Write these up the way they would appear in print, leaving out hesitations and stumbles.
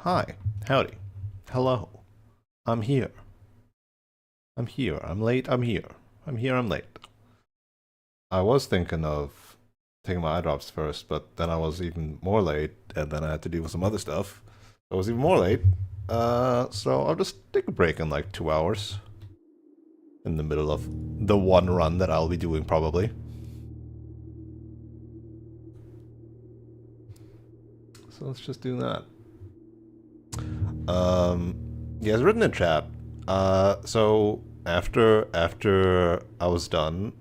Hi. Howdy. Hello. I'm here. I'm here. I'm late. I'm here. I'm here. I'm late. I was thinking of taking my eye drops first, but then I was even more late, and then I had to deal with some other stuff. I was even more late. So I'll just take a break in like 2 hours. In the middle of the one run that I'll be doing, probably. So let's just do that. Yeah, it's written in chat. So after I was done,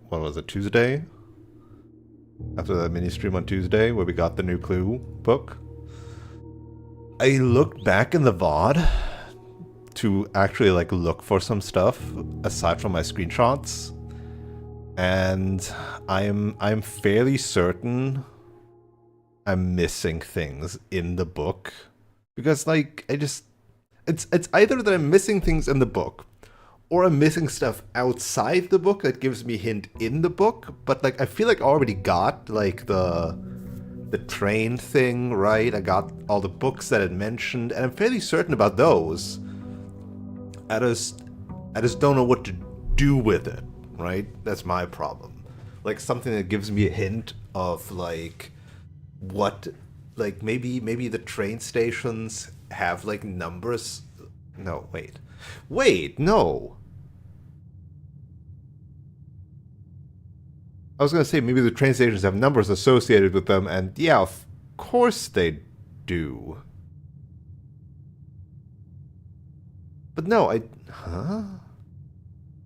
what was it, Tuesday? After the mini stream on Tuesday, where we got the new Clue book, I looked back in the VOD to actually like look for some stuff aside from my screenshots, and I'm fairly certain I'm missing things in the book because like it's either that I'm missing things in the book or I'm missing stuff outside the book that gives me hint in the book, but like I feel like I already got like the train thing right. I got all the books that it mentioned, and I'm fairly certain about those. I just don't know what to do with it, right? That's my problem. Like something that gives me a hint of like what, like maybe the train stations have like numbers. No, wait, no. I was gonna say maybe the train stations have numbers associated with them, and yeah, of course they do. But no, huh?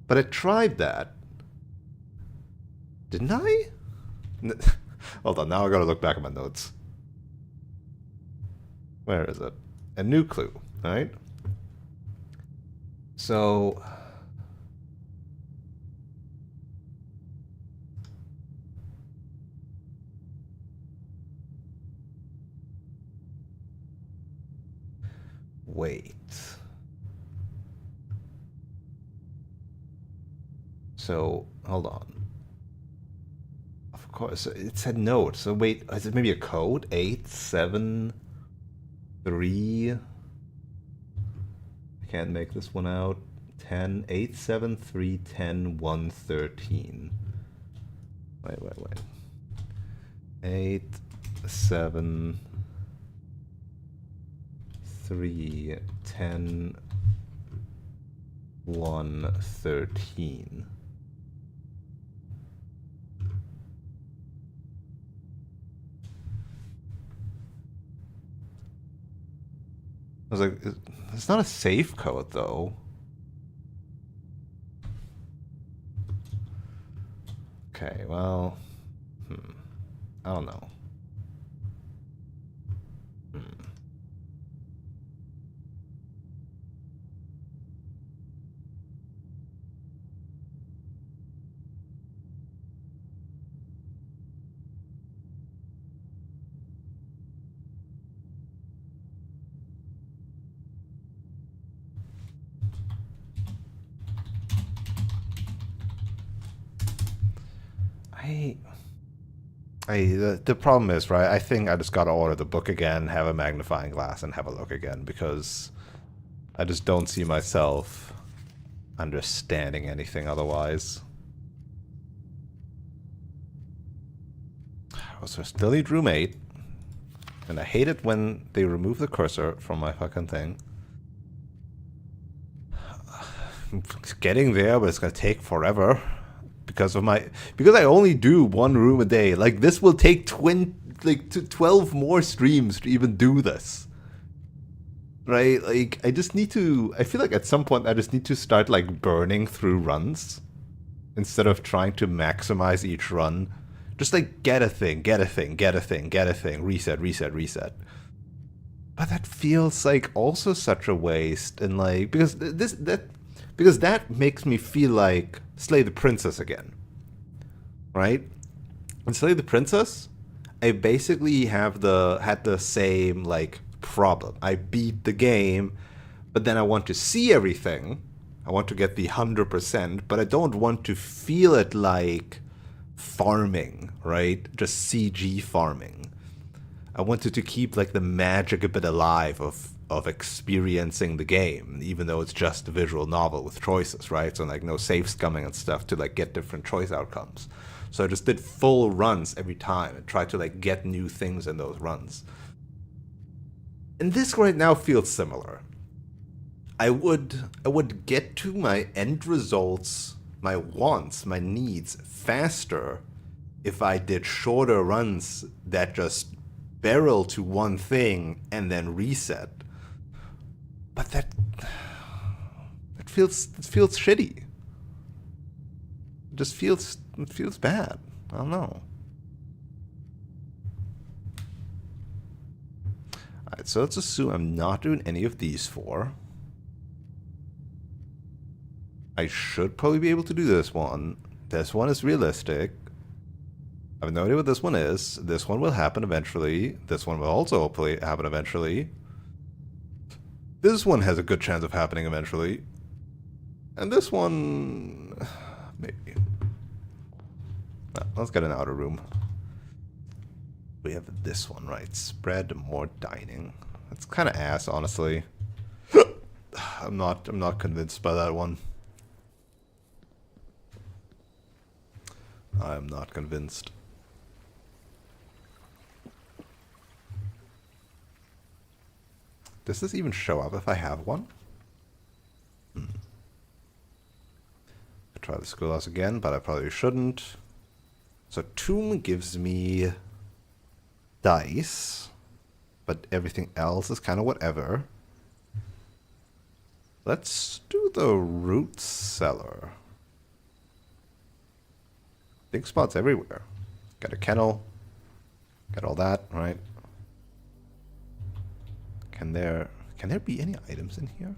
But I tried that. Didn't I? Hold on, now I gotta look back at my notes. Where is it? A new clue, right? So... Wait. So, hold on. Of course, it said note. So wait, is it maybe a code? 873. I can't make this one out. 10 873 10 113. Wait. 8 7 3 10 113. I was like, it's not a safe code though. Okay, well, I don't know. The problem is, right, I think I just gotta order the book again, have a magnifying glass, and have a look again, because I just don't see myself understanding anything otherwise. So still need room 8, and I hate it when they remove the cursor from my fucking thing. It's getting there, but it's gonna take forever. Because I only do one room a day. Like this will take 12 more streams to even do this. Right? Like I just need to, I feel like at some point I just need to start like burning through runs instead of trying to maximize each run. Just like get a thing, reset. But that feels like also such a waste, and like because that makes me feel like Slay the Princess again, right? In Slay the Princess, I basically had the same like problem. I beat the game, but then I want to see everything. I want to get the 100%, but I don't want to feel it like farming, right? Just CG farming. I wanted to keep like the magic a bit alive of experiencing the game, even though it's just a visual novel with choices, right? So like no save scumming and stuff to like get different choice outcomes. So I just did full runs every time and tried to like get new things in those runs. And this right now feels similar. I would get to my end results, my wants, my needs faster if I did shorter runs that just barrel to one thing and then reset. But that feels shitty. It just feels bad. I don't know. Alright, so let's assume I'm not doing any of these four. I should probably be able to do this one. This one is realistic. I have no idea what this one is. This one will happen eventually. This one will also hopefully happen eventually. This one has a good chance of happening eventually. And this one... maybe. Let's get an outer room. We have this one, right? Spread more dining. That's kind of ass, honestly. I'm not convinced by that one. I'm not convinced. Does this even show up if I have one? I'll try the schoolhouse again, but I probably shouldn't. So tomb gives me dice, but everything else is kind of whatever. Let's do the root cellar. Big spots everywhere. Got a kennel. Got all that, right? Can there be any items in here?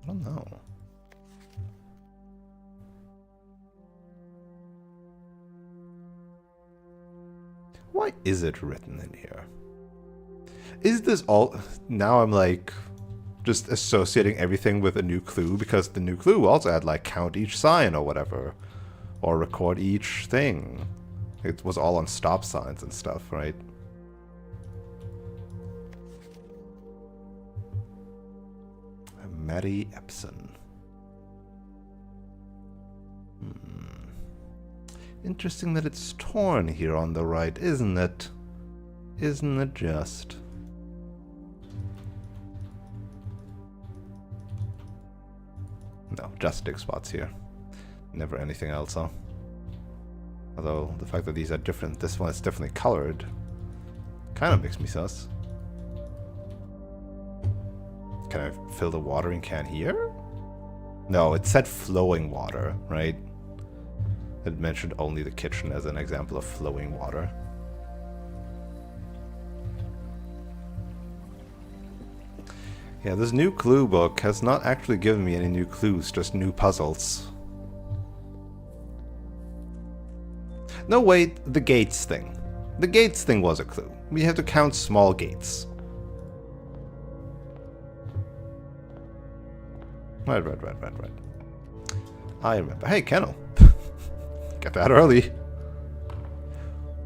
I don't know. Why is it written in here? Is this all... Now I'm like just associating everything with a new clue, because the new clue also had like count each sign or whatever. Or record each thing. It was all on stop signs and stuff, right? Mary Epson. Interesting that it's torn here on the right, isn't it? Isn't it just? No, just stick spots here. Never anything else, huh? Although, the fact that these are different, this one is definitely colored, kind of makes me sus. Can I fill the watering can here? No, it said flowing water, right? It mentioned only the kitchen as an example of flowing water. Yeah, this new clue book has not actually given me any new clues, just new puzzles. No, wait, the gates thing. The gates thing was a clue. We have to count small gates. Right. I remember. Hey, kennel. Get that early.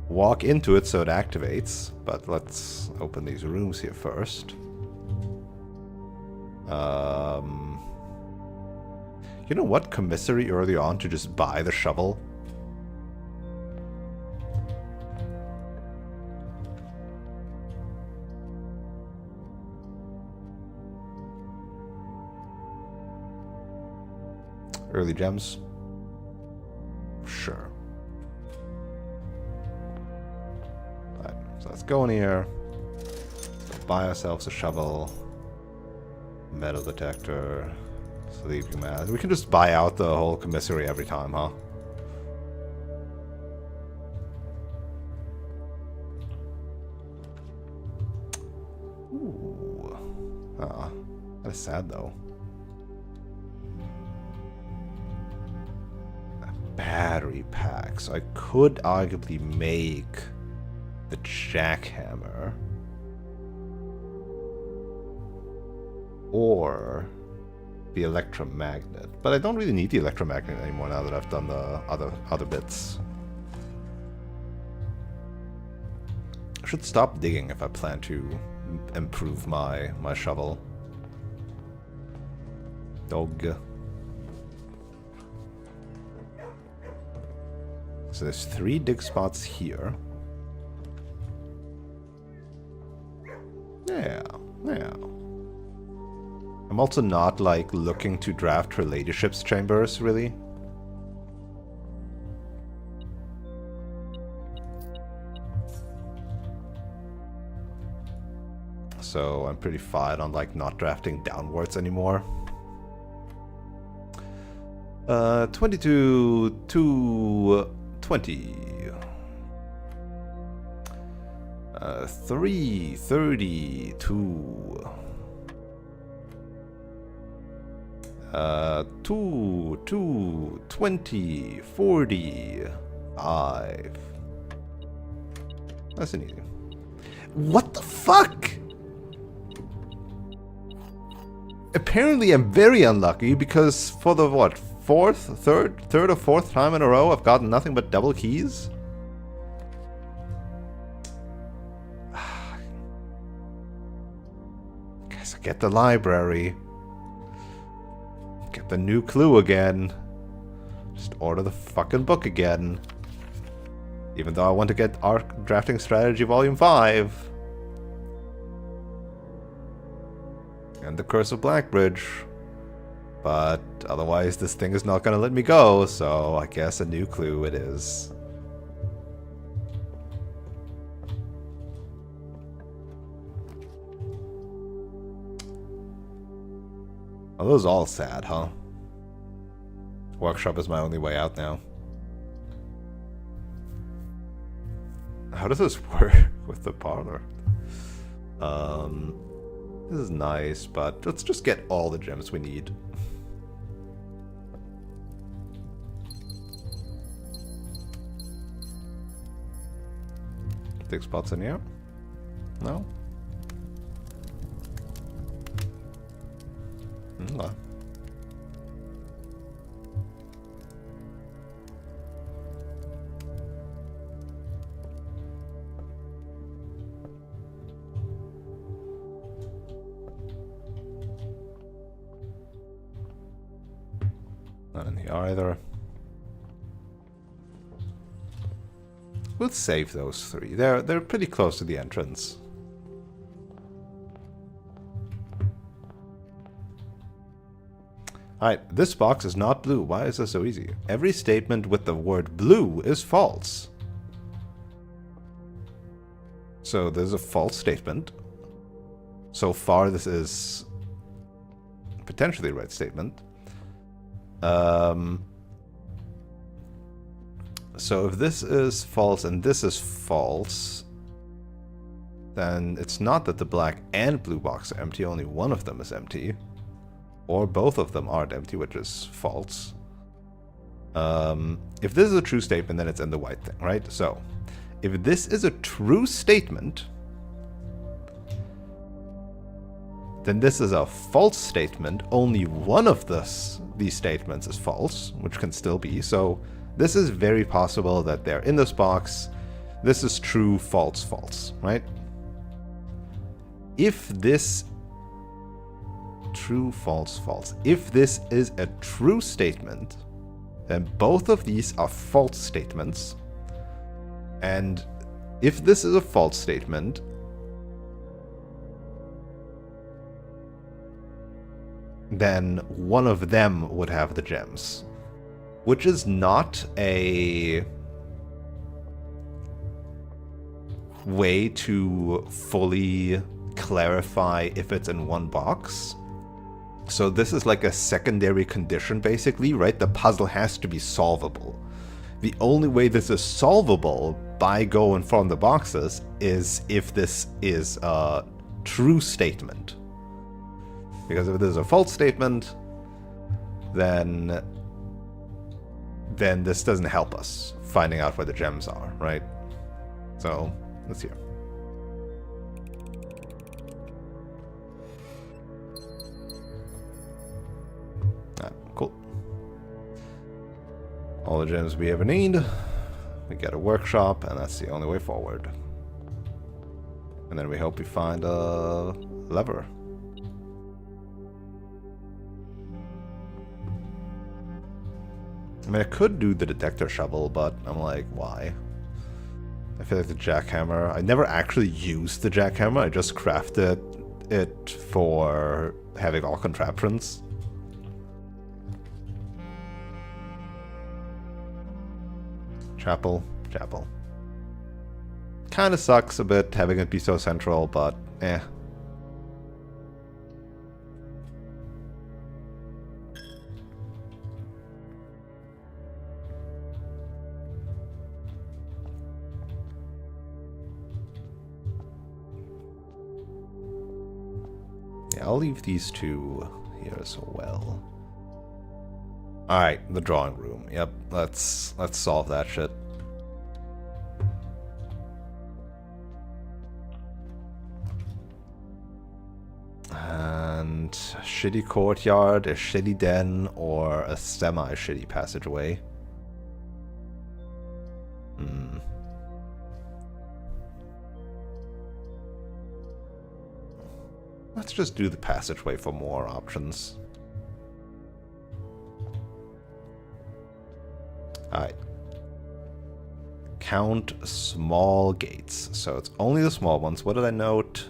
Walk into it so it activates. But let's open these rooms here first. You know what? Commissary early on to just buy the shovel. Early gems? Sure. Alright, so let's go in here. Let's buy ourselves a shovel. Metal detector. Sleeping mat. We can just buy out the whole commissary every time, huh? Ooh. That is sad though. Battery pack, so I could arguably make the jackhammer or the electromagnet, but I don't really need the electromagnet anymore now that I've done the other bits. should stop digging if I plan to improve my shovel. Dog. So there's 3 dig spots here. Yeah. I'm also not, like, looking to draft for leadership's chambers, really. So I'm pretty fine on, like, not drafting downwards anymore. 22 to 20. 332. 2 20 45. That's an easy. What the fuck? Apparently I'm very unlucky because for the what, third or fourth time in a row I've gotten nothing but double keys. Guess I get the library. Get the new clue again. Just order the fucking book again. Even though I want to get Arc Drafting Strategy Volume 5. And the Curse of Blackbridge. But otherwise this thing is not gonna let me go, so I guess a new clue it is. Oh, those are all sad, huh? Workshop is my only way out now. How does this work with the parlor? This is nice, but let's just get all the gems we need. Dig spots in here? No? Okay. Not in here either. We'll save those 3. They're pretty close to the entrance. Alright, this box is not blue. Why is this so easy? Every statement with the word blue is false. So there's a false statement. So far this is potentially a right statement. So if this is false and this is false, then it's not that the black and blue box are empty, only one of them is empty. Or both of them aren't empty, which is false. If this is a true statement, then it's in the white thing, right? So, if this is a true statement, then this is a false statement. Only one of these statements is false, which can still be. So, this is very possible that they're in this box. This is true, false, false, right? If this true, false, false. If this is a true statement, then both of these are false statements. And if this is a false statement, then one of them would have the gems. Which is not a way to fully clarify if it's in one box. So this is like a secondary condition, basically, right? The puzzle has to be solvable. The only way this is solvable by go and form the boxes is if this is a true statement. Because if this is a false statement, then this doesn't help us finding out where the gems are, right? So, let's hear. Cool. All the gems we ever need. We get a workshop, and that's the only way forward. And then we hope we find a lever. I mean, I could do the detector shovel, but I'm like, why? I feel like the jackhammer... I never actually used the jackhammer, I just crafted it for having all contraptions. Chapel. Kinda sucks a bit having it be so central, but eh. Yeah, I'll leave these two here as well. Alright, the drawing room. Yep, let's solve that shit. And a shitty courtyard, a shitty den, or a semi-shitty passageway. Let's just do the passageway for more options. Alright. Count small gates. So it's only the small ones. What did I note?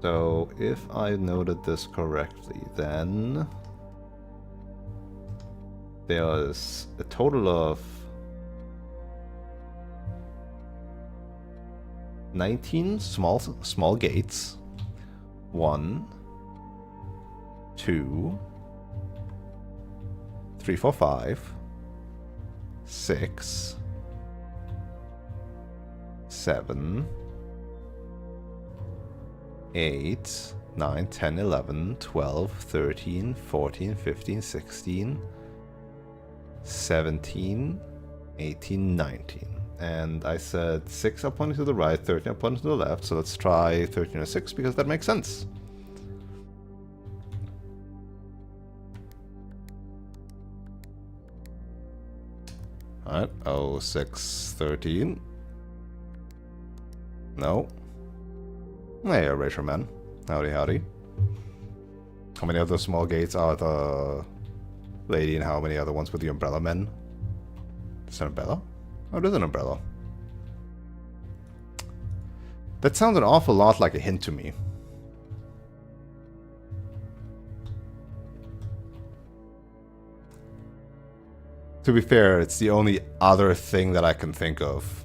So if I noted this correctly, then there's a total of 19 small gates. 1, 2, 3, 4, 5, 6, 7, 8, 9, 10, 11, 12, 13, 14, 15, 16, 17, 18, 19. And I said 6 up pointing to the right, 13 up pointing to the left, so let's try 13 or 6 because that makes sense. Alright, 0, 6, 13. No. Hey, Erasure Man. Howdy, howdy. How many other small gates are the lady and how many other ones with the umbrella men? Is an umbrella? Oh, there's an umbrella. That sounds an awful lot like a hint to me. To be fair, it's the only other thing that I can think of.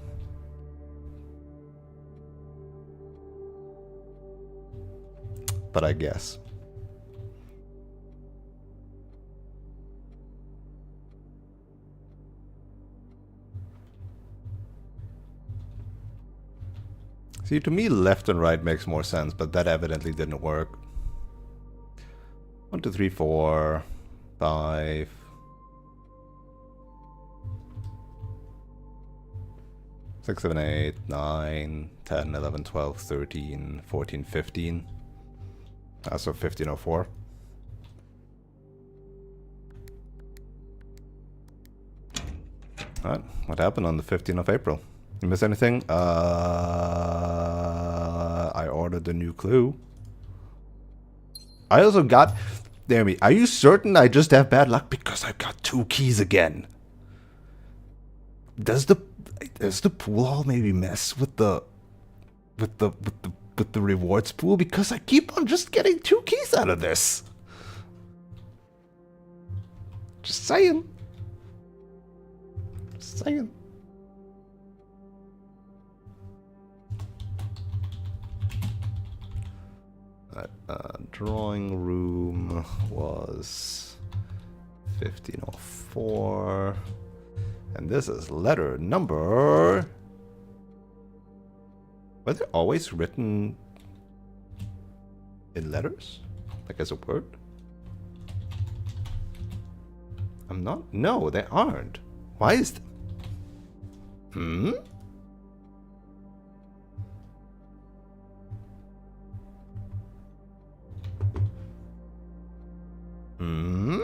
But I guess. See, to me, left and right makes more sense, but that evidently didn't work. 1, 2, 3, 4, 5. 6, 7, 8, 9, 10, 11, 12, 13, 14, 15. So 1504. Alright, what happened on the 15th of April? You miss anything? I ordered the new clue. I also got... Damn me, are you certain I just have bad luck? Because I got 2 keys again. Does the pool hall maybe mess with the rewards pool? Because I keep on just getting 2 keys out of this. Just saying. Just saying. Drawing room was 1504. And this is letter number... Were they always written in letters? Like as a word? I'm not... No, they aren't. Why is... Hmm? Hmm?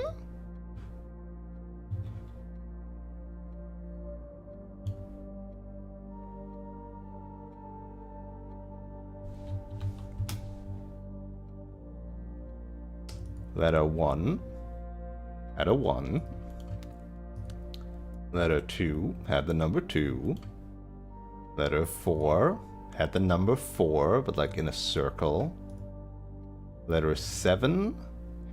Letter 1 had a 1. Letter 2 had the number 2. Letter 4 had the number 4, but like in a circle. Letter 7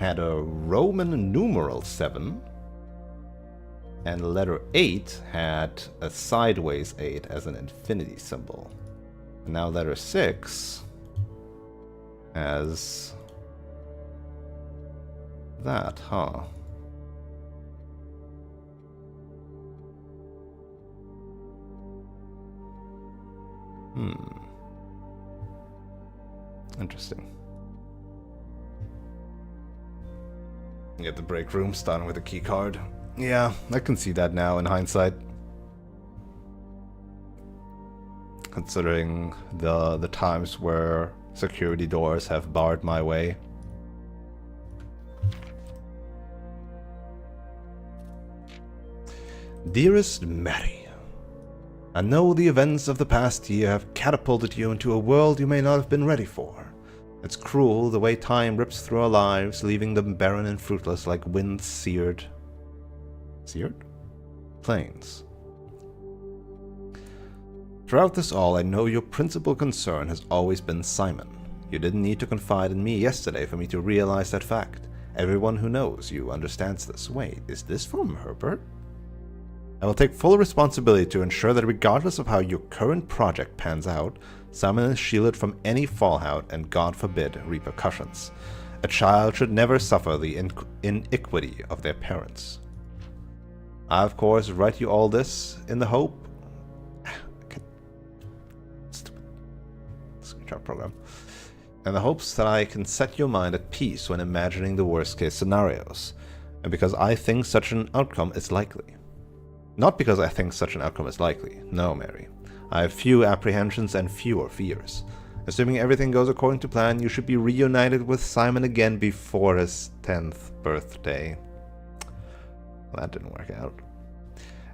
had a Roman numeral 7. And letter 8 had a sideways 8 as an infinity symbol. And now letter 6 has that, huh? Interesting. Get the break room starting with a key card. Yeah, I can see that now in hindsight. Considering the times where security doors have barred my way. Dearest Mary, I know the events of the past year have catapulted you into a world you may not have been ready for. It's cruel the way time rips through our lives, leaving them barren and fruitless like wind-seared... seared? Plains. Throughout this all, I know your principal concern has always been Simon. You didn't need to confide in me yesterday for me to realize that fact. Everyone who knows you understands this. Wait, is this from Herbert? I will take full responsibility to ensure that regardless of how your current project pans out, Simon is shielded from any fallout and, God forbid, repercussions. A child should never suffer the iniquity of their parents. I, of course, write you all this in the hope... Screenshot program. In the hopes that I can set your mind at peace when imagining the worst-case scenarios, and because I think such an outcome is likely. Not because I think such an outcome is likely. No, Mary. I have few apprehensions and fewer fears. Assuming everything goes according to plan, you should be reunited with Simon again before his 10th birthday. Well, that didn't work out.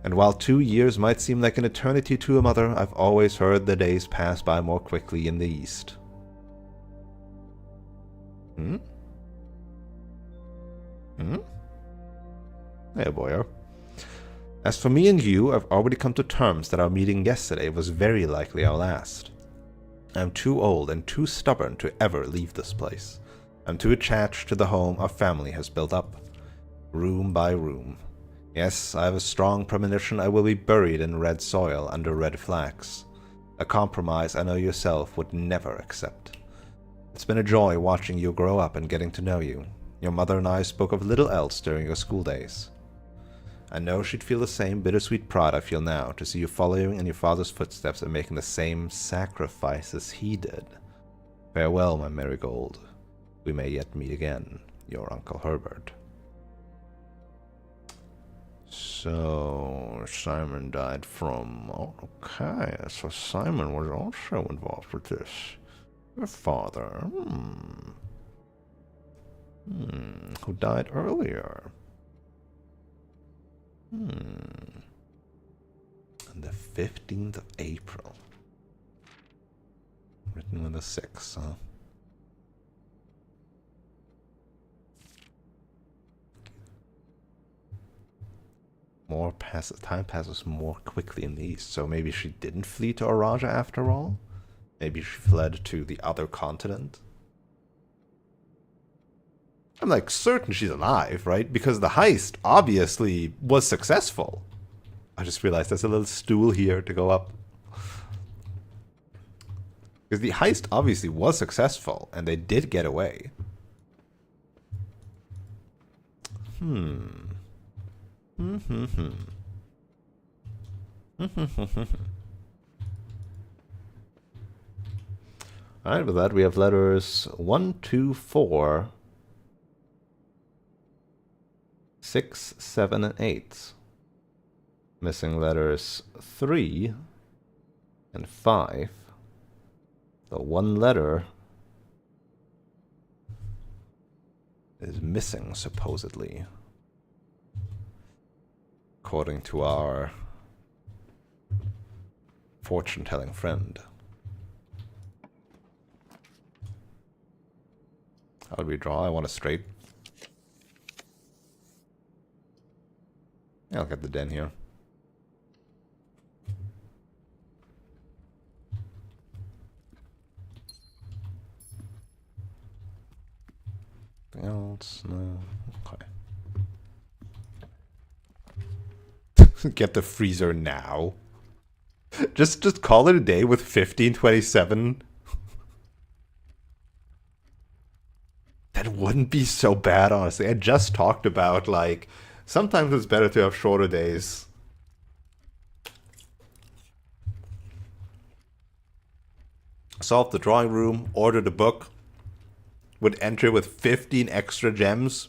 And while 2 years might seem like an eternity to a mother, I've always heard the days pass by more quickly in the East. Hey, boy. As for me and you, I've already come to terms that our meeting yesterday was very likely our last. I'm too old and too stubborn to ever leave this place. I'm too attached to the home our family has built up, room by room. Yes, I have a strong premonition I will be buried in red soil under red flags. A compromise I know yourself would never accept. It's been a joy watching you grow up and getting to know you. Your mother and I spoke of little else during your school days. I know she'd feel the same bittersweet pride I feel now to see you following in your father's footsteps and making the same sacrifices he did. Farewell, my marigold. We may yet meet again. Your Uncle Herbert. So, Simon died from... Oh, okay, so Simon was also involved with this. Your father. Who died earlier. On the 15th of April. Written with a 6, huh? Time passes more quickly in the East, so maybe she didn't flee to Araja after all? Maybe she fled to the other continent? I'm like certain she's alive, right? Because the heist obviously was successful. I just realized there's a little stool here to go up. Because the heist obviously was successful, and they did get away. Alright, with that we have letters 1, 2, 4, 6, 7, and 8. Missing letters 3 and 5. The one letter is missing, supposedly. According to our fortune-telling friend. How do we draw? I want a straight. Yeah, I'll get the den here. Anything else? No. Okay. Get the freezer now. Just call it a day with 1527. That wouldn't be so bad, honestly. I just talked about, like, sometimes it's better to have shorter days. Solve the drawing room, order the book, would enter with 15 extra gems.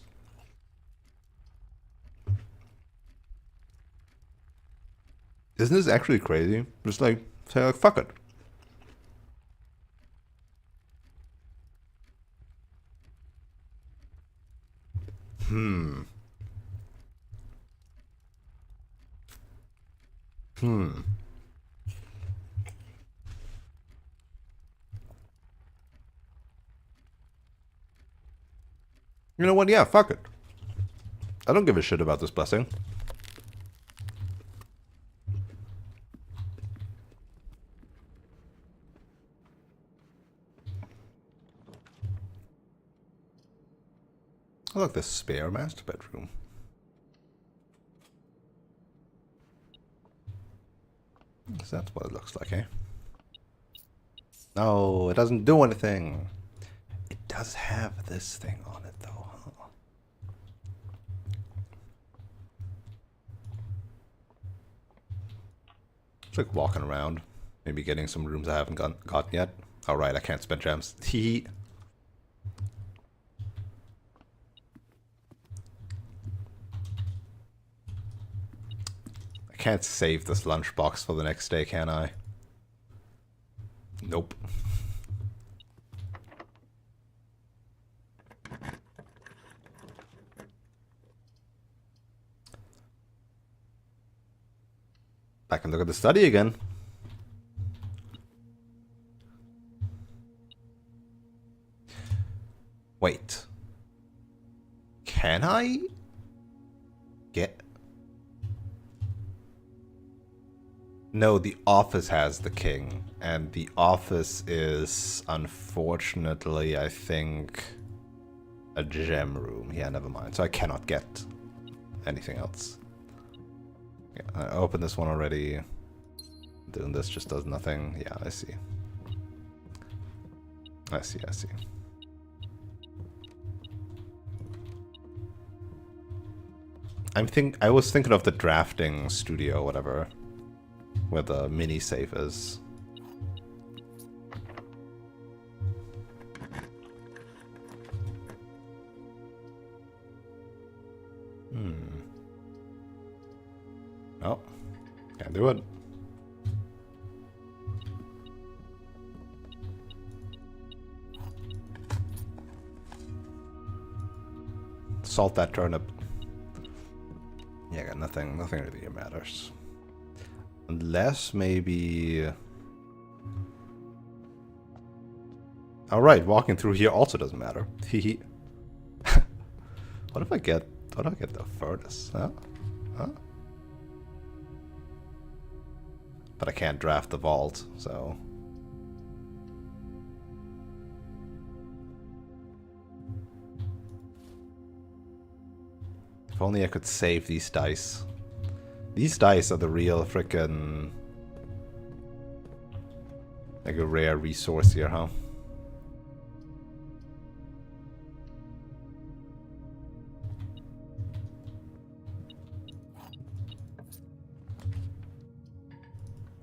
Isn't this actually crazy? Just like, say like, fuck it. Hmm. You know what? Yeah, fuck it. I don't give a shit about this blessing. Oh, look, the spare master bedroom. So that's what it looks like, eh? No, it doesn't do anything. It does have this thing on it, though, huh? It's like walking around. Maybe getting some rooms I haven't gotten yet. Alright, I can't spend gems. Tee. I can't save this lunchbox for the next day, can I? Nope. Back and look at the study again. Wait. Can I get... No, the office has the king. And the office is, unfortunately, I think, a gem room. Yeah, never mind. So I cannot get anything else. Yeah, I opened this one already. Doing this just does nothing. Yeah, I see. I see. I was thinking of the drafting studio, whatever, where the mini safe is. Oh, can't do it. Salt that turnip. Yeah, got nothing really matters. Unless maybe... Alright, walking through here also doesn't matter. What if I get the furnace? Huh? But I can't draft the vault, so... If only I could save these dice. These dice are the real frickin'... like a rare resource here, huh?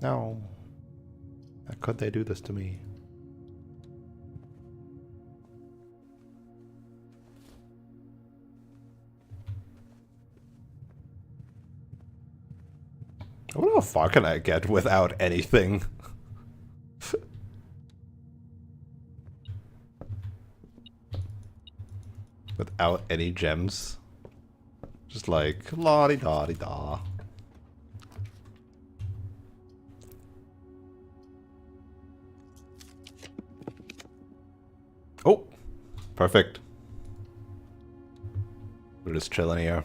No. How could they do this to me? I wonder how far can I get without anything? Without any gems. Just like, la-di-da-di-da. Oh, perfect. We're just chilling here.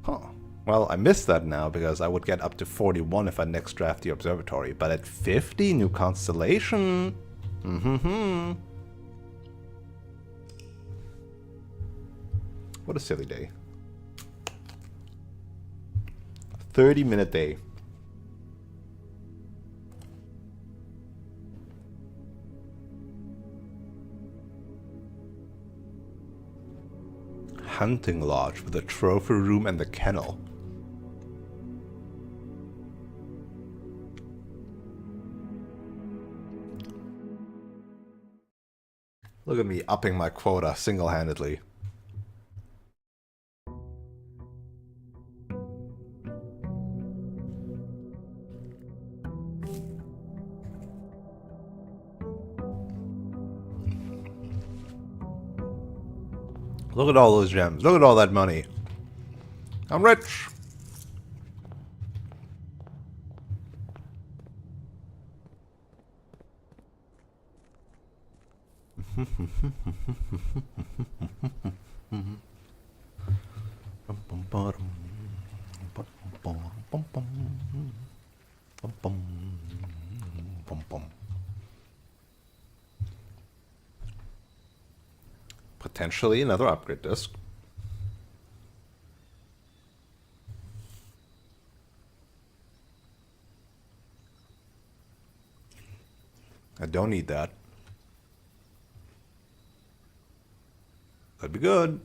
Huh. Well, I missed that now because I would get up to 41 if I next draft the observatory. But at 50, new constellation. Mm-hmm. What a silly day. 30-minute day. Hunting lodge with a trophy room and a kennel. Look at me upping my quota single-handedly. Look at all those gems. Look at all that money. I'm rich. Potentially another upgrade disc. I don't need that. That'd be good.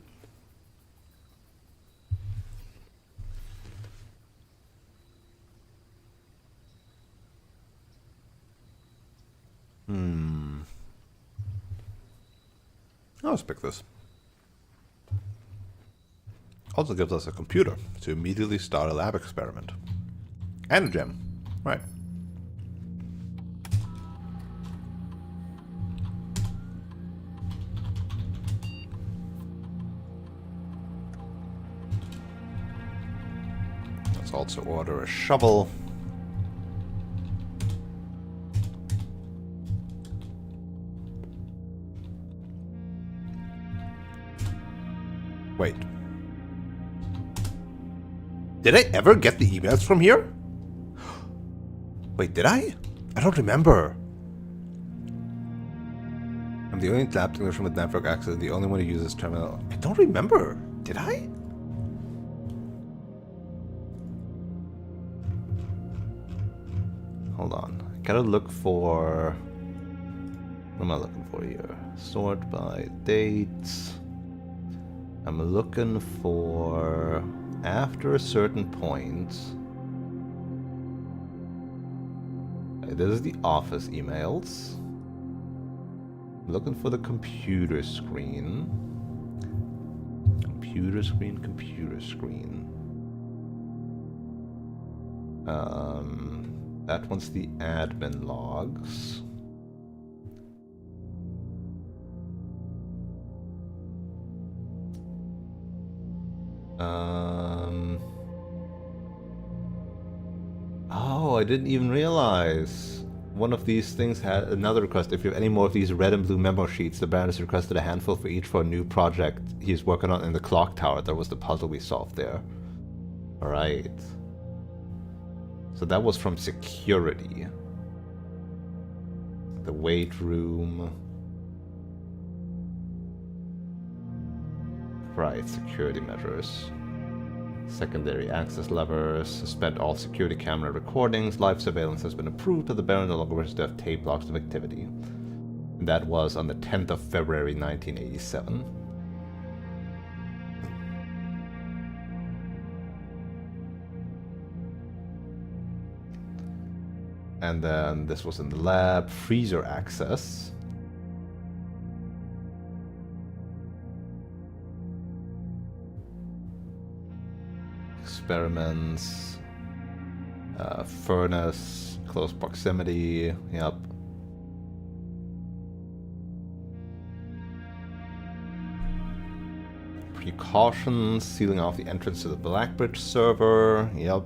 Let's pick this. Also gives us a computer to immediately start a lab experiment. And a gem. Right. Let's also order a shovel. Wait. Did I ever get the emails from here? Wait, did I? I don't remember. I'm the only lab technician with network access, the only one who uses terminal. I don't remember. Did I? Hold on. I gotta look for... What am I looking for here? Sort by dates. I'm looking for... After a certain point... This is the office emails. I'm looking for the computer screen. Computer screen, computer screen. That one's the admin logs. Oh, I didn't even realize. One of these things had another request. If you have any more of these red and blue memo sheets, the Baron has requested a handful for each for a new project he's working on in the clock tower. That was the puzzle we solved there. Alright. So that was from security. The weight room. Right, security measures. Secondary access levers. Suspend all security camera recordings. Live surveillance has been approved, but the Baron no longer wishes to have tape logs of activity. And that was on the 10th of February 1987. And then this was in the lab. Freezer access. Experiments. Furnace. Close proximity. Yep. precautions, sealing off the entrance to the Blackbridge server. Yep.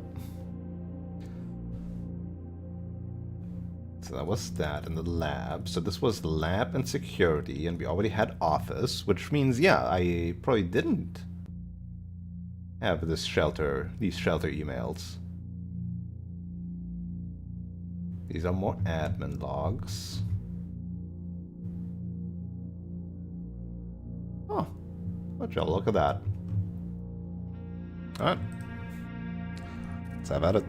So that was that in the lab. So this was lab and security, and we already had office, which means, yeah, I probably didn't have these shelter emails. These are more admin logs. Oh, would you look at that. Alright. Let's have at it.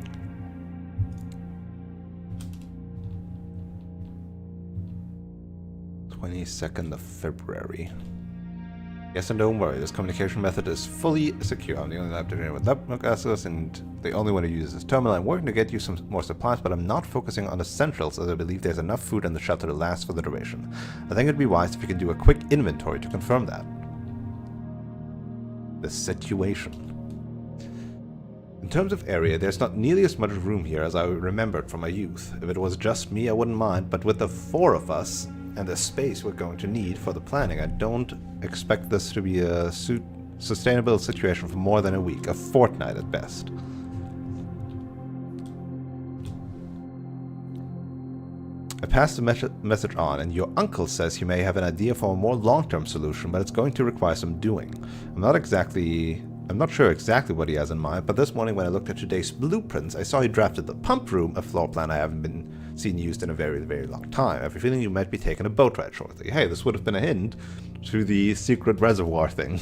February 22nd. Yes, and don't worry, this communication method is fully secure. I'm the only lab technician with network access, and the only one who uses this terminal. I'm working to get you some more supplies, but I'm not focusing on essentials, as I believe there's enough food in the shelter to last for the duration. I think it'd be wise if you can do a quick inventory to confirm that. The situation. In terms of area, there's not nearly as much room here as I remembered from my youth. If it was just me, I wouldn't mind, but with the 4 of us, and the space we're going to need for the planning, I don't expect this to be a sustainable situation for more than a week, a fortnight at best. I passed the message on, and your uncle says he may have an idea for a more long-term solution, but it's going to require some doing. I'm not sure exactly what he has in mind, but this morning when I looked at today's blueprints, I saw he drafted the pump room, a floor plan I haven't seen used in a very, very long time. I have a feeling you might be taking a boat ride shortly. Hey, this would have been a hint to the secret reservoir thing.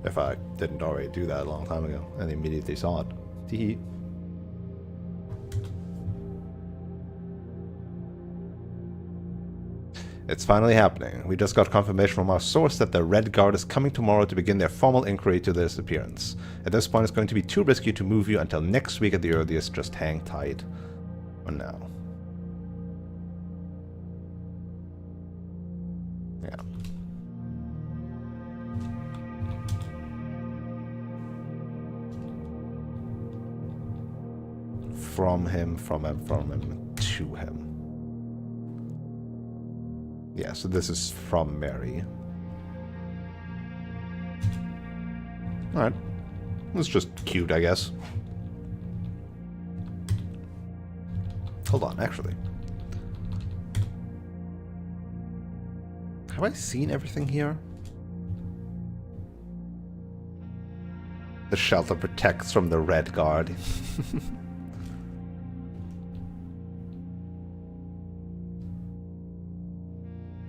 If I didn't already do that a long time ago and immediately saw it. Tee. It's finally happening. We just got confirmation from our source that the Red Guard is coming tomorrow to begin their formal inquiry to their disappearance. At this point, it's going to be too risky to move you until next week at the earliest. Just hang tight for now. Yeah. From him, to him. Yeah, so this is from Mary. Alright. It's just cute, I guess. Hold on, actually. Have I seen everything here? The shelter protects from the Red Guard.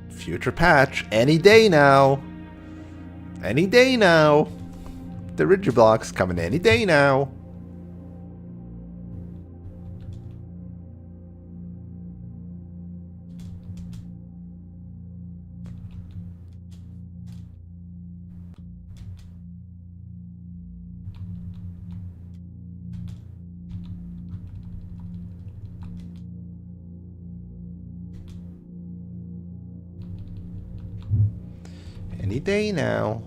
Future patch, any day now. Any day now. The Ridgeblocks coming any day now. Any day now.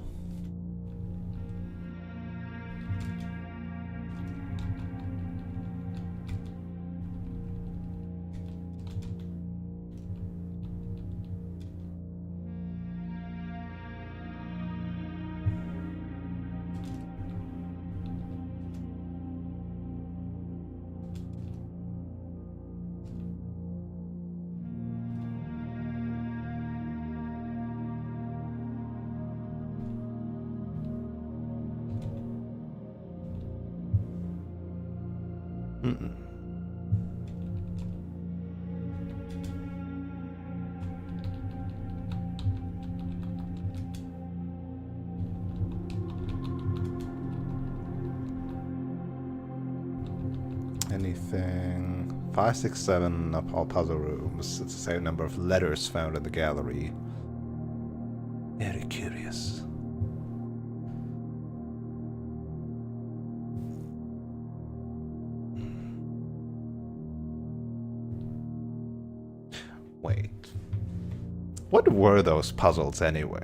Anything? 5, 6, 7 up all puzzle rooms. It's the same number of letters found in the gallery. Very curious. Wait. What were those puzzles anyway?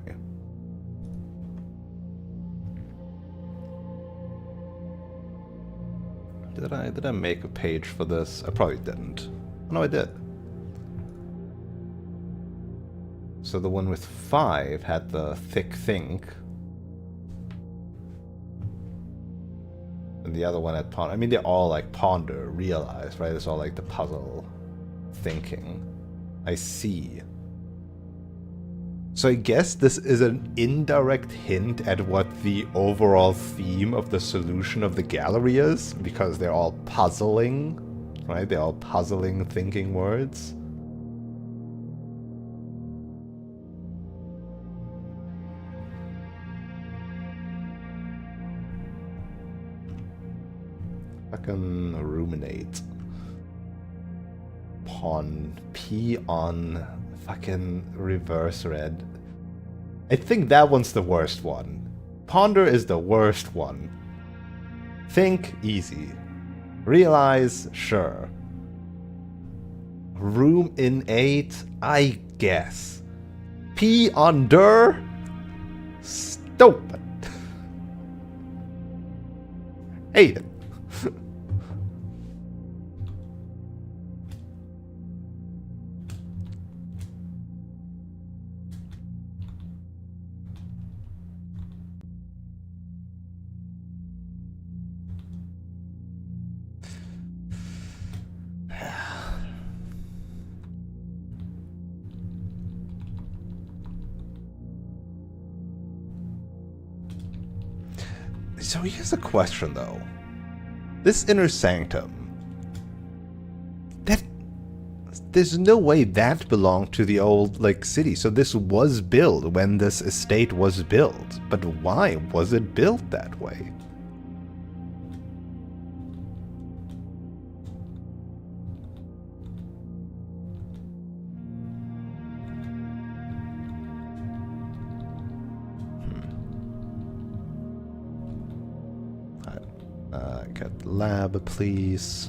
Did I make a page for this? I probably didn't. Oh, no, I did. So the one with 5 had the thick think. And the other one had ponder. I mean, they're all like ponder, realize, right? It's all like the puzzle thinking. I see. So I guess this is an indirect hint at what the overall theme of the solution of the gallery is, because they're all puzzling, right? They're all puzzling thinking words. Fucking ruminate. Pawn. P on fucking reverse red. I think that one's the worst one. Ponder is the worst one. Think, easy. Realize, sure. Room in 8, I guess. P under? Stupid. Hate it. So here's a question, though. This inner sanctum, there's no way that belonged to the old, like, city. So this was built when this estate was built. But why was it built that way? Get lab, please.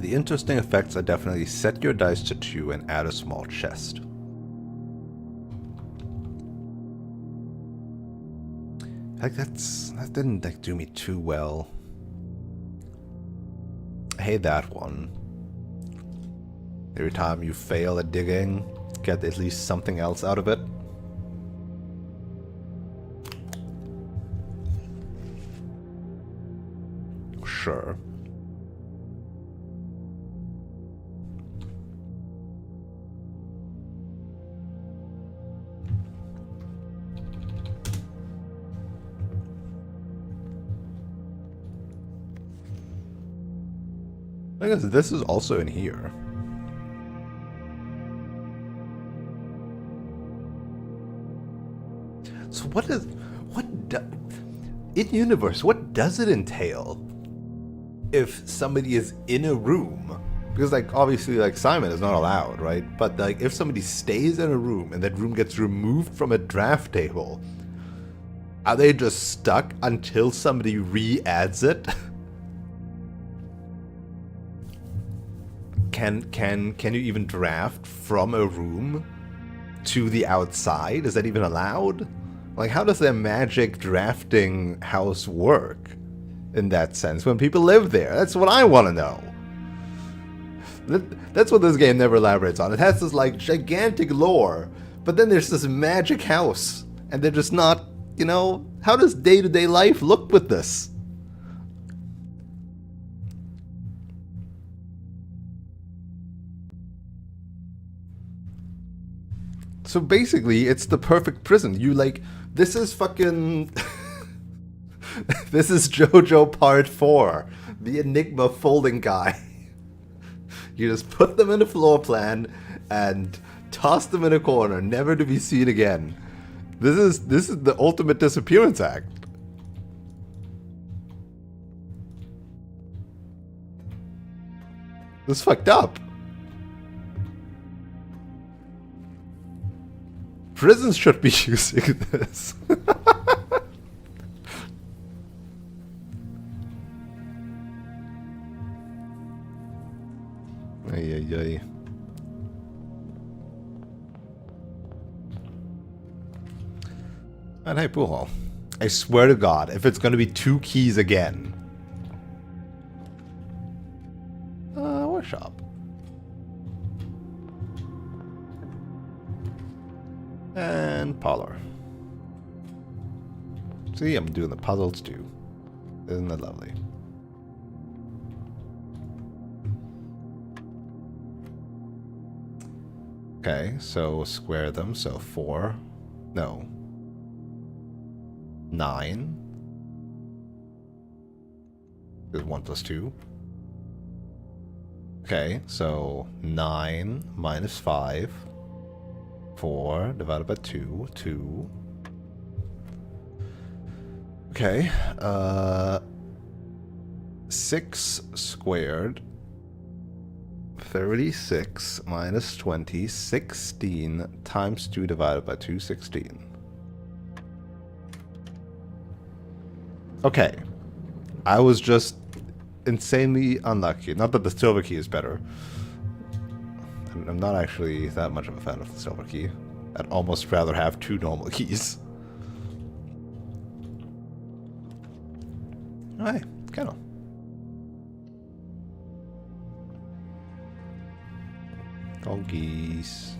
The interesting effects are definitely set your dice to 2 and add a small chest. Like that didn't like do me too well. I hate that one. Every time you fail at digging, get at least something else out of it. Sure. I guess this is also in here. So in universe, what does it entail if somebody is in a room? Because like obviously like Simon is not allowed, right? But like if somebody stays in a room and that room gets removed from a draft table, are they just stuck until somebody re-adds it? Can you even draft from a room to the outside? Is that even allowed? Like, how does their magic drafting house work in that sense when people live there? That's what I want to know. That's what this game never elaborates on. It has this like gigantic lore, but then there's this magic house, and they're just not, you know, how does day-to-day life look with this? So basically, it's the perfect prison. You like, this is fucking... This is JoJo Part 4. The Enigma folding guy. You just put them in a floor plan and toss them in a corner, never to be seen again. This is the ultimate disappearance act. This is fucked up. Prisons should be using this. Ay, ay, ay. And hey, pool hall. I swear to God, if it's going to be 2 keys again. Workshop. And parlor. See, I'm doing the puzzles too. Isn't that lovely? Okay, so square them. So 4. No. 9. There's 1 plus 2. Okay, so 9 minus 5. 4 divided by 2. 2. Okay, 6 squared. 36 minus 20. 16 times 2 divided by 2. 16. Okay. I was just insanely unlucky. Not that the silver key is better. I'm not actually that much of a fan of the silver key. I'd almost rather have 2 normal keys. Hi, kennel. Doggies.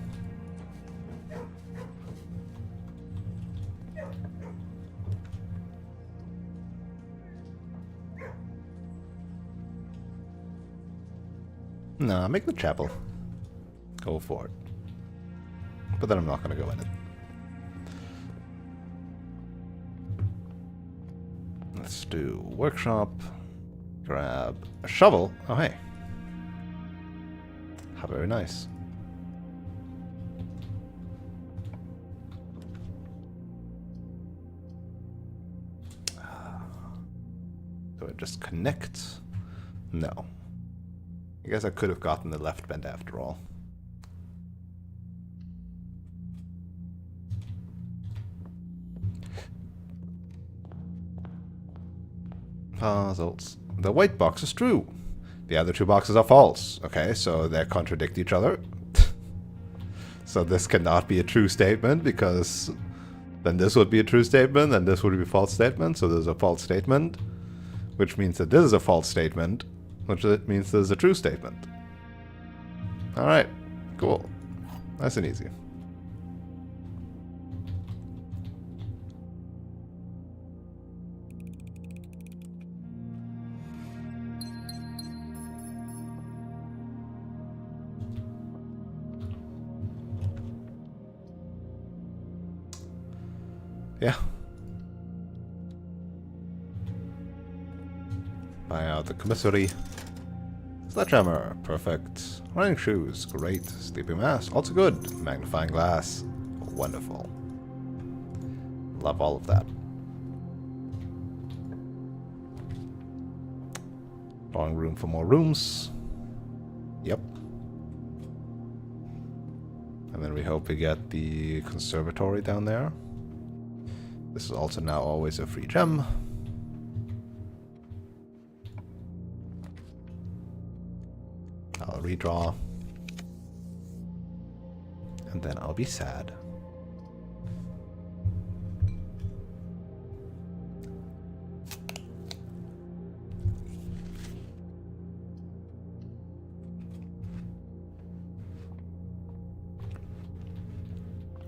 Nah, make the chapel. Go for it. But then I'm not going to go in it. Let's do workshop. Grab a shovel. Oh, hey. How very nice. Do I just connect? No. I guess I could have gotten the left bend after all. Puzzles. The white box is true. The other 2 boxes are false. Okay, so they contradict each other. So this cannot be a true statement because then this would be a true statement and this would be a false statement. So there's a false statement, which means that this is a false statement, which means there's a true statement. Alright, cool. Nice and easy. Yeah. Buy out the commissary. Sledgehammer, perfect. Running shoes, great. Sleeping mask, also good. Magnifying glass, wonderful. Love all of that. Drawing room for more rooms. Yep. And then we hope we get the conservatory down there. This is also now always a free gem. I'll redraw. And then I'll be sad.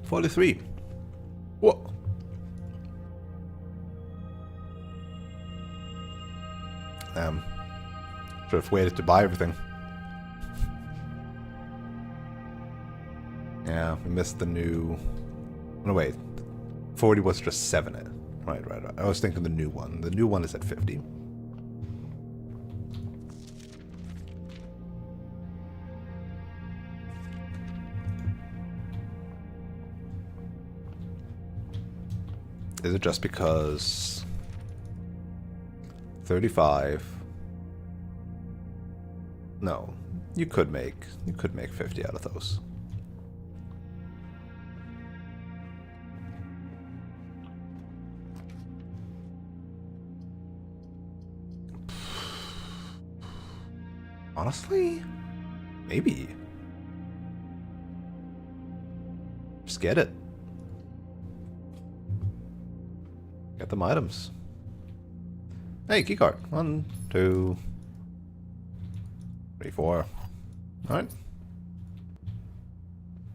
$43. Whoa. Should have waited to buy everything. Yeah, we missed the new... No, wait. 40 was just 7. Right. I was thinking the new one. The new one is at 50. Is it just because 35? No, you could make 50 out of those. Honestly, Maybe. Just get it. Get them items. Hey, keycard. 1, 2, 3, 4. Alright.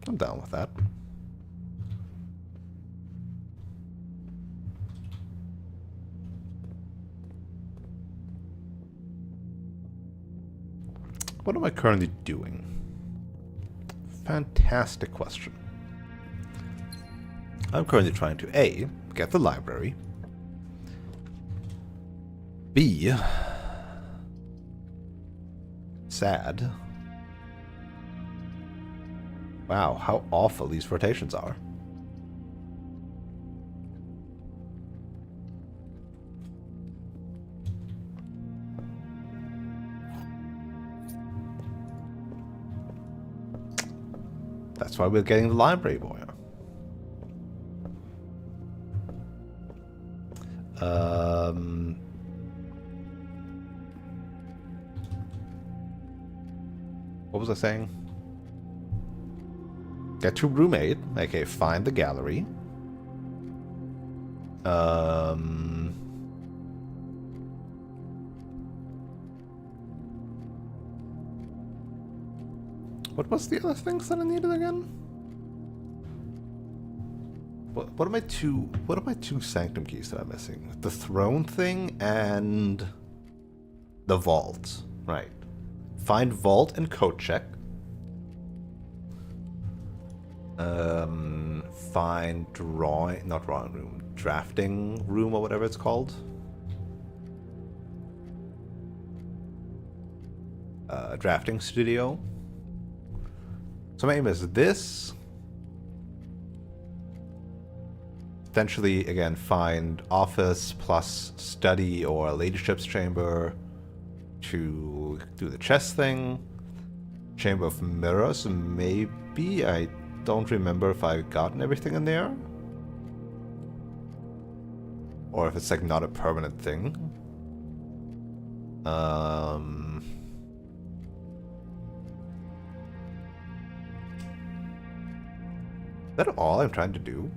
I'm down with that. What am I currently doing? Fantastic question. I'm currently trying to A, get the library. B, sad. Wow, how awful these rotations are. That's why we're getting the library boy. What was I saying? Get to room 8. Okay, find the gallery. What was the other things that I needed again? What are my two sanctum keys that I'm missing? The throne thing and the vault. Right. Find vault and code check. Find not drawing room, drafting room or whatever it's called. Drafting studio. So my aim is this. Potentially, again, find office plus study or leadership's chamber to do the chess thing. Chamber of mirrors, maybe. I don't remember if I've gotten everything in there. Or if it's like not a permanent thing. Is that all I'm trying to do?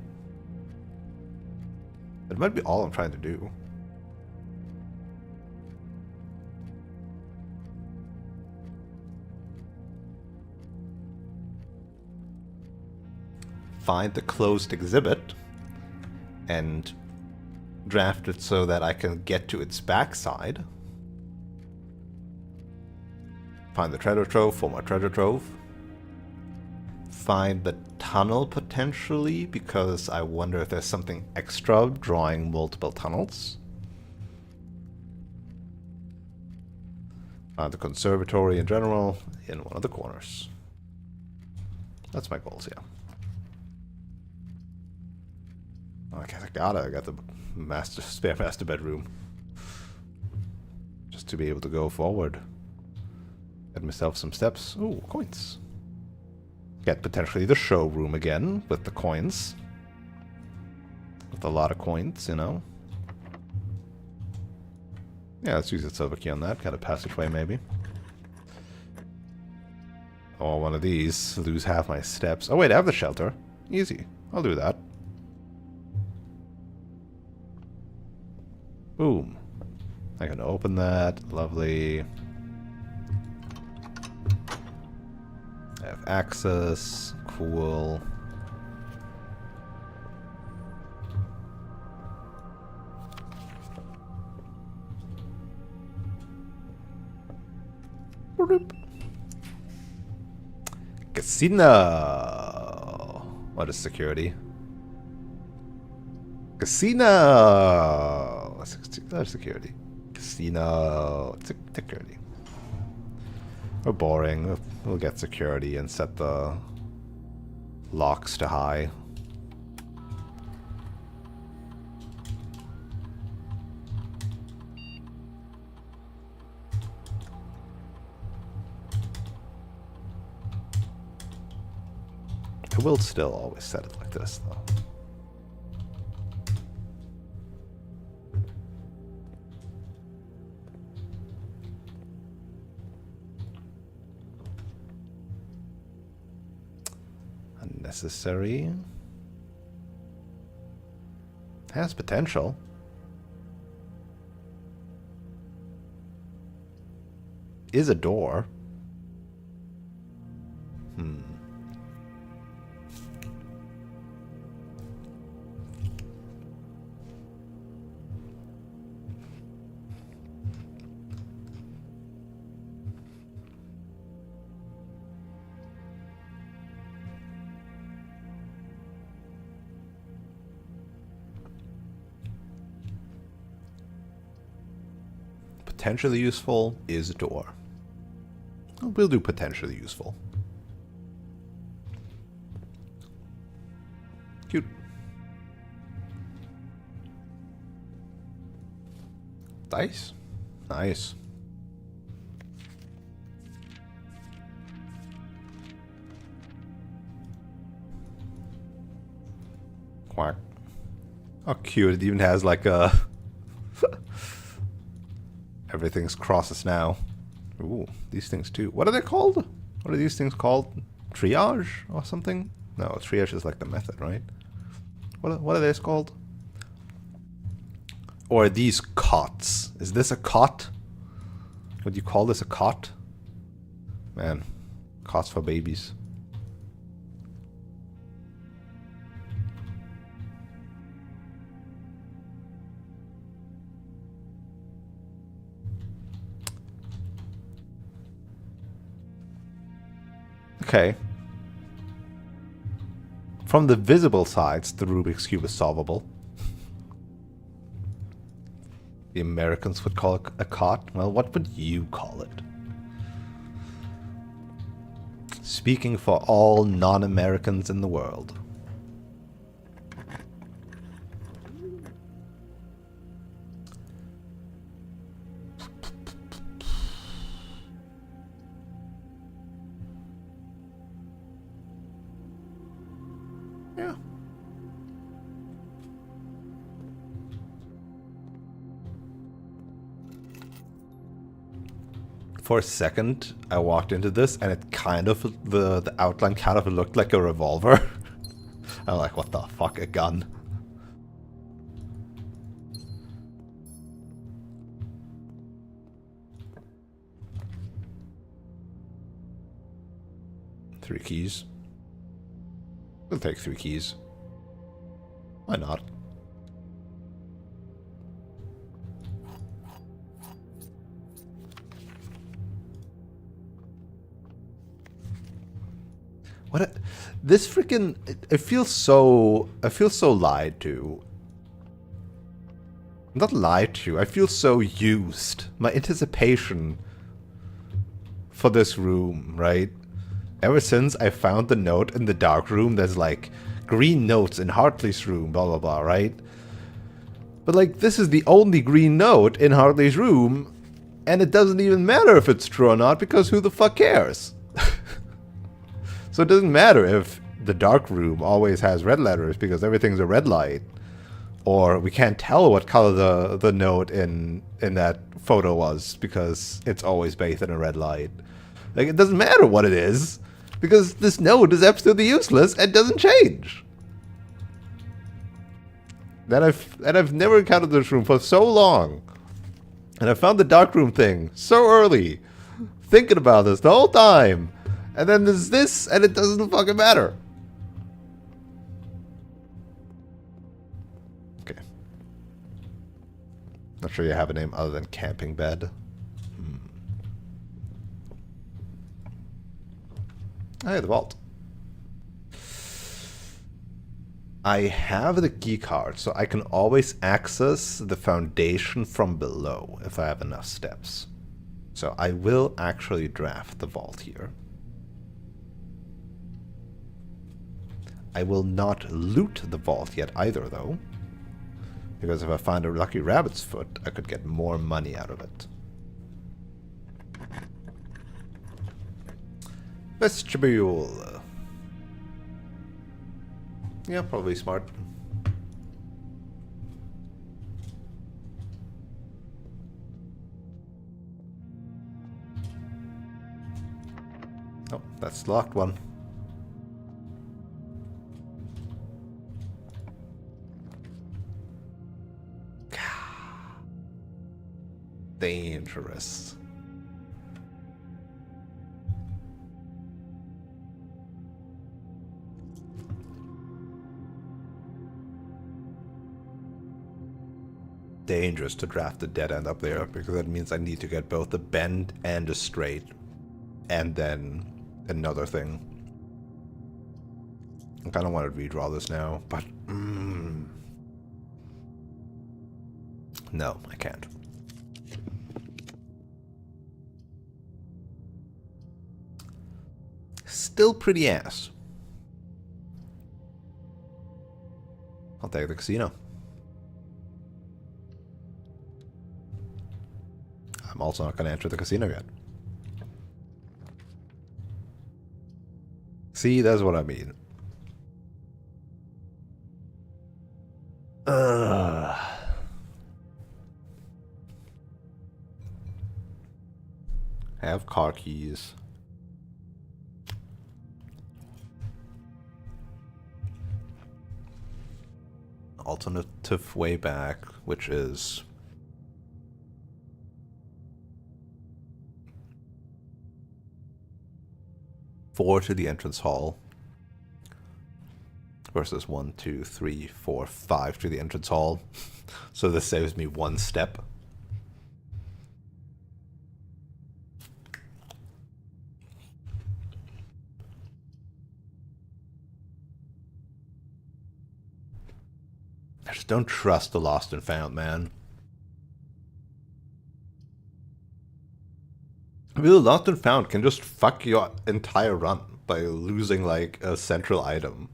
It might be all I'm trying to do. Find the closed exhibit and draft it so that I can get to its backside. Find the treasure trove for my treasure trove. Find the tunnel potentially, because I wonder if there's something extra drawing multiple tunnels. Find the conservatory in general in one of the corners. That's my goals, yeah. Okay, I got the spare master bedroom. Just to be able to go forward. Get myself some steps. Ooh, coins. Get potentially the showroom again with the coins. With a lot of coins, you know. Yeah, let's use the silver key on that. Got a passageway, maybe. Or one of these. Lose half my steps. Oh, wait, I have the shelter. Easy. I'll do that. Boom. I can open that. Lovely. I have access. Cool. Casino. What is security? Casino. That's security. Casino. Security. We're boring. We'll get security and set the locks to high. I will still always set it like this, though. necessary. Has potential. Is a door. Potentially useful is a door. We'll do potentially useful. Cute. Dice? Nice. Quack. Oh, cute. It even has like a... Everything's crosses now. Ooh, these things too. What are they called? What are these things called? Triage or something? No, triage is like the method, right? What are these called? Or are these cots? Is this a cot? Would you call this a cot? Man, cots for babies. Okay. From the visible sides, the Rubik's Cube is solvable. The Americans would call it a cot. Well, what would you call it? Speaking for all non-Americans in the world. Yeah. For a second, I walked into this and it kind of, the outline kind of looked like a revolver. I'm like, what the fuck, a gun? Three keys. We'll take 3 keys. Why not? This freaking... I feel so lied to. Not lied to, I feel so used. My anticipation for this room, right? Ever since I found the note in the dark room, there's like green notes in Hartley's room, blah blah blah, right? But like, this is the only green note in Hartley's room, and it doesn't even matter if it's true or not, because who the fuck cares? So it doesn't matter if the dark room always has red letters because everything's a red light. Or we can't tell what color the note in that photo was because it's always bathed in a red light. Like, it doesn't matter what it is because this note is absolutely useless and doesn't change. And I've never encountered this room for so long. And I found the dark room thing so early. Thinking about this the whole time. And then there's this, and it doesn't fucking matter. Okay. Not sure you have a name other than camping bed. Hey, the vault. I have the key card, so I can always access the foundation from below if I have enough steps. So I will actually draft the vault here. I will not loot the vault yet either, though. Because if I find a lucky rabbit's foot, I could get more money out of it. Vestibule. Yeah, probably smart. Oh, that's the locked one. Dangerous. Dangerous to draft a dead end up there, because that means I need to get both a bend and a straight. And then another thing. I kind of want to redraw this now, but... No, I can't. Still pretty ass. I'll take the casino. I'm also not going to enter the casino yet. See, that's what I mean. Have car keys. Alternative way back, which is... four to the entrance hall. Versus 1, 2, 3, 4, 5 to the entrance hall. So this saves me one step. I just don't trust the lost and found, man. Really, lost and found can just fuck your entire run by losing, like, a central item.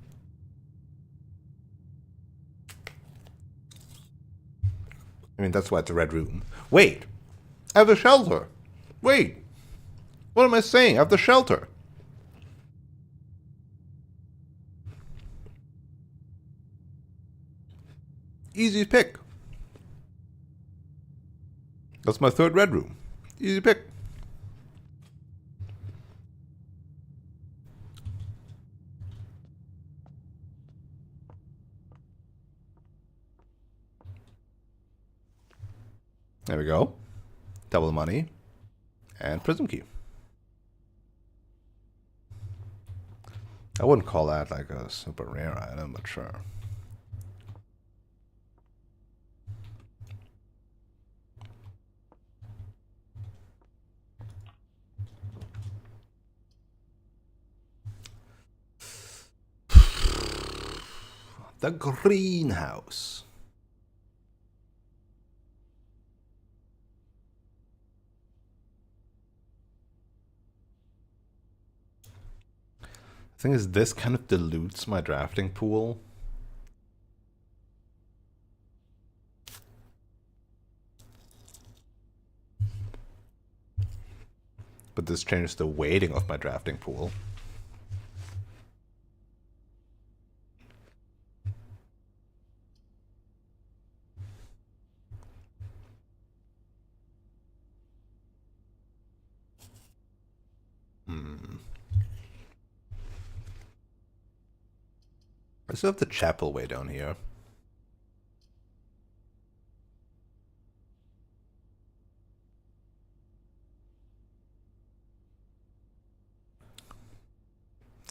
I mean, that's why it's a red room. Wait! I have the shelter! Wait! What am I saying? I have the shelter! Easy pick. That's my third red room. Easy pick. There we go. Double the money. And prism key. I wouldn't call that like a super rare item, but sure. The greenhouse. The thing is, this kind of dilutes my drafting pool. But this changes the weighting of my drafting pool. I still have the chapel way down here.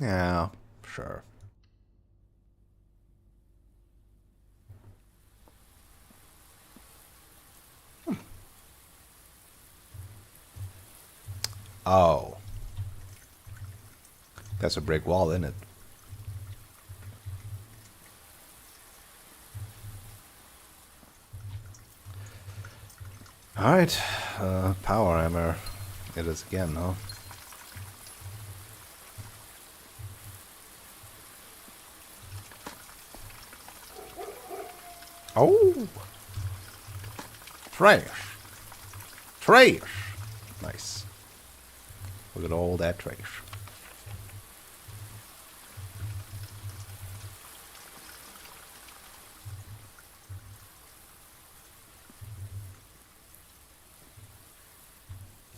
Yeah, sure. Oh. That's a brick wall, isn't it? Alright, power hammer. It is again, huh? Oh! Trash! Trash! Nice. Look at all that trash.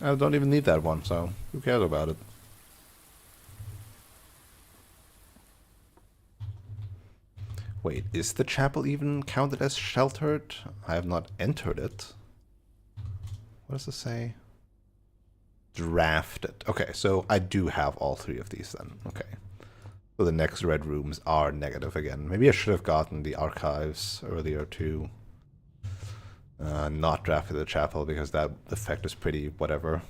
I don't even need that one, so who cares about it? Wait, is the chapel even counted as sheltered? I have not entered it. What does this say? Drafted. Okay, so I do have all three of these then. Okay. So the next red rooms are negative again. Maybe I should have gotten the archives earlier too. Not drafted the chapel because that effect is pretty whatever.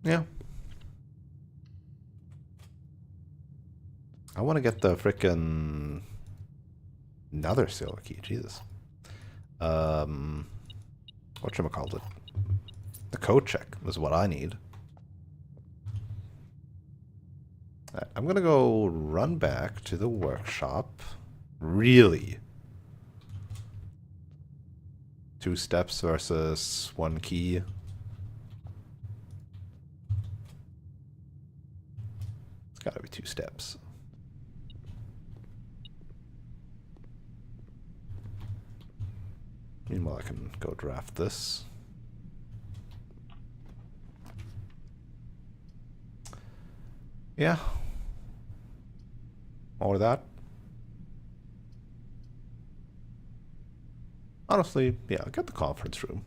Yeah. I want to get the frickin' another silver key. Jesus. Whatchamacallit? The code check is what I need. I'm gonna go run back to the workshop. Really? 2 steps versus 1 key. It's gotta be 2 steps. Meanwhile, I can go draft this. Yeah. Or that. Honestly, yeah, get the conference room.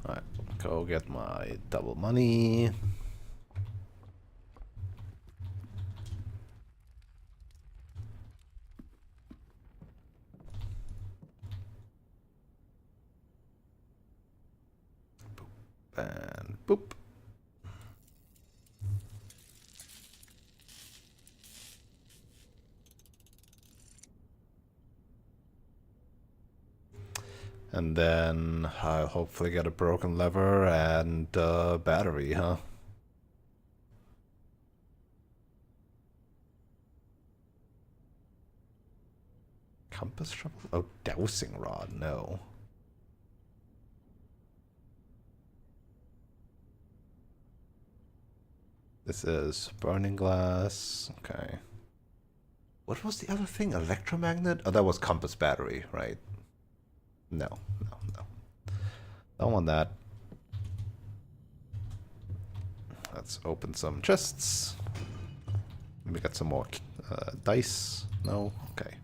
Alright, go get my double money. And boop. And then I'll hopefully get a broken lever and battery, huh? Compass shovel? Oh, dowsing rod, no. This is burning glass. Okay. What was the other thing? Electromagnet? Oh, that was compass battery, right? No, no, no. Don't want that. Let's open some chests. Maybe get some more dice. No? Okay.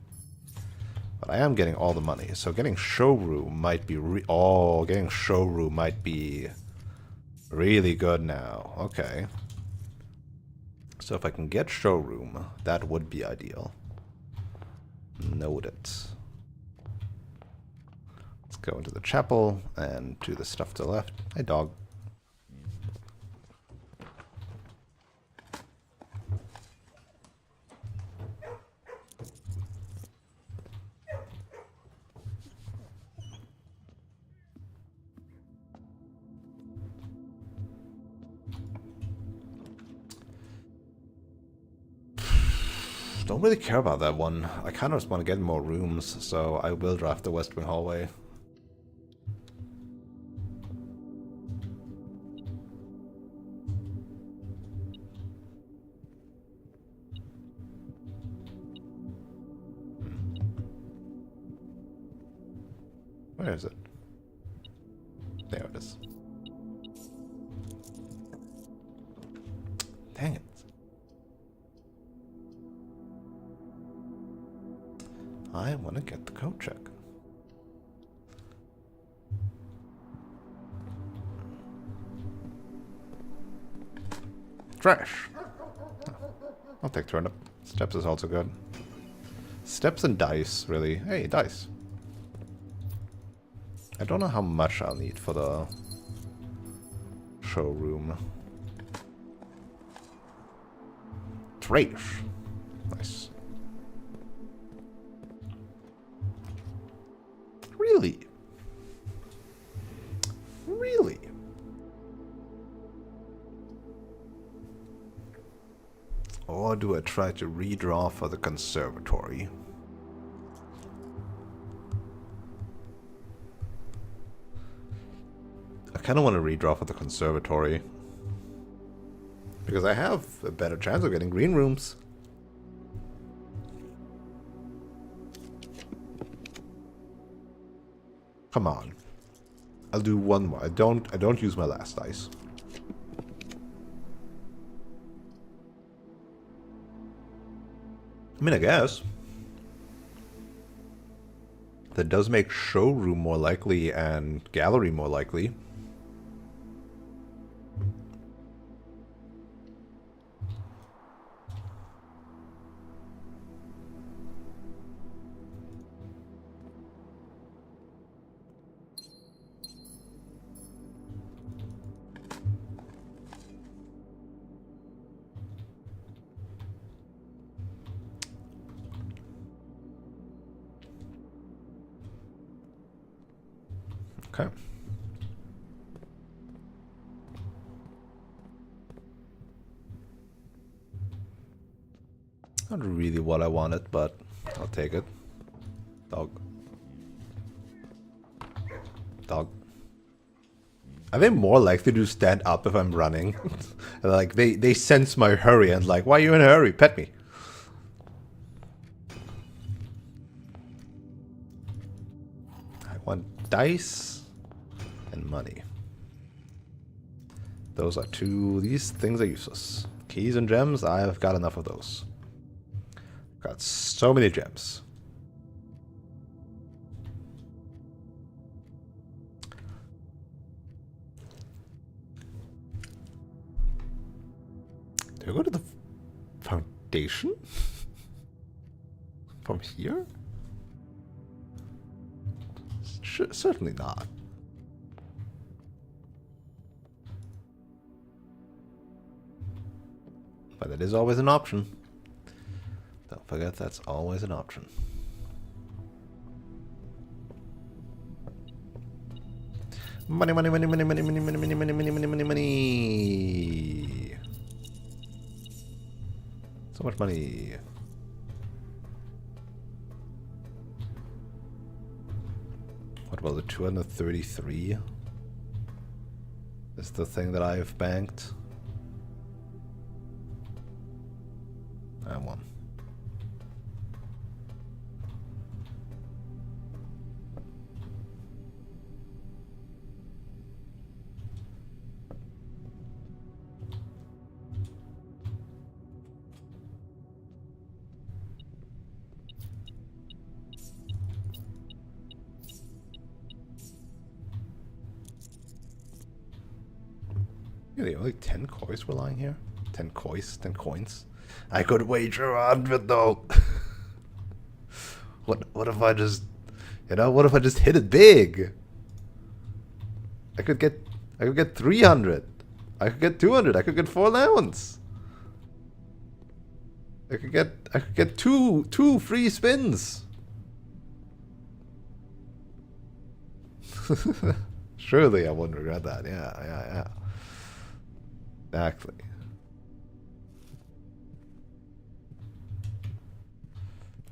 But I am getting all the money, so getting showroom might be getting showroom might be really good now. Okay. So if I can get showroom, that would be ideal. Noted. Let's go into the chapel and do the stuff to the left. Hey, dog. Don't really care about that one. I kind of just want to get more rooms, so I will draft the West Wing hallway. Where is it? There it is. Dang it. I want to get the code check. Trash. Oh, I'll take turnip. Steps is also good. Steps and dice, really. Hey, dice. I don't know how much I'll need for the showroom. Trash. Nice. Really? Really? Or do I try to redraw for the conservatory? I kind of want to redraw for the conservatory. Because I have a better chance of getting green rooms. Come on. I'll do one more. I don't use my last dice. I mean, I guess. That does make showroom more likely and gallery more likely. Okay. Not really what I wanted, but I'll take it. Dog. Dog. Are they more likely to stand up if I'm running? Like, they sense my hurry and like, why are you in a hurry? Pet me. I want dice and money. Those are two... These things are useless. Keys and gems, I've got enough of those. Got so many gems. Do I go to the foundation? From here? Certainly not. But it is always an option. Don't forget that's always an option. Money, money, money, money, money, money, money, money, money, money, money, money, money. So much money. What about the 233? Is the thing that I've banked? I won. Really, only 10 coins were lying here? 10 coins? 10 coins? I could wager 100 though. What if I just, you know, what if I just hit it big? I could get 300. I could get 200. I could get 4 allowance. I could get two free spins. Surely I wouldn't regret that. Yeah. Exactly.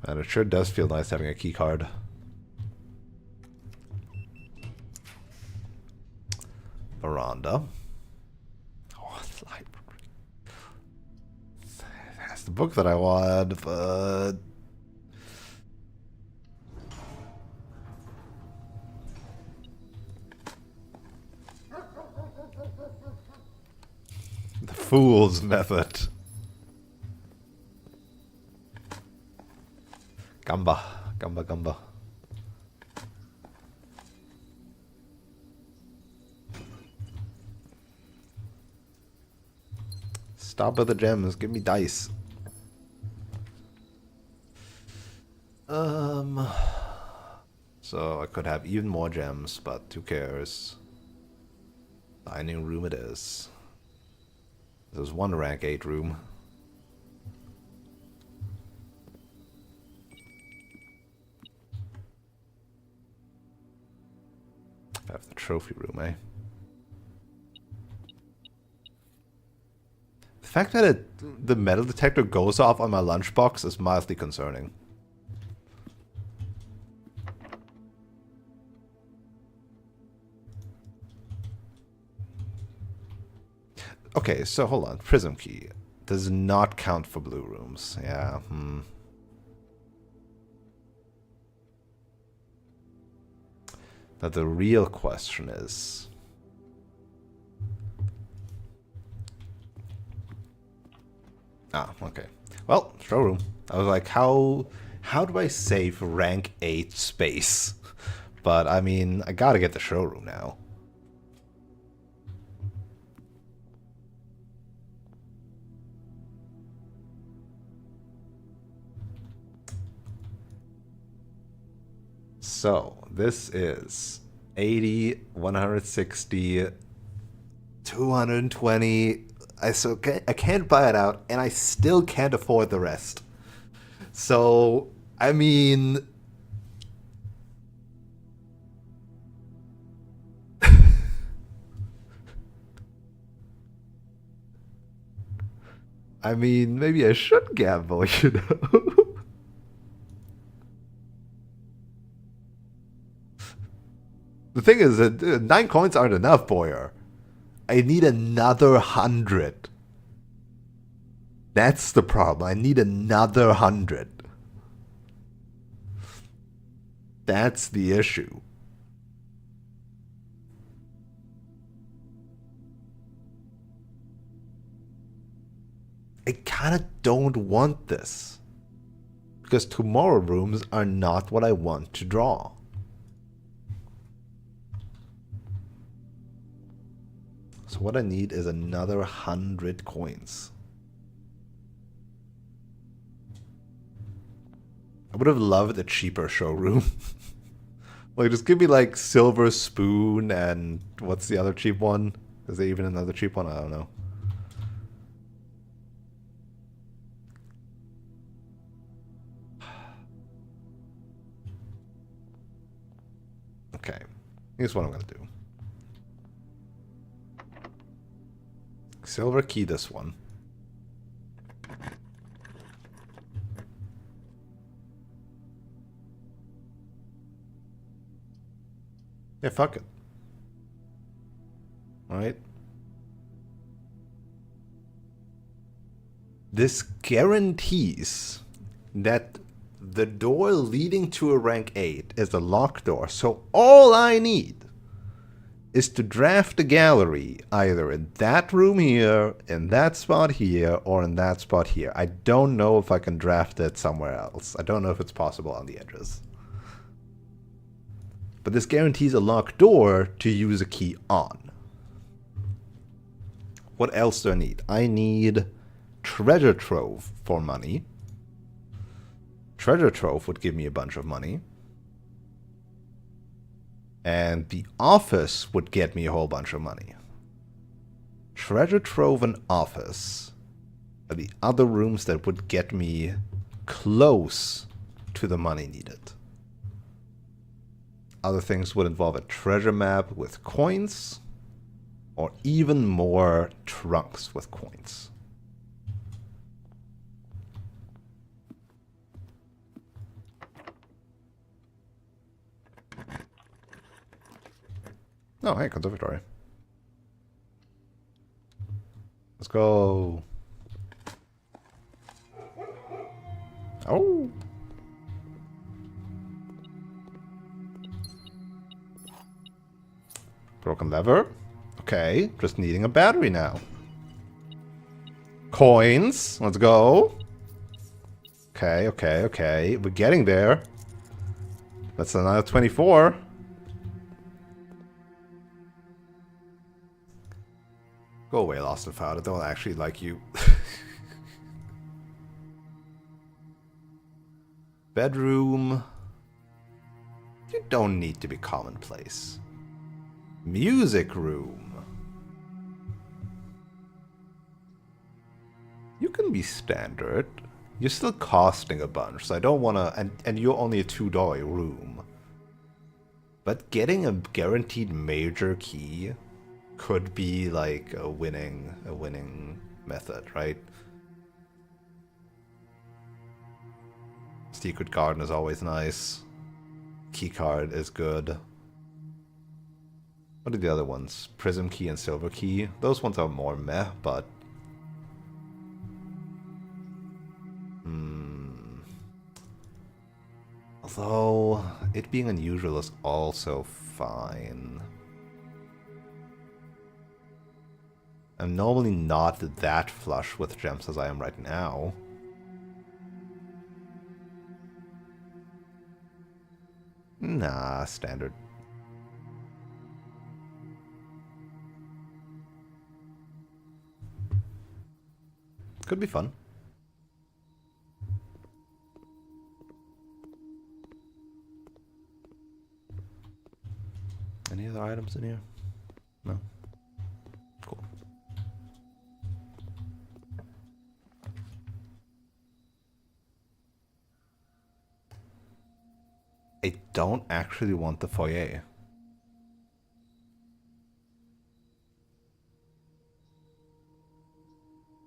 And it sure does feel nice having a key card. Veranda. Oh, it's library. That's the book that I want, but... The fool's method. Gamba. Stop at the gems. Give me dice. So I could have even more gems, but who cares? Dining room it is. There's one rank 8 room. I have the trophy room, eh? The fact that the metal detector goes off on my lunchbox is mildly concerning. Okay, so hold on. Prism key does not count for blue rooms. Yeah, But the real question is... Ah, okay. Well, showroom. I was like, how do I save rank 8 space? But, I mean, I gotta get the showroom now. So, this is 80, 160, 220. I can't buy it out, and I still can't afford the rest. So, I mean... I mean, maybe I should gamble, you know? The thing is that 9 coins aren't enough, Boyer. I need another 100. That's the problem. I need another 100. That's the issue. I kinda don't want this. Because tomorrow rooms are not what I want to draw. So what I need is another 100 coins. I would have loved a cheaper showroom. Like, just give me, like, Silver Spoon and... What's the other cheap one? Is there even another cheap one? I don't know. Okay. Here's what I'm gonna do. Silver key this one. Yeah, fuck it. Alright. This guarantees that the door leading to a rank 8 is a locked door, so all I need is to draft a gallery either in that room here, in that spot here, or in that spot here. I don't know if I can draft it somewhere else. I don't know if it's possible on the edges. But this guarantees a locked door to use a key on. What else do I need? I need treasure trove for money. Treasure trove would give me a bunch of money. And the office would get me a whole bunch of money. Treasure trove and office are the other rooms that would get me close to the money needed. Other things would involve a treasure map with coins, or even more trunks with coins. Oh, hey, conservatory. Let's go. Oh. Broken lever. Okay, just needing a battery now. Coins. Let's go. Okay, okay, okay. We're getting there. That's another 24. Go away, Lost and Found. I don't actually like you. Bedroom. You don't need to be commonplace. Music room. You can be standard. You're still costing a bunch, so I don't want to... And you're only a $2 room. But getting a guaranteed major key could be like a winning method, right? Secret Garden is always nice. Keycard is good. What are the other ones? Prism Key and Silver Key. Those ones are more meh, but... Although, it being unusual is also fine. I'm normally not that flush with gems as I am right now. Nah, standard. Could be fun. Any other items in here? No? Cool. I don't actually want the foyer.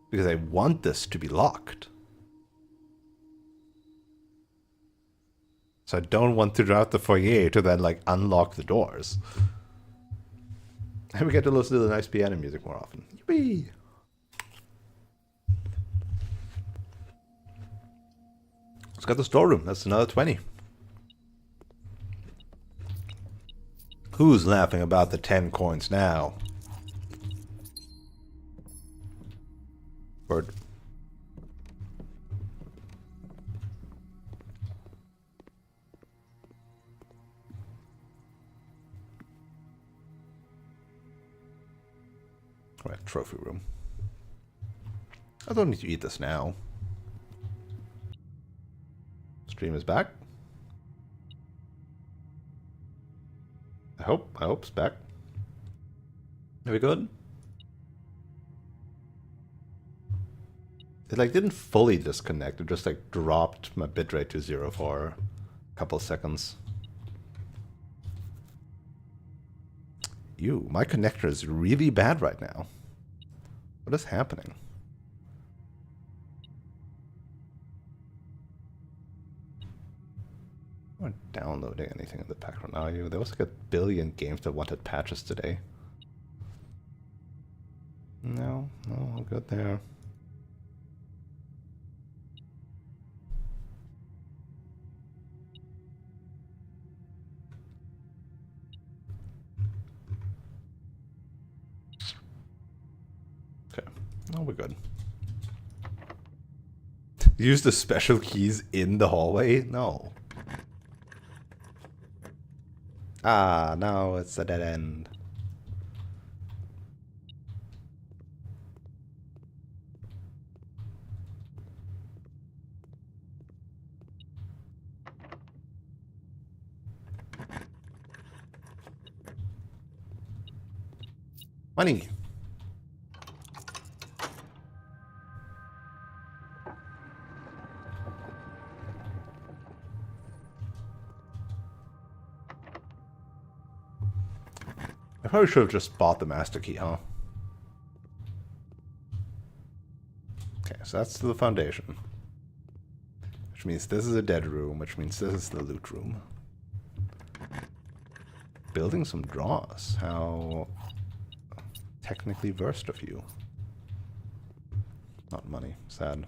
Because I want this to be locked. So I don't want to draft the foyer to then, like, unlock the doors. And we get to listen to the nice piano music more often. Yippee! Let's get the storeroom. That's another 20. Who's laughing about the 10 coins now? Word. Alright, trophy room. I don't need to eat this now. Stream is back. I hope it's back. Are we good? It like didn't fully disconnect, it just like dropped my bitrate to 0 for a couple seconds. Ew, my connector is really bad right now. What is happening? I'm not downloading anything in the background, are you? There was like a billion games that wanted patches today. No, all good there. Okay, no, we're good. Use the special keys in the hallway? No. Ah, no, it's a dead end. Money. I probably should have just bought the master key, huh? Okay, so that's the foundation. Which means this is a dead room, which means this is the loot room. Building some draws. How technically versed of you. Not money. Sad.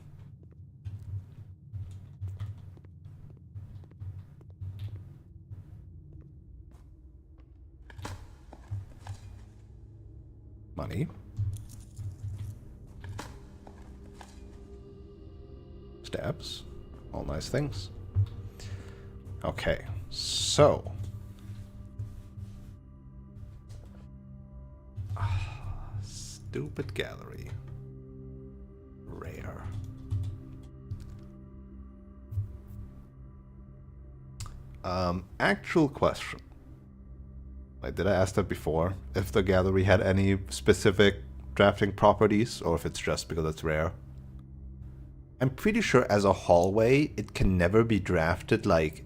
Money. Steps. All nice things. Okay, so. Stupid gallery. Rare. Actual question. Like, did I ask that before? If the gallery had any specific drafting properties, or if it's just because it's rare? I'm pretty sure as a hallway, it can never be drafted, like,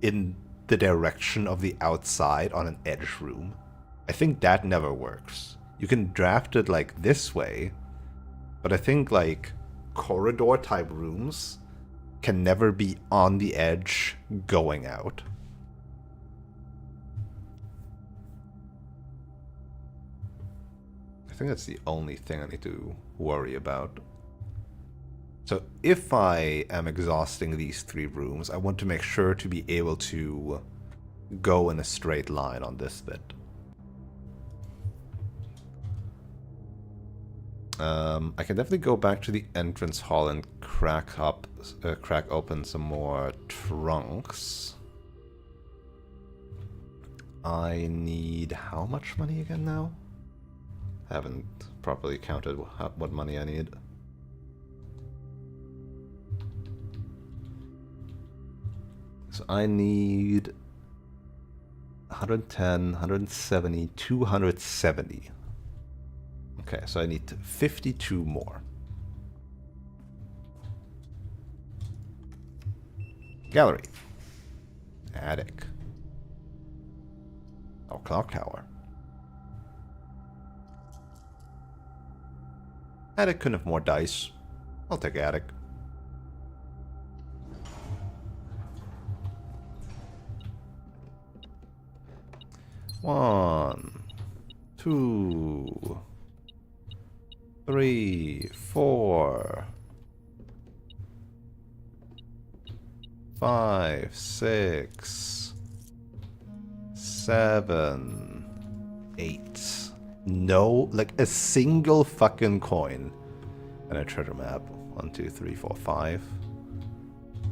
in the direction of the outside on an edge room. I think that never works. You can draft it, like, this way, but I think, like, corridor-type rooms can never be on the edge going out. I think that's the only thing I need to worry about. So if I am exhausting these 3 rooms, I want to make sure to be able to go in a straight line on this bit. I can definitely go back to the entrance hall and crack open some more trunks. I need how much money again now? I haven't properly counted what money I need. So I need 110, 170, 270. Okay, so I need 52 more. Gallery. Attic. Oh, clock tower. Attic couldn't have more dice. I'll take attic. One, 2, 3, 4, 5, 6, 7, 8. No, like a single fucking coin. And a treasure map. 1, 2, 3, 4, 5.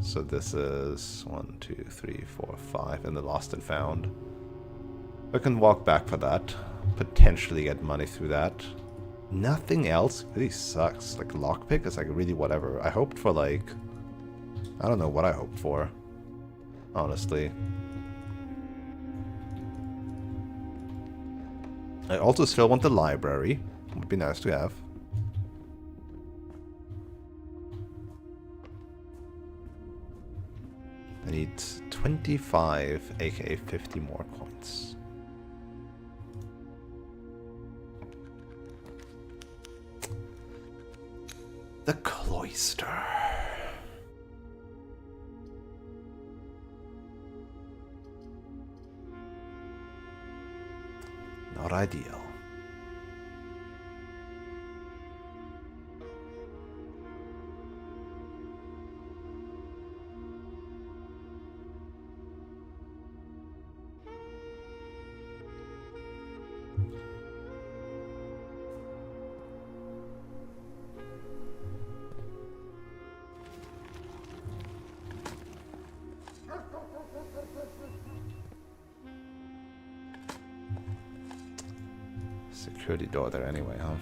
So this is 1, 2, 3, 4, 5, and the lost and found. I can walk back for that. Potentially get money through that. Nothing else really sucks. Like lockpick is like really whatever. I hoped for like... I don't know what I hoped for. Honestly. I also still want the library. Would be nice to have. I need 25, aka 50 more coins. The cloister. Not ideal. Security door there anyway, huh?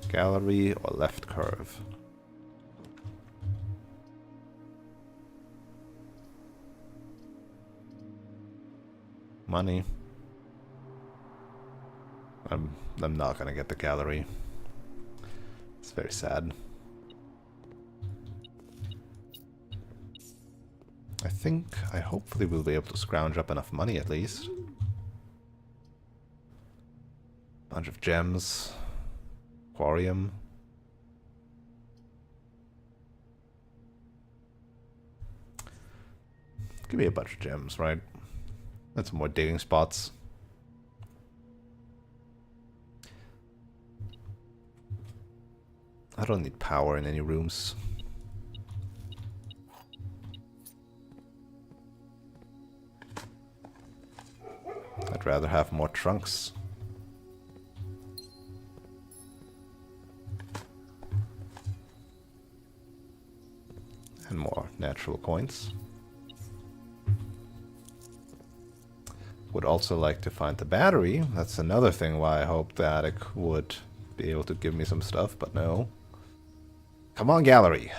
Gallery or left curve? Money. I'm not gonna get the gallery. It's very sad. I hopefully will be able to scrounge up enough money at least. Bunch of gems. Aquarium. Give me a bunch of gems, right? And some more digging spots. I don't need power in any rooms. I'd rather have more trunks. And more natural coins. Would also like to find the battery. That's another thing why I hope the attic would be able to give me some stuff, but no. Come on, gallery.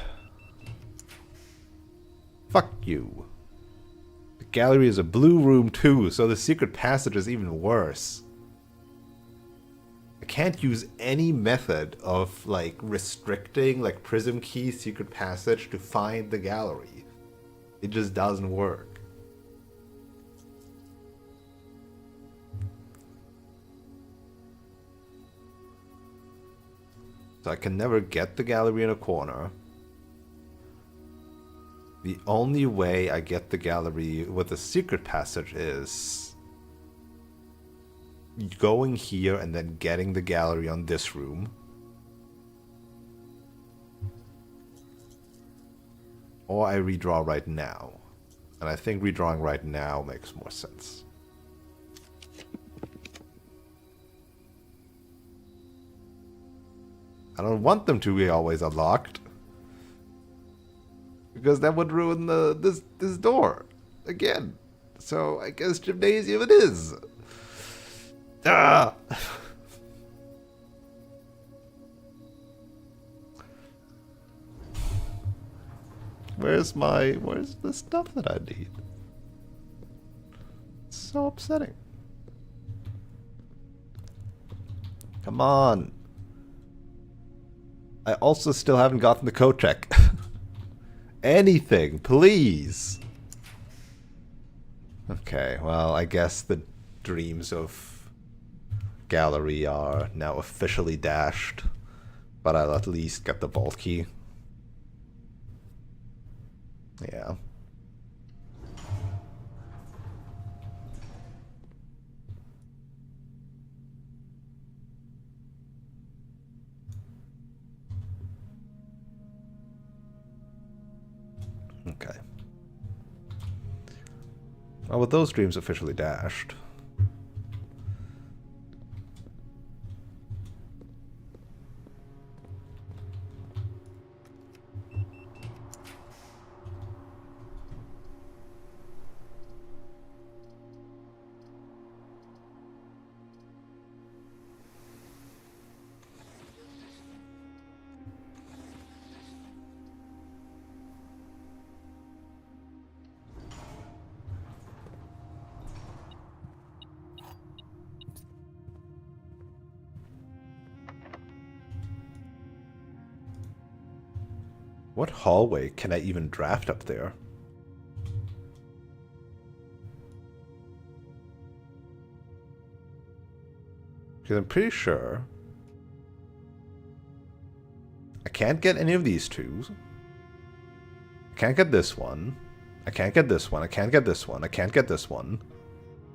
Fuck you. The gallery is a blue room too, so the secret passage is even worse. I can't use any method of like restricting like prism key secret passage to find the gallery. It just doesn't work. So I can never get the gallery in a corner. The only way I get the gallery with the secret passage is going here and then getting the gallery on this room. Or I redraw right now. And I think redrawing right now makes more sense. I don't want them to be always unlocked. Because that would ruin this door. Again. So I guess gymnasium it is. Ah! Where's the stuff that I need? It's so upsetting. Come on. I also still haven't gotten the code check. Anything, please. Okay, well, I guess the dreams of gallery are now officially dashed. But I'll at least get the vault key. Yeah. Okay. Well, with those dreams officially dashed. What hallway can I even draft up there? Because I'm pretty sure I can't get any of these two. I can't get this one. I can't get this one. I can't get this one. I can't get this one.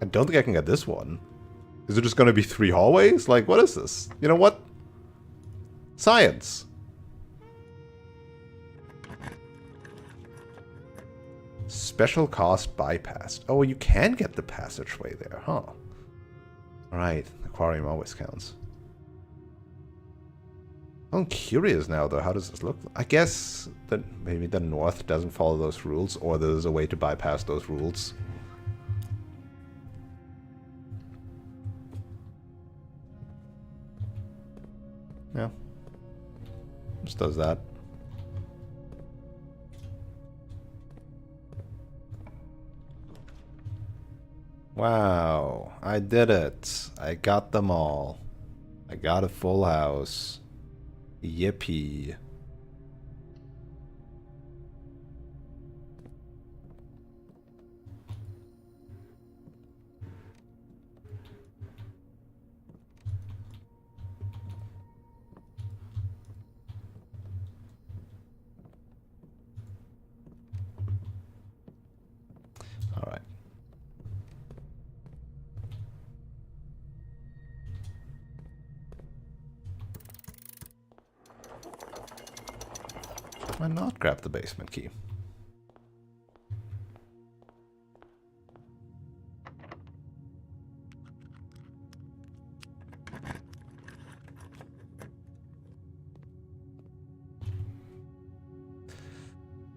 I don't think I can get this one. Is it just going to be 3 hallways? Like, what is this? You know what? Science. Special cost bypassed. Oh, you can get the passageway there, huh? Right, aquarium always counts. I'm curious now, though. How does this look? I guess that maybe the north doesn't follow those rules, or there's a way to bypass those rules. Yeah. Just does that. Wow, I did it. I got them all. I got a full house. Yippee. All right. Why not grab the basement key?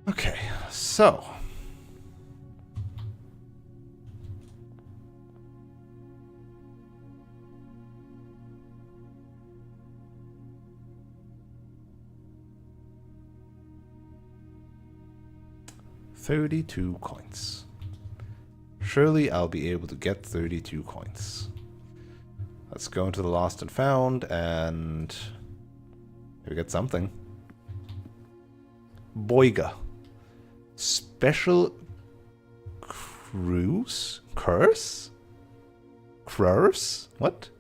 Okay, so. $32 coins. Surely I'll be able to get 32 coins. Let's go into the lost and found and maybe get something. Boiga. Special cruise? Curse? Curse? What?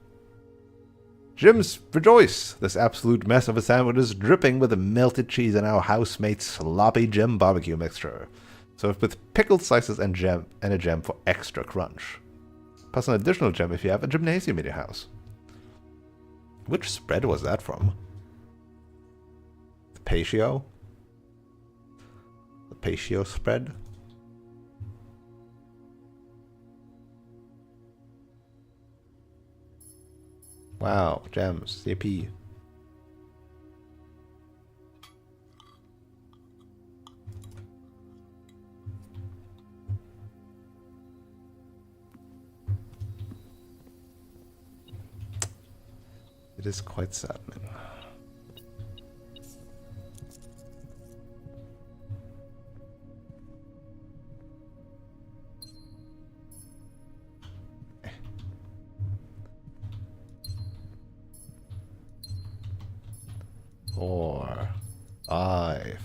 Jims, rejoice! This absolute mess of a sandwich is dripping with the melted cheese and our housemate's sloppy gem barbecue mixture. Served with pickled slices and a gem for extra crunch. Plus an additional gem if you have a gymnasium in your house. Which spread was that from? The Patio? The Patio spread? Wow, gems, CP. It is quite saddening. Four, 5,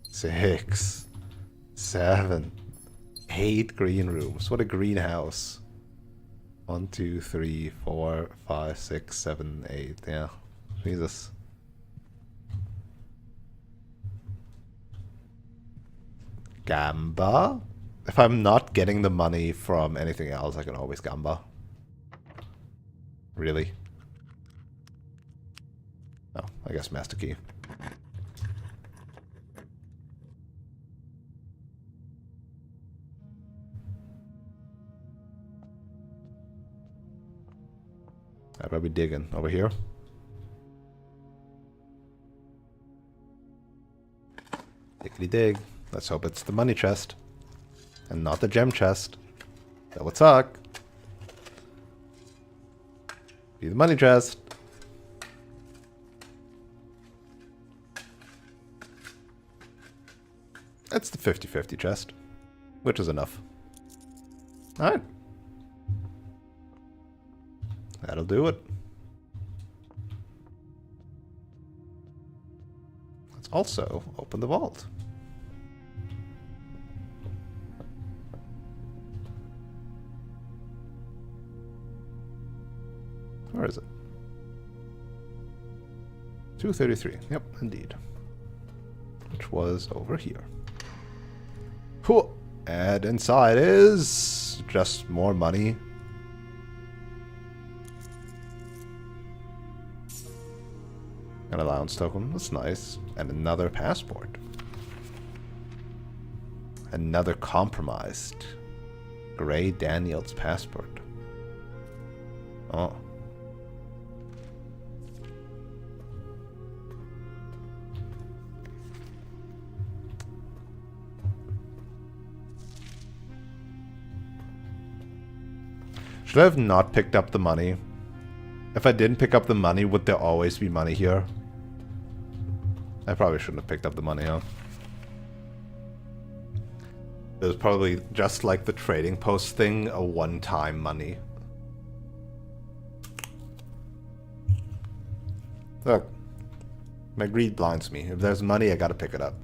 6, 7, 8 green rooms. What a greenhouse. 1, 2, 3, 4, 5, 6, 7, 8. Yeah. Jesus. Gamba? If I'm not getting the money from anything else, I can always gamba. Really? Oh, I guess master key. I'd probably digging over here. Diggity dig. Let's hope it's the money chest. And not the gem chest. That would suck. Be the money chest. It's the 50-50 chest. Which is enough. Alright. That'll do it. Let's also open the vault. Where is it? 233. Yep, indeed. Which was over here. Cool. And inside is just more money. An allowance token. That's nice. And another passport. Another compromised Gray Daniels passport. Oh. Should I have not picked up the money? If I didn't pick up the money, would there always be money here? I probably shouldn't have picked up the money, huh? It was probably just like the trading post thing, a one-time money. Look, my greed blinds me. If there's money, I gotta pick it up.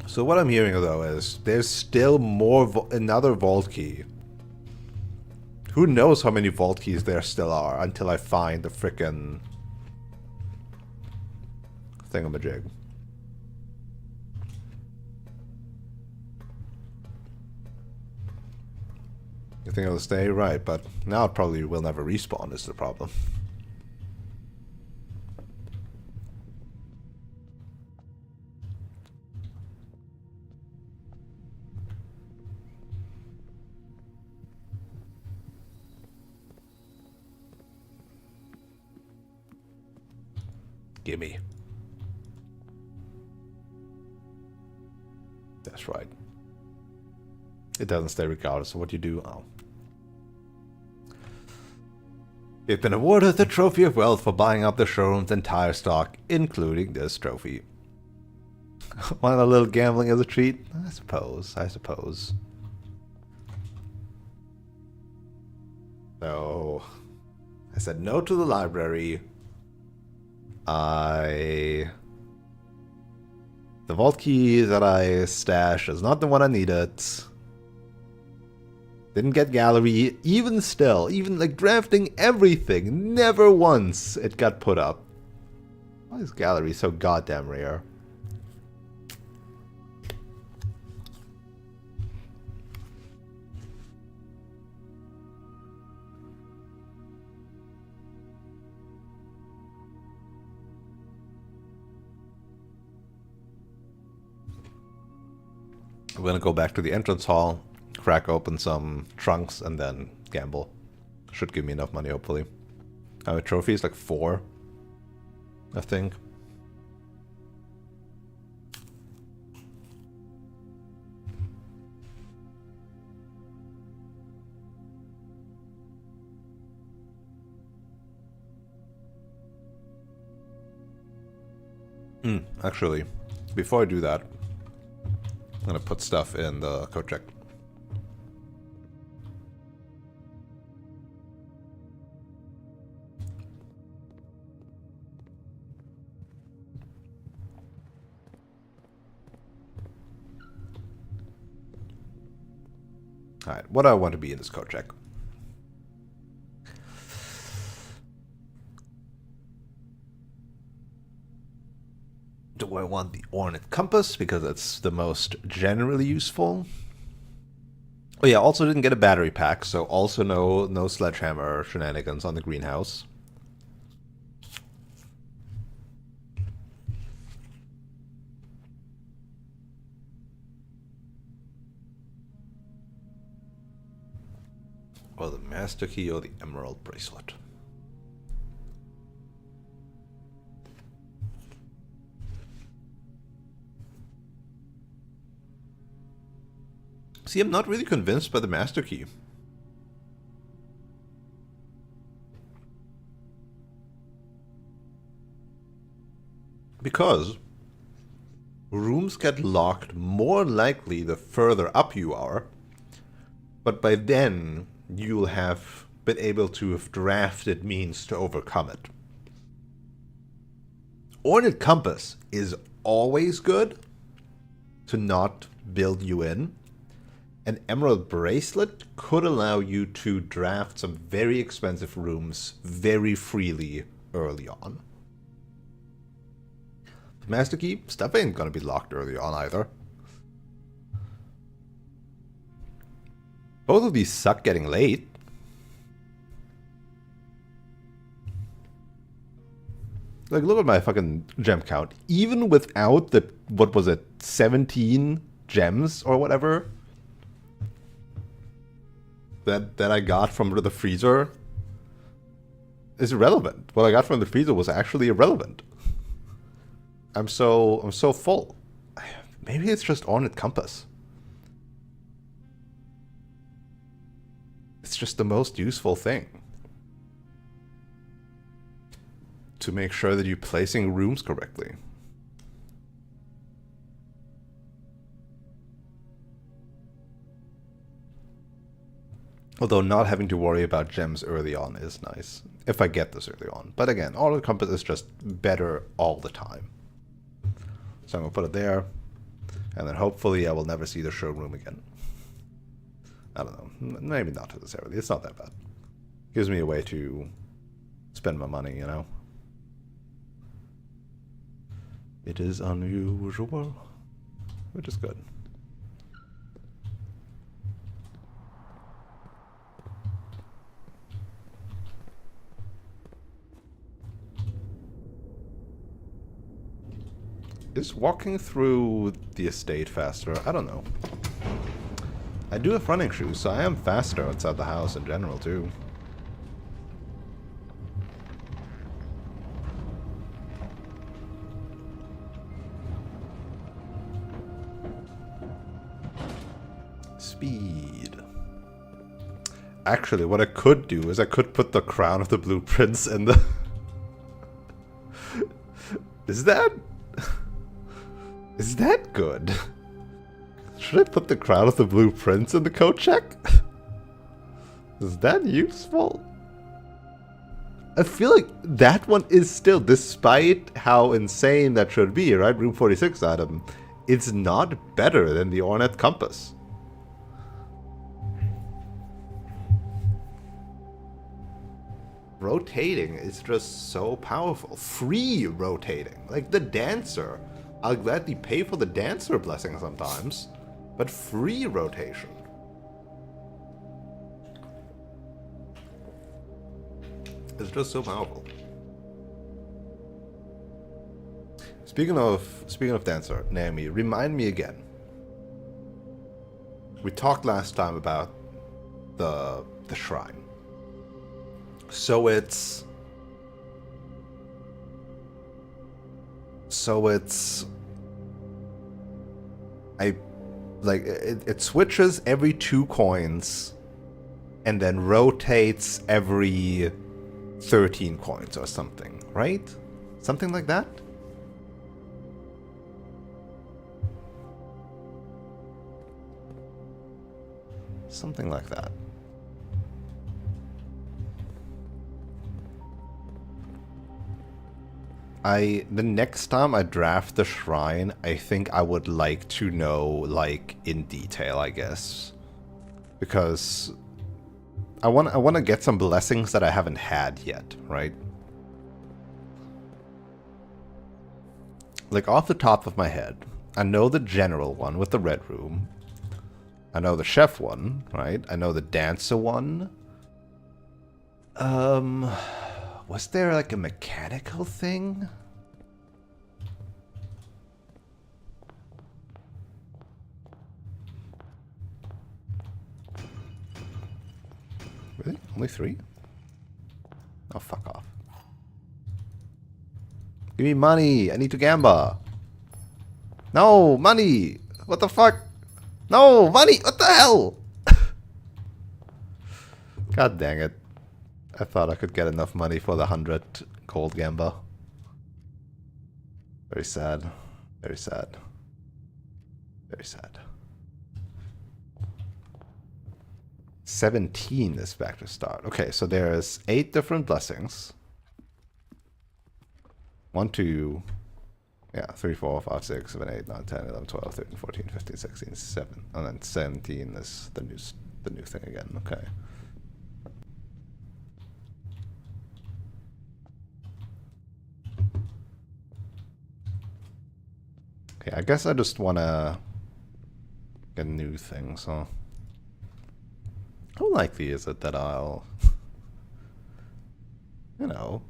So what I'm hearing though is there's still more another vault key. Who knows how many vault keys there still are until I find the frickin' thingamajig. You think it'll stay? Right, but now it probably will never respawn is the problem. Gimme. That's right. It doesn't stay regardless of what you do. Oh. You've been awarded the Trophy of Wealth for buying up the showroom's entire stock, including this trophy. Want a little gambling as a treat? I suppose. So, I said no to the library. The vault key that I stashed is not the one I needed. Didn't get gallery, even still, even like drafting everything, never once it got put up. Why is gallery so goddamn rare? I'm gonna go back to the entrance hall, crack open some trunks, and then gamble. Should give me enough money, hopefully. How many trophies? Like 4, I think. Actually, before I do that, I'm gonna put stuff in the code check. Alright, what do I want to be in this code check? Do I want the ornate compass because it's the most generally useful? Oh yeah, also didn't get a battery pack, so also no sledgehammer shenanigans on the greenhouse. Or the master key or the emerald bracelet. See, I'm not really convinced by the master key. Because rooms get locked more likely the further up you are, but by then you'll have been able to have drafted means to overcome it. Ornate compass is always good to not build you in. An emerald bracelet could allow you to draft some very expensive rooms very freely early on. The master key, stuff ain't gonna be locked early on either. Both of these suck getting late. Like, look at my fucking gem count. Even without the, what was it, 17 gems or whatever that I got from the freezer is irrelevant. What I got from the freezer was actually irrelevant. I'm so full. Maybe it's just ornate compass. It's just the most useful thing to make sure that you're placing rooms correctly. Although not having to worry about gems early on is nice, if I get this early on. But again, ornate compass is just better all the time. So I'm going to put it there, and then hopefully I will never see the showroom again. I don't know, maybe not necessarily, it's not that bad. Gives me a way to spend my money, you know? It is unusual, which is good. Is walking through the estate faster? I don't know. I do have running shoes, so I am faster outside the house in general, too. Speed. Actually, what I could do is I could put the crown of the blueprints in the... Is that good? Should I put the crown of the blueprints in the code check? Is that useful? I feel like that one is still, despite how insane that should be, right? Room 46 item. It's not better than the ornate compass. rotating is just so powerful. Free rotating. Like the dancer. I'll gladly pay for the dancer blessing sometimes. But free rotation. It's just so powerful. Speaking of dancer, Naomi, remind me again. We talked last time about the shrine. So it's it switches every 2 coins and then rotates every 13 coins or something, right? Something like that? Something like that. The next time I draft the shrine, I think I would like to know, like, in detail, I guess. Because I want to get some blessings that I haven't had yet, right? Like, off the top of my head, I know the general one with the red room. I know the chef one, right? I know the dancer one. Was there like a mechanical thing? Really? Only 3? Oh, fuck off. Give me money! I need to gamble! No! Money! What the fuck? No! Money! What the hell? God dang it. I thought I could get enough money for the 100 gold gamba. Very sad. Very sad. Very sad. 17 is back to start. Okay, so there's 8 different blessings. 1, 2, yeah, 3, 4, 5, 6, 7, 8, 9, 10, 11, 12, 13, 14, 15, 16, 7. And then 17 is the new thing again. Okay. Okay, I guess I just want to get new things, so... How likely is it that I'll... You know...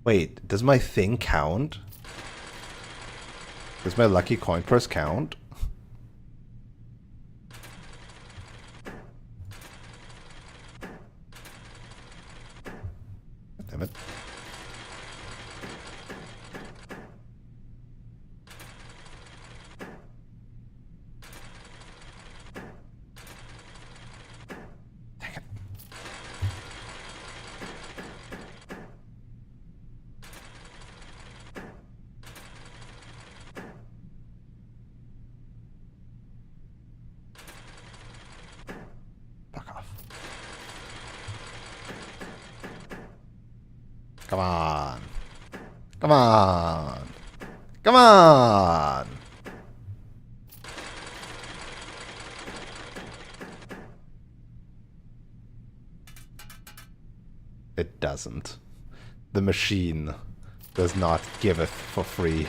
Wait, does my thing count? Does my lucky coin purse count? Damn it. Come on. Come on. Come on. It doesn't. The machine does not giveth for free.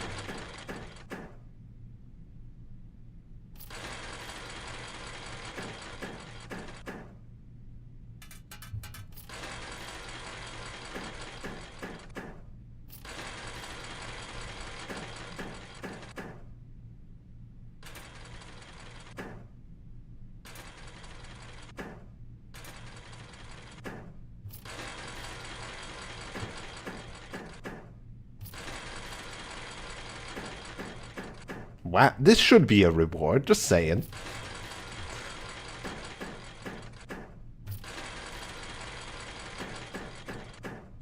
Wow, this should be a reward, just saying.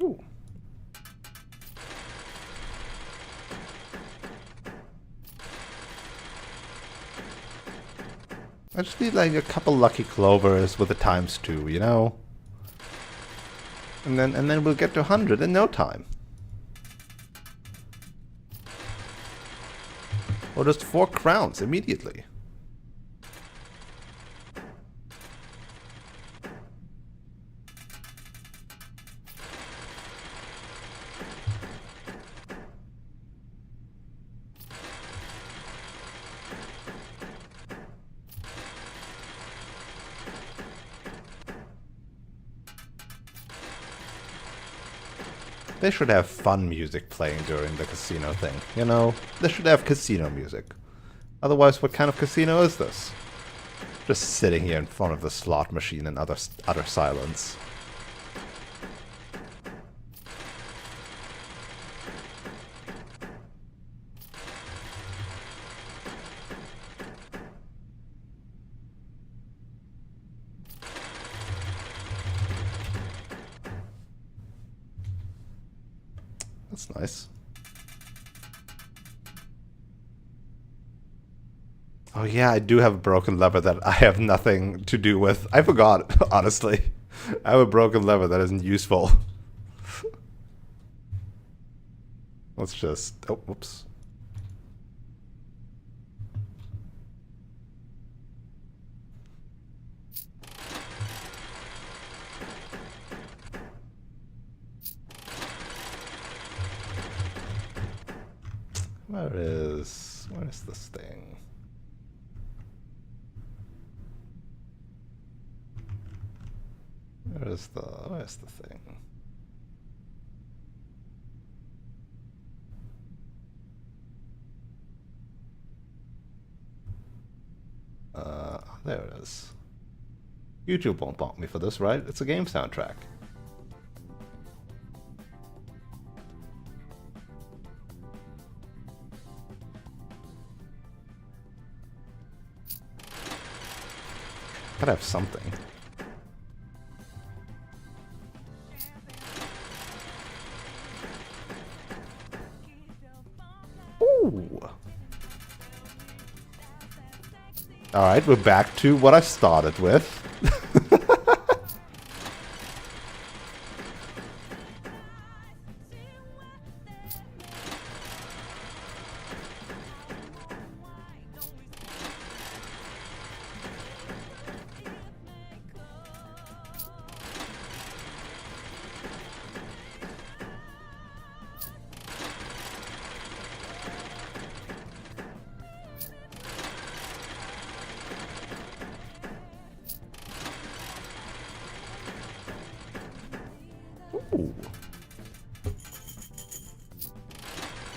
Ooh. I just need like a couple lucky clovers with a ×2, you know? And then we'll get to 100 in no time. Or just 4 crowns immediately. They should have fun music playing during the casino thing, you know? They should have casino music. Otherwise, what kind of casino is this? Just sitting here in front of the slot machine in utter silence. That's nice. Oh yeah, I do have a broken lever that I have nothing to do with. I forgot, honestly. I have a broken lever that isn't useful. Let's just... Oh, whoops. Where is this thing? Where's the thing? There it is. YouTube won't bonk me for this, right? It's a game soundtrack. Gotta have something. Ooh. Alright, we're back to what I started with. Ooh.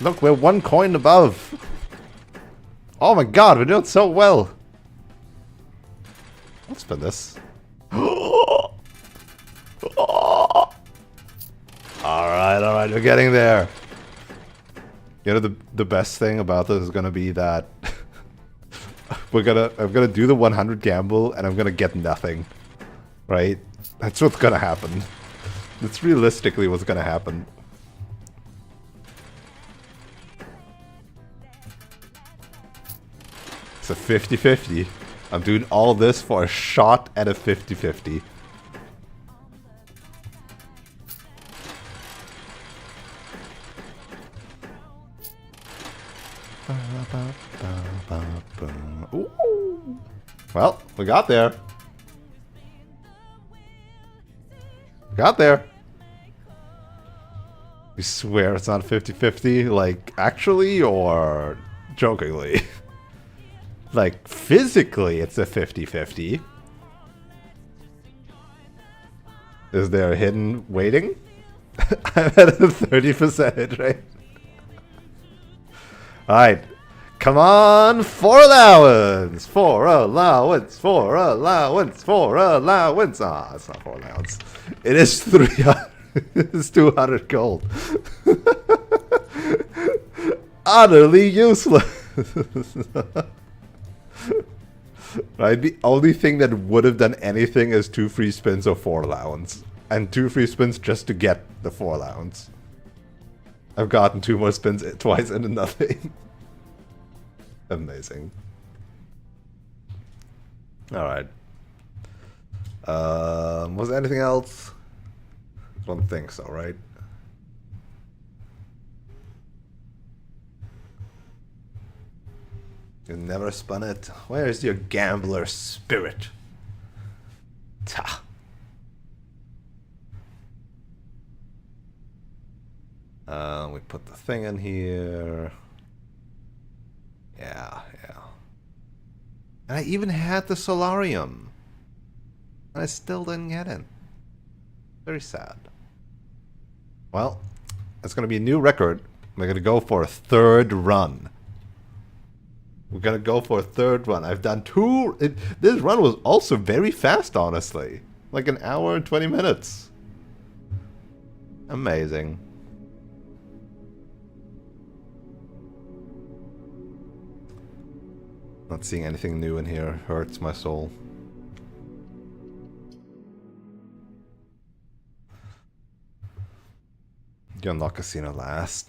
Look, we're one coin above. Oh my god, we're doing so well. Let's spin this. Alright, we're getting there. You know, the best thing about this is gonna be that I'm gonna do the 100 gamble and I'm gonna get nothing. Right? That's what's gonna happen. That's realistically what's gonna happen. It's a 50-50. I'm doing all this for a shot at a 50-50. Ooh. Well, we got there. Got there. You swear it's not 50-50? Like, actually or jokingly? Like, physically it's a 50-50. Is there a hidden waiting? I'm at a 30% hit rate. Alright. Come on, for allowance! For allowance! For allowance! For allowance! Ah, it's not for allowance. It is 300. It's 200 gold. Utterly useless. Right? The only thing that would have done anything is 2 free spins or 4 allowance. And 2 free spins just to get the 4 allowance. I've gotten 2 more spins twice into nothing. Amazing. Alright. Was there anything else? I don't think so, right? You never spun it. Where is your gambler spirit? Ta. We put the thing in here. Yeah. And I even had the solarium. And I still didn't get in. Very sad. Well, It's going to be a new record. We're going to go for a third run. We're going to go for a third run. I've done two. This run was also very fast, honestly. Like an hour and 20 minutes. Amazing. Not seeing anything new in here hurts my soul. You unlock casino last.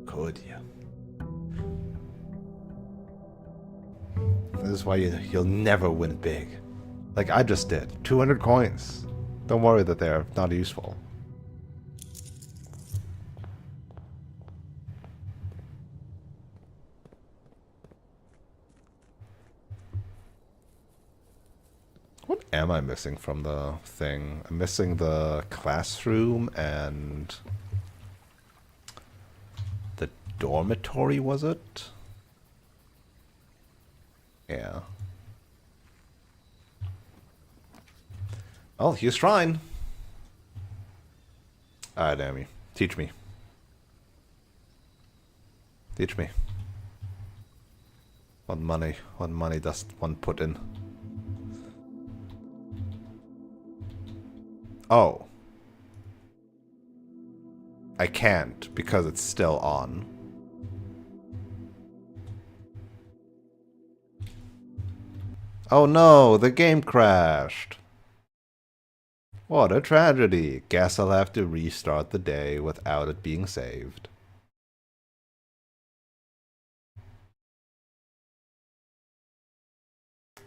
Could you? This is why you'll never win big. Like I just did. 200 coins. Don't worry that they're not useful. What am I missing from the thing? I'm missing the classroom and the dormitory, was it? Yeah. Oh, here's Shrine. Alright, Amy. Teach me. Teach me. What money does one put in? Oh. I can't because it's still on. Oh no, the game crashed. What a tragedy. Guess I'll have to restart the day without it being saved.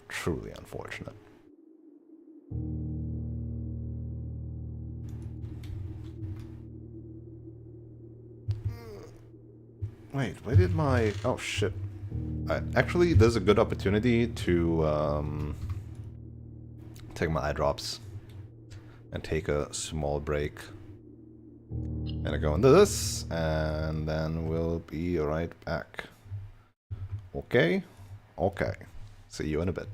Truly unfortunate. Wait, where did my... Oh, shit. Actually, there's a good opportunity to take my eye drops and take a small break. And I go into this, and then we'll be right back. Okay? Okay. See you in a bit.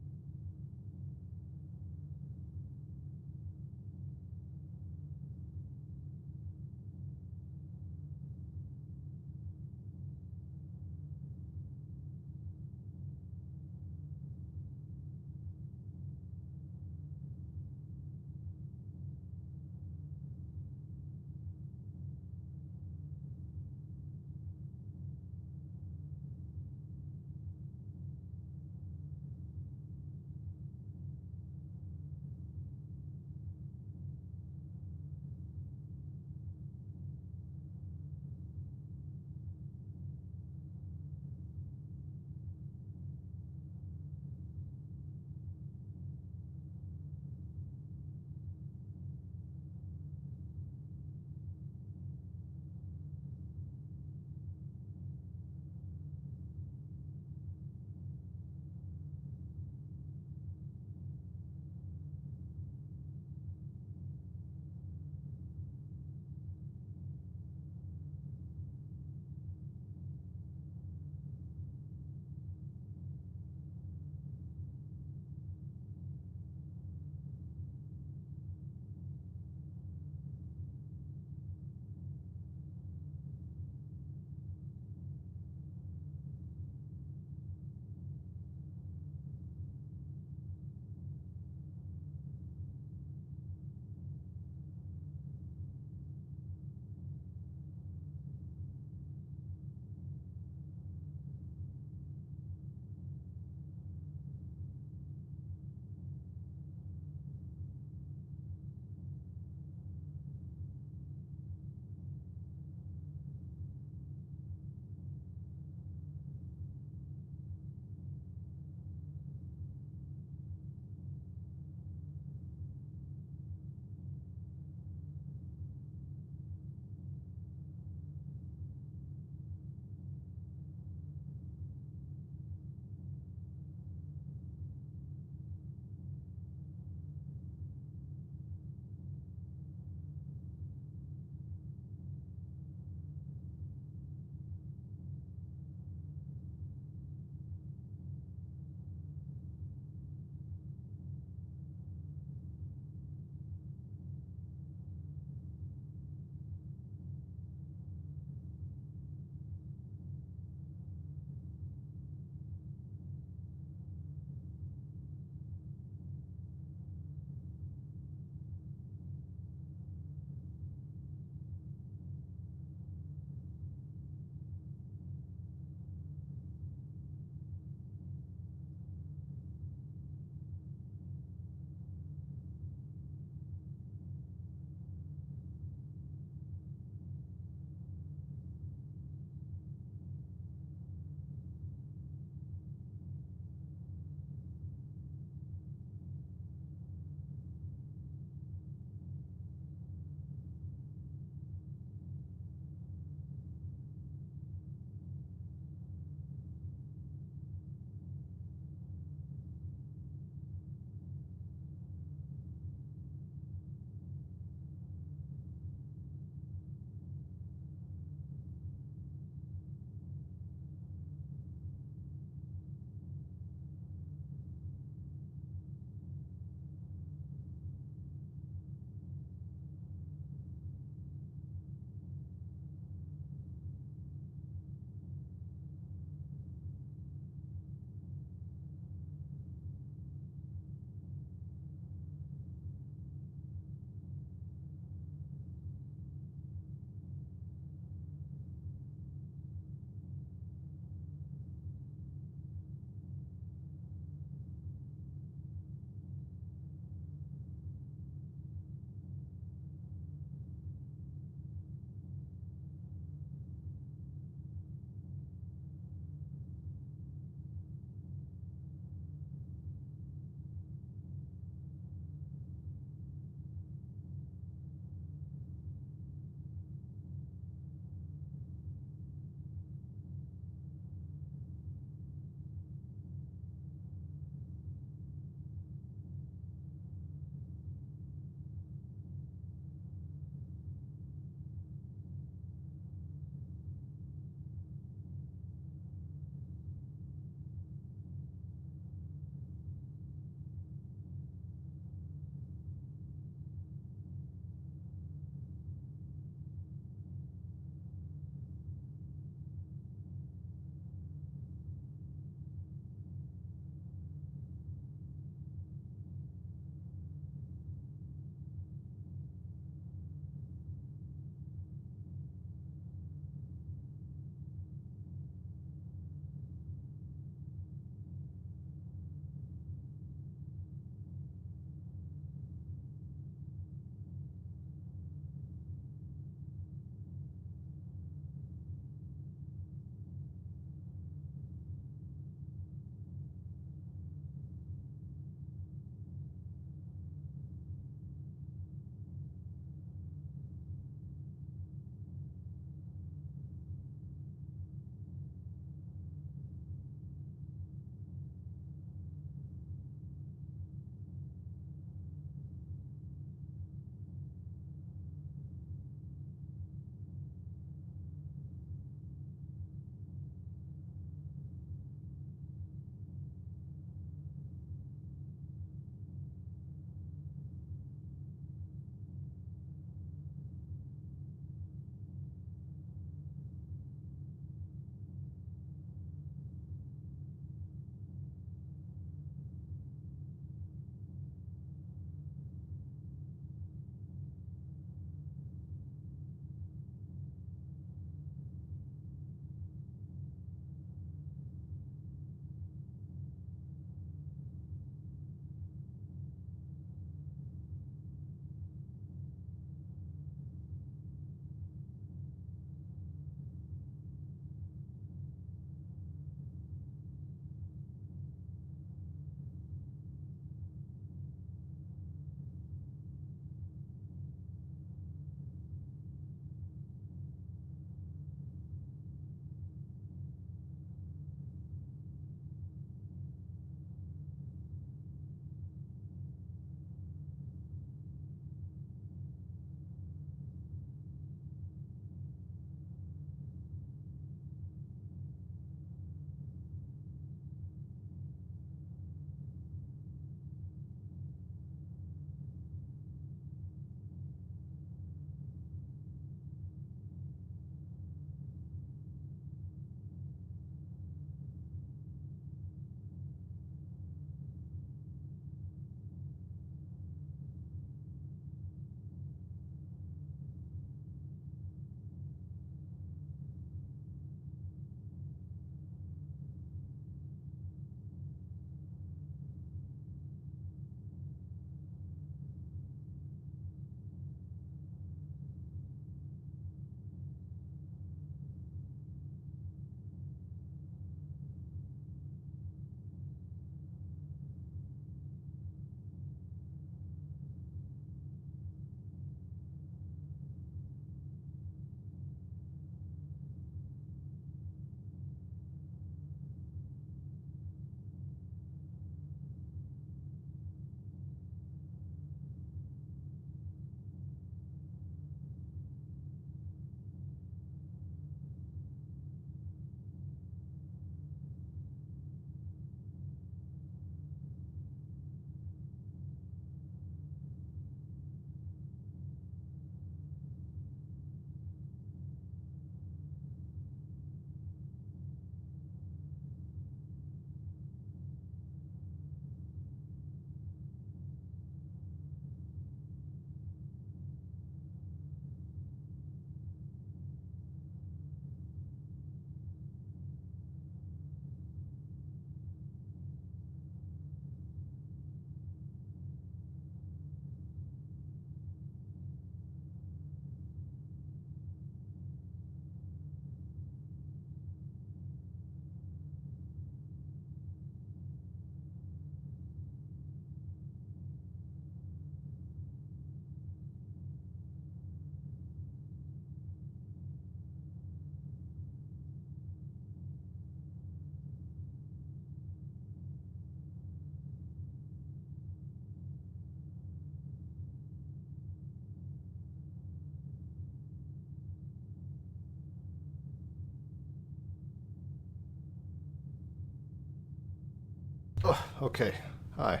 Oh, okay. Hi.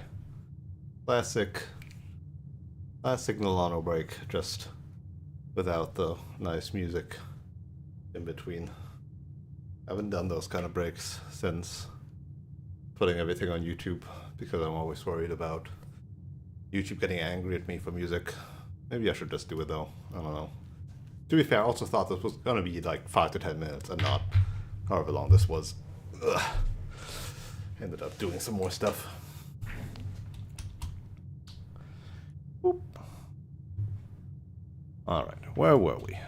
Classic Milano break, just without the nice music in between. I haven't done those kind of breaks since putting everything on YouTube because I'm always worried about YouTube getting angry at me for music. Maybe I should just do it though. I don't know. To be fair, I also thought this was gonna be like 5 to 10 minutes and not however long this was. Ugh. Ended up doing some more stuff. Boop. Alright, where were we?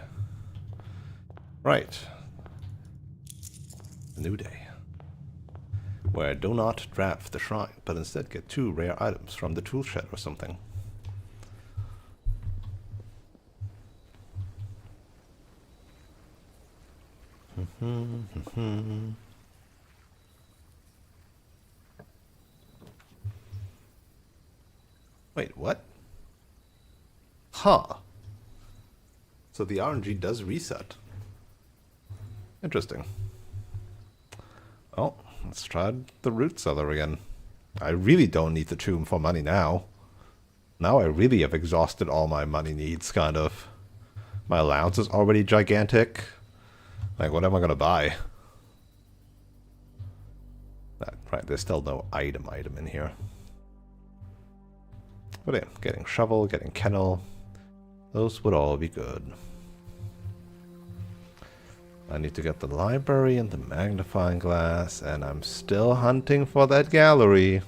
Right. A new day. Where I do not draft the shrine, but instead get 2 rare items from the tool shed or something. Wait, what? Huh. So the RNG does reset. Interesting. Well, let's try the root cellar again. I really don't need the tomb for money now. Now I really have exhausted all my money needs, kind of. My allowance is already gigantic. Like, what am I gonna buy? Right, there's still no item in here. But yeah, getting shovel, getting kennel. Those would all be good. I need to get the library and the magnifying glass, and I'm still hunting for that gallery.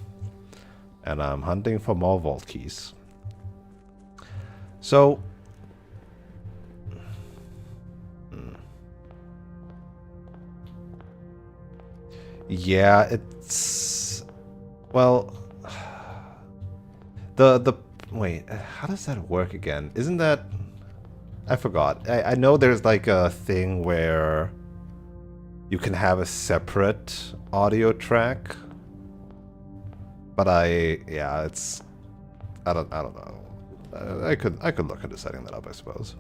And I'm hunting for more vault keys. So... yeah, it's... well... wait, how does that work again? Isn't that... I forgot. I know there's like a thing where you can have a separate audio track. But yeah, it's... I don't know. I could look into setting that up, I suppose.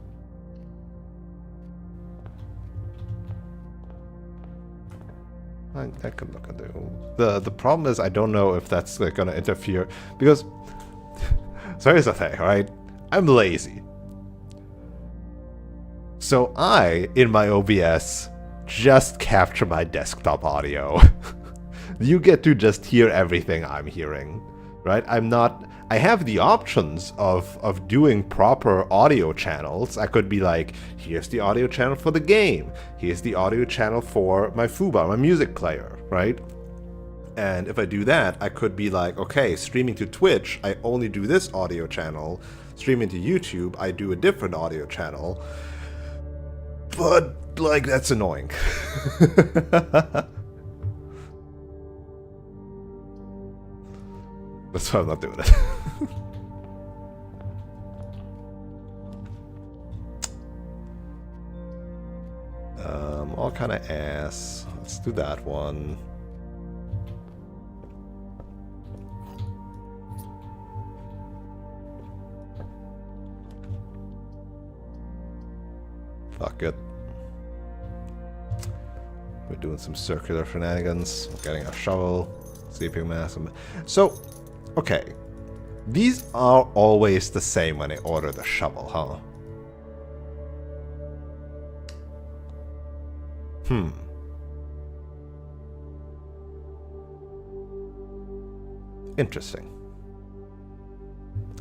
I could look into. The problem is I don't know if that's like gonna interfere because so here's the thing, right? I'm lazy. So I, in my OBS, just capture my desktop audio. You get to just hear everything I'm hearing, right? I have the options of doing proper audio channels. I could be like, here's the audio channel for the game. Here's the audio channel for my foobar, my music player, right? And if I do that, I could be like, okay, streaming to Twitch, I only do this audio channel. Streaming to YouTube, I do a different audio channel. But, like, that's annoying. That's why I'm not doing it. All kind of ass. Let's do that one. Fuck it. We're doing some circular shenanigans. We're getting a shovel, sleeping mask. So, okay. These are always the same when I order the shovel, huh? Interesting.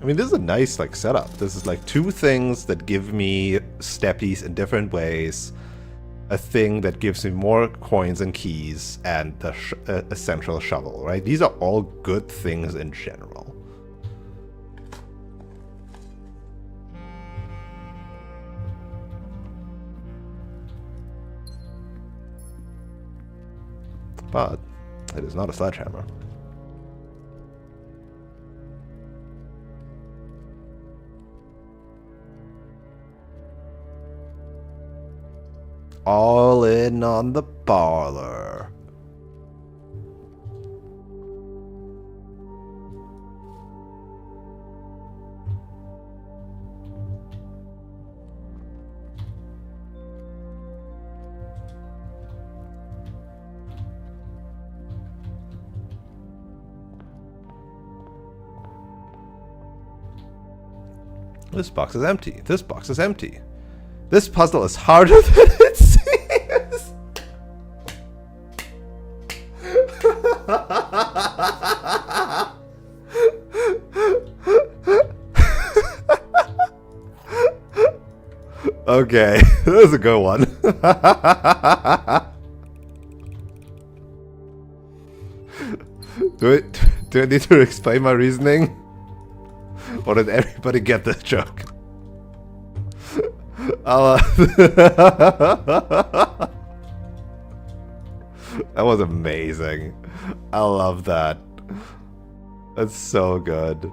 I mean, this is a nice, like, setup. This is, like, 2 things that give me steppies in different ways. A thing that gives me more coins and keys, and a central shovel, right? These are all good things in general. But it is not a sledgehammer. All in on the parlor. This box is empty. This box is empty. This puzzle is harder than it seems. Okay, that was a good one. Do I need to explain my reasoning? Or did everybody get this joke? That was amazing. I love that. That's so good.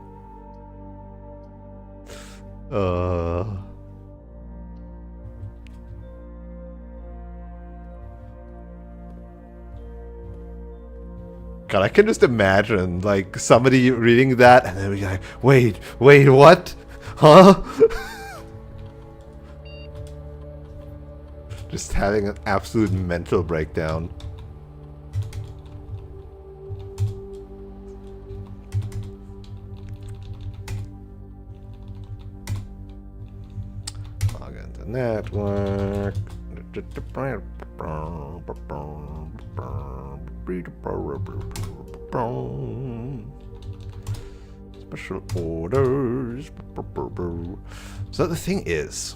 God, I can just imagine, like, somebody reading that and then be like, wait, what? Huh? Just having an absolute mental breakdown. Log into network. Special orders. So the thing is,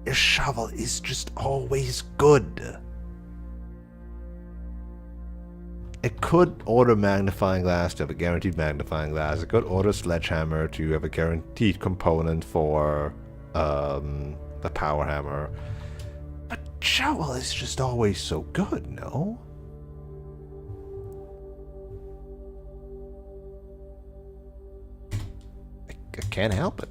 your shovel is just always good. It could order magnifying glass to have a guaranteed magnifying glass. It could order sledgehammer to have a guaranteed component for the power hammer. But shovel is just always so good, no? I can't help it.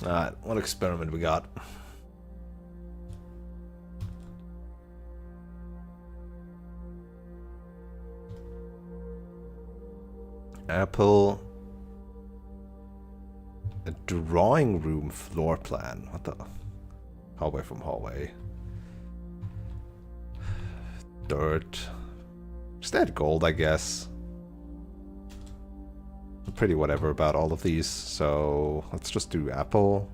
Alright, what experiment we got? Apple. A drawing room floor plan. What the? Hallway from hallway. Dirt. Just add gold, I guess. I'm pretty whatever about all of these, so let's just do apple.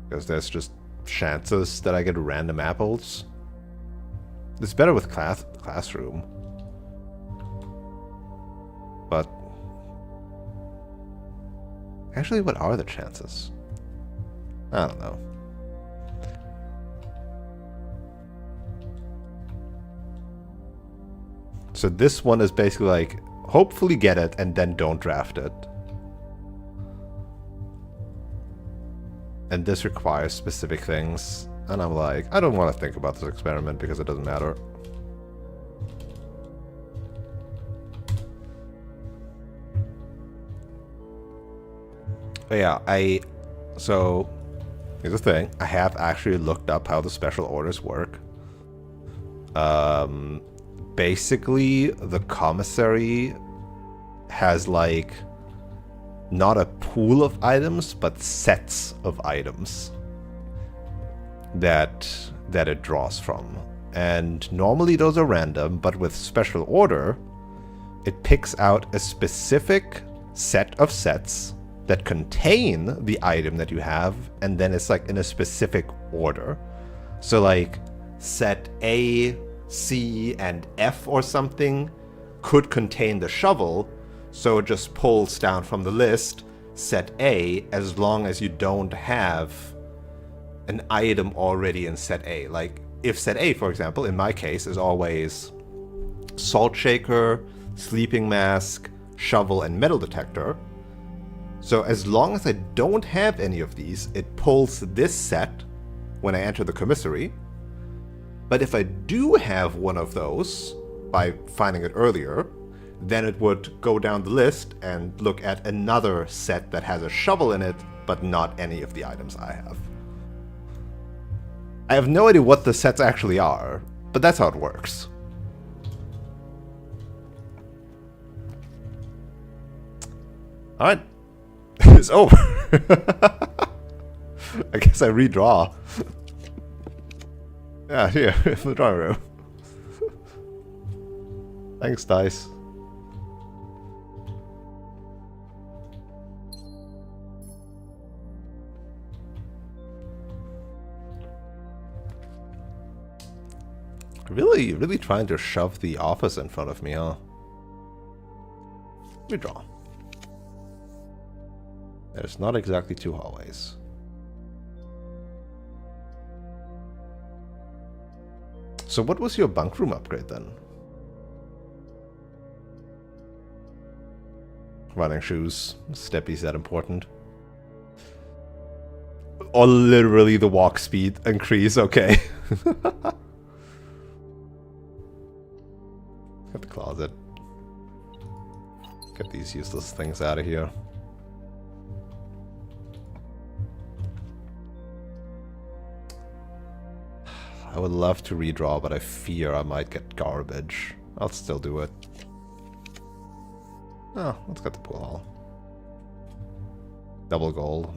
Because there's just chances that I get random apples. It's better with classroom. But actually, what are the chances? I don't know. So this one is basically like, hopefully get it and then don't draft it. And this requires specific things. And I'm like, I don't want to think about this experiment because it doesn't matter. But yeah, so here's the thing. I have actually looked up how the special orders work. Basically, the commissary has like not a pool of items, but sets of items that it draws from. And normally those are random, but with special order, it picks out a specific set of sets that contain the item that you have, and then it's like in a specific order. So like set A, C, and F or something could contain the shovel, so it just pulls down from the list set A as long as you don't have an item already in set A. Like if set A, for example, in my case is always salt shaker, sleeping mask, shovel, and metal detector. So as long as I don't have any of these, it pulls this set when I enter the commissary. But if I do have one of those, by finding it earlier, then it would go down the list and look at another set that has a shovel in it, but not any of the items I have. I have no idea what the sets actually are, but that's how it works. Alright. It's over. I guess I redraw. Yeah, here, in the drawing room. Thanks, dice. Really trying to shove the office in front of me, huh? Redraw. There's not exactly 2 hallways. So what was your bunk room upgrade then? Running shoes. Steppy's that important. Or literally the walk speed increase, okay. Get the closet. Get these useless things out of here. I would love to redraw, but I fear I might get garbage. I'll still do it. Oh, let's get the pool hall. Double gold.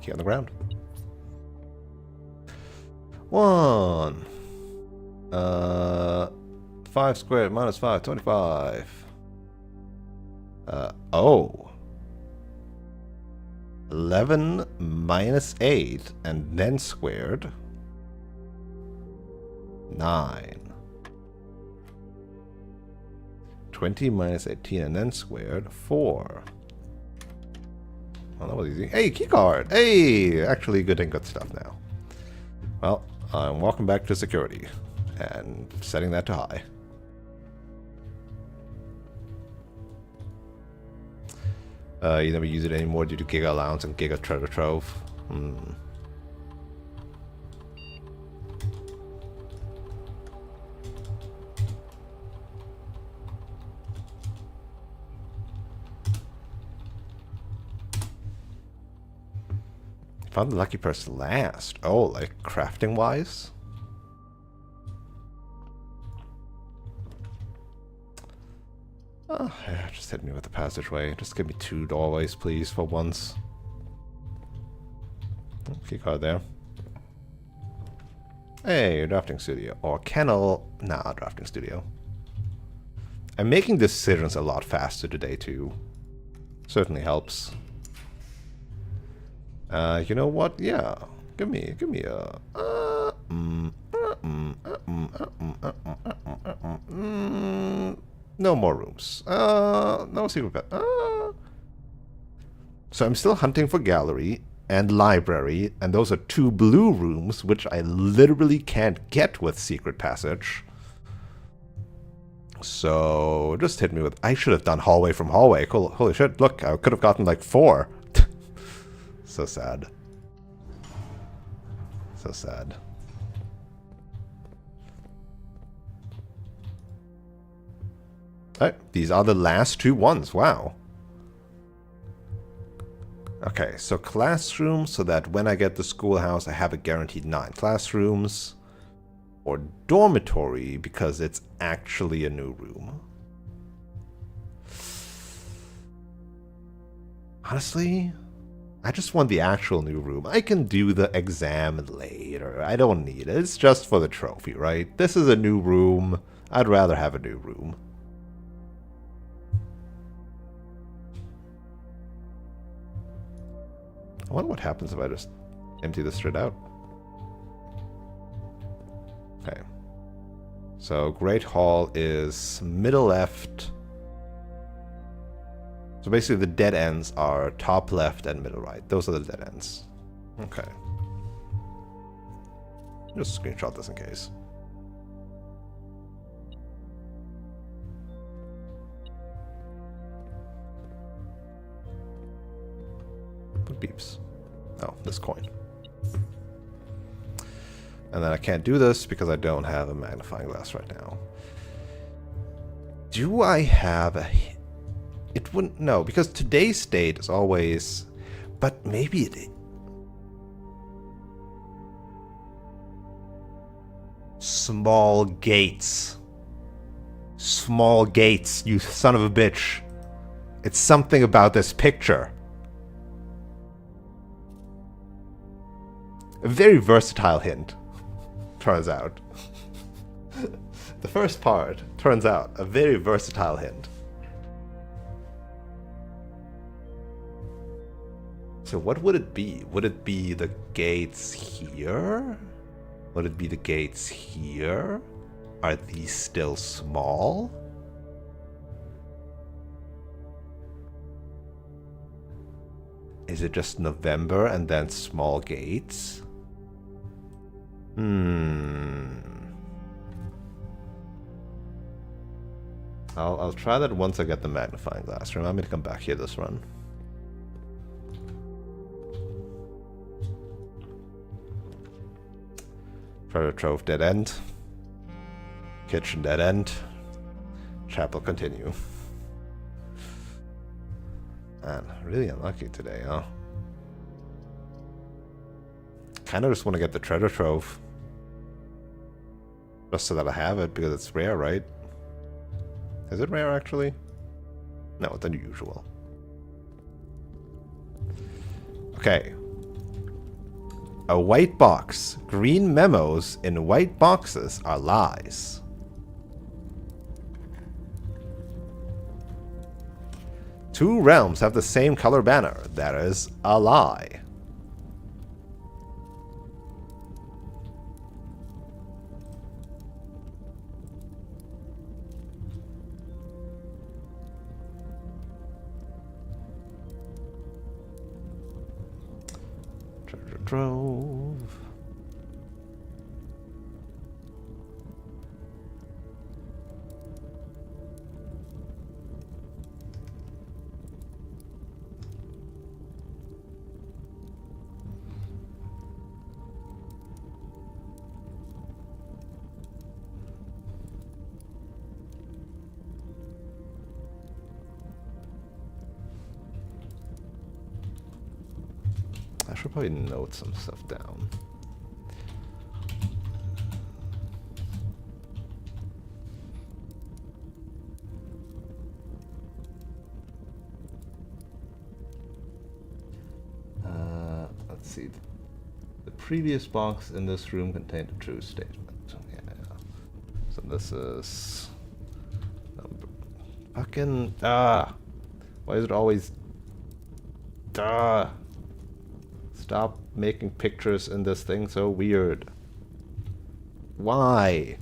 Key on the ground. 1. 5 squared minus 5, 25. Oh. 11 minus 8 and then squared. 9. 20 minus 18 and then squared. 4. Well, that was easy. Hey, keycard! Hey! Actually good and good stuff now. Well, I'm walking back to security and setting that to high. You never use it anymore due to Giga Allowance and Giga Treasure Trove. Found the lucky person last. Oh, like crafting wise? Oh, yeah, just hit me with the passageway. Just give me 2 doorways, please, for once. Oh, key card there. Hey, drafting studio. Or kennel. Nah, drafting studio. I'm making decisions a lot faster today, too. Certainly helps. You know what? Yeah. Give me a... no more rooms. No secret pet. So I'm still hunting for gallery and library, and those are 2 blue rooms, which I literally can't get with secret passage. So just hit me with... I should have done hallway from hallway. Cool. Holy shit, look, I could have gotten like 4. So sad. So sad. Alright, these are the last 2 ones. Wow. Okay, so classrooms, so that when I get the schoolhouse, I have a guaranteed 9 classrooms. Or dormitory, because it's actually a new room. Honestly, I just want the actual new room. I can do the exam later. I don't need it. It's just for the trophy, right? This is a new room. I'd rather have a new room. I wonder what happens if I just empty this straight out. Okay. So Great Hall is middle left. So basically the dead ends are top left and middle right. Those are the dead ends. Okay. Just screenshot this in case. What beeps? Oh, this coin. And then I can't do this because I don't have a magnifying glass right now. Do I have a... It wouldn't... No, because today's state is always... But maybe it... Small gates. Small gates, you son of a bitch. It's something about this picture. A very versatile hint, turns out. The first part, turns out, a very versatile hint. So what would it be? Would it be the gates here? Would it be the gates here? Are these still small? Is it just November and then small gates? I'll try that once I get the magnifying glass. Remind me to come back here this run. Treasure trove dead end. Kitchen dead end. Chapel continue. Man, really unlucky today, huh? Kinda just want to get the treasure trove. Just so that I have it, because it's rare, right? Is it rare, actually? No, it's unusual. Okay. A white box. Green memos in white boxes are lies. Two realms have the same color banner. That is a lie. Treasure trove. I should probably note some stuff down. Let's see. The previous box in this room contained a true statement. Yeah. So this is number fucking why is it always Stop making pictures in this thing so weird. Why?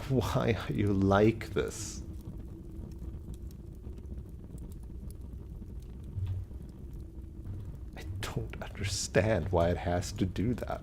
Why are you like this? I don't understand why it has to do that.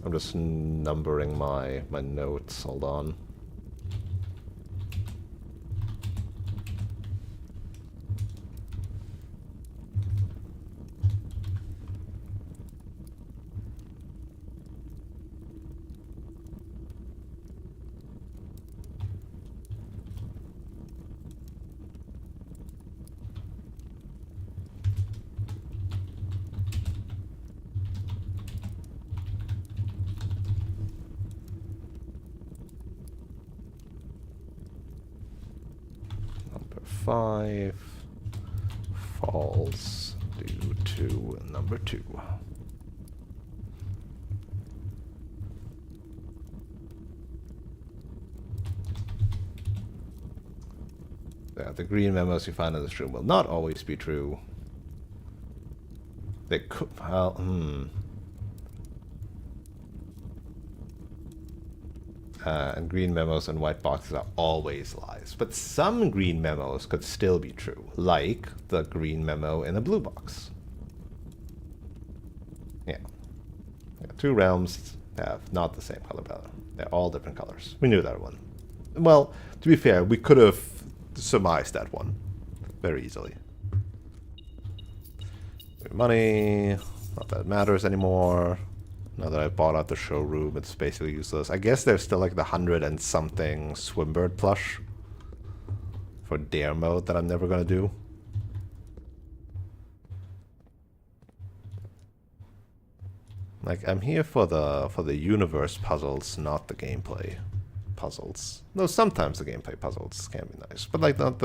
I'm just numbering my notes. Hold on. Number 5 falls due to number 2. Yeah, the green memos you find in this room will not always be true. They could, well, and green memos and white boxes are always lies. But some green memos could still be true, like the green memo in a blue box. Yeah. 2 realms, have not the same color palette. They're all different colors. We knew that one. Well, to be fair, we could have surmised that one very easily. Money, not that it matters anymore. Now that I bought out the showroom, it's basically useless. I guess there's still like the 100 and something Swimbird plush for dare mode that I'm never gonna do. Like, I'm here for the universe puzzles, not the gameplay puzzles. No, sometimes the gameplay puzzles can be nice, but like not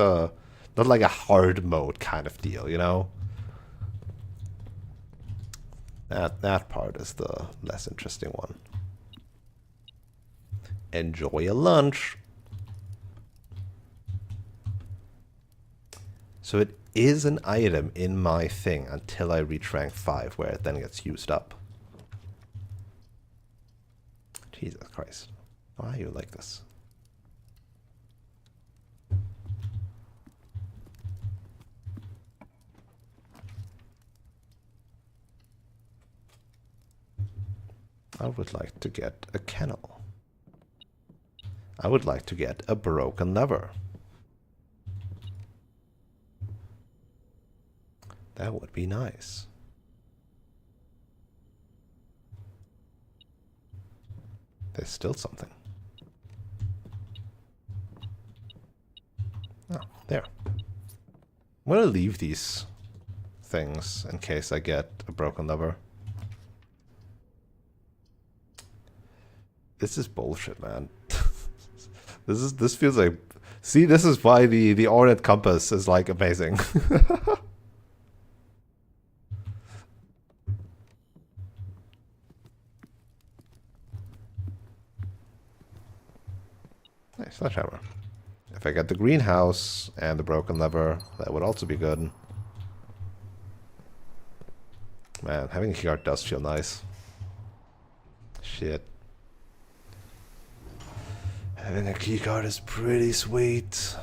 like a hard mode kind of deal, you know? That part is the less interesting one. Enjoy a lunch. So it is an item in my thing until I reach rank 5, where it then gets used up. Jesus Christ. Why are you like this? I would like to get a kennel. I would like to get a broken lever. That would be nice. There's still something. Oh, there. I'm gonna leave these things in case I get a broken lever. This is bullshit, man. This feels like... See, this is why the Ornate Compass is, like, amazing. Nice, sledgehammer. If I get the greenhouse and the broken lever, that would also be good. Man, having a keycard does feel nice. Shit. Having a keycard is pretty sweet.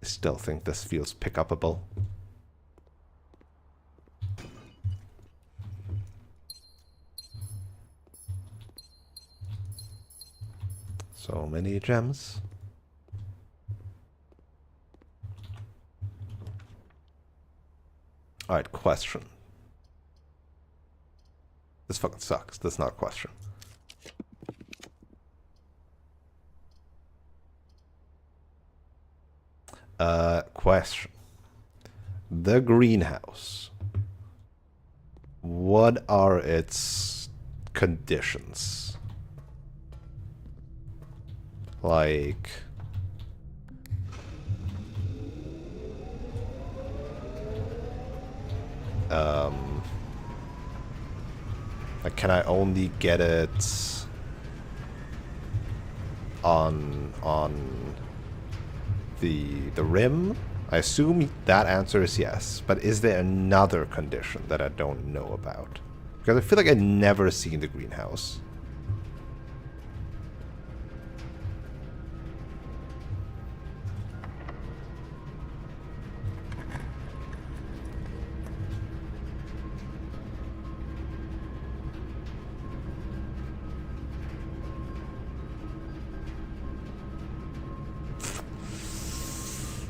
I still think this feels pick-upable. So many gems. Alright, question. This fucking sucks. That's not a question. Question. The greenhouse. What are its conditions? Like... like, can I only get it on the rim? I assume that answer is yes, but is there another condition that I don't know about? Because I feel like I've never seen the greenhouse.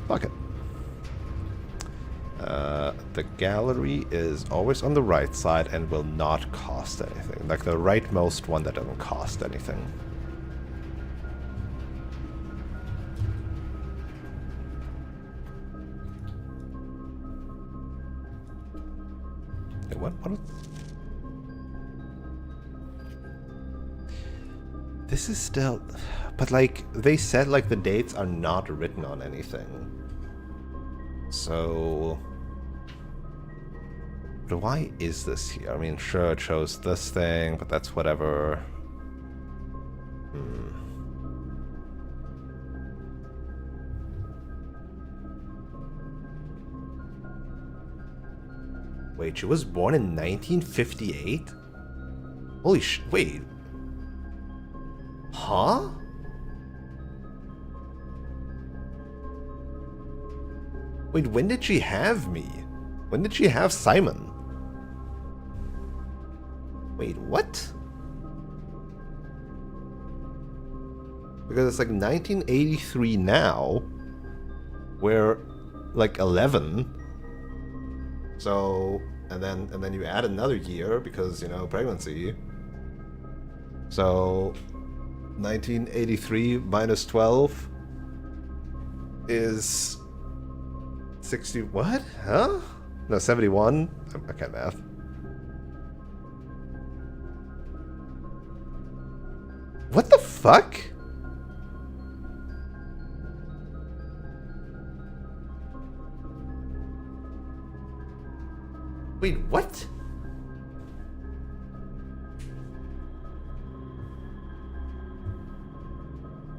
Fuck it. The gallery is always on the right side and will not cost anything. Like the rightmost one that doesn't cost anything. Hey, what? This is still... But like, they said like the dates are not written on anything. So... But why is this here? I mean, sure, it shows this thing, but that's whatever. Wait, she was born in 1958? Holy sh... Wait. Huh? Wait, when did she have me? When did she have Simon? Wait, what? Because it's like 1983 now. We're like 11. So, and then you add another year because, you know, pregnancy. So 1983 minus 12 is 60. What? Huh? No, 71. I can't math. What the fuck? Wait, what?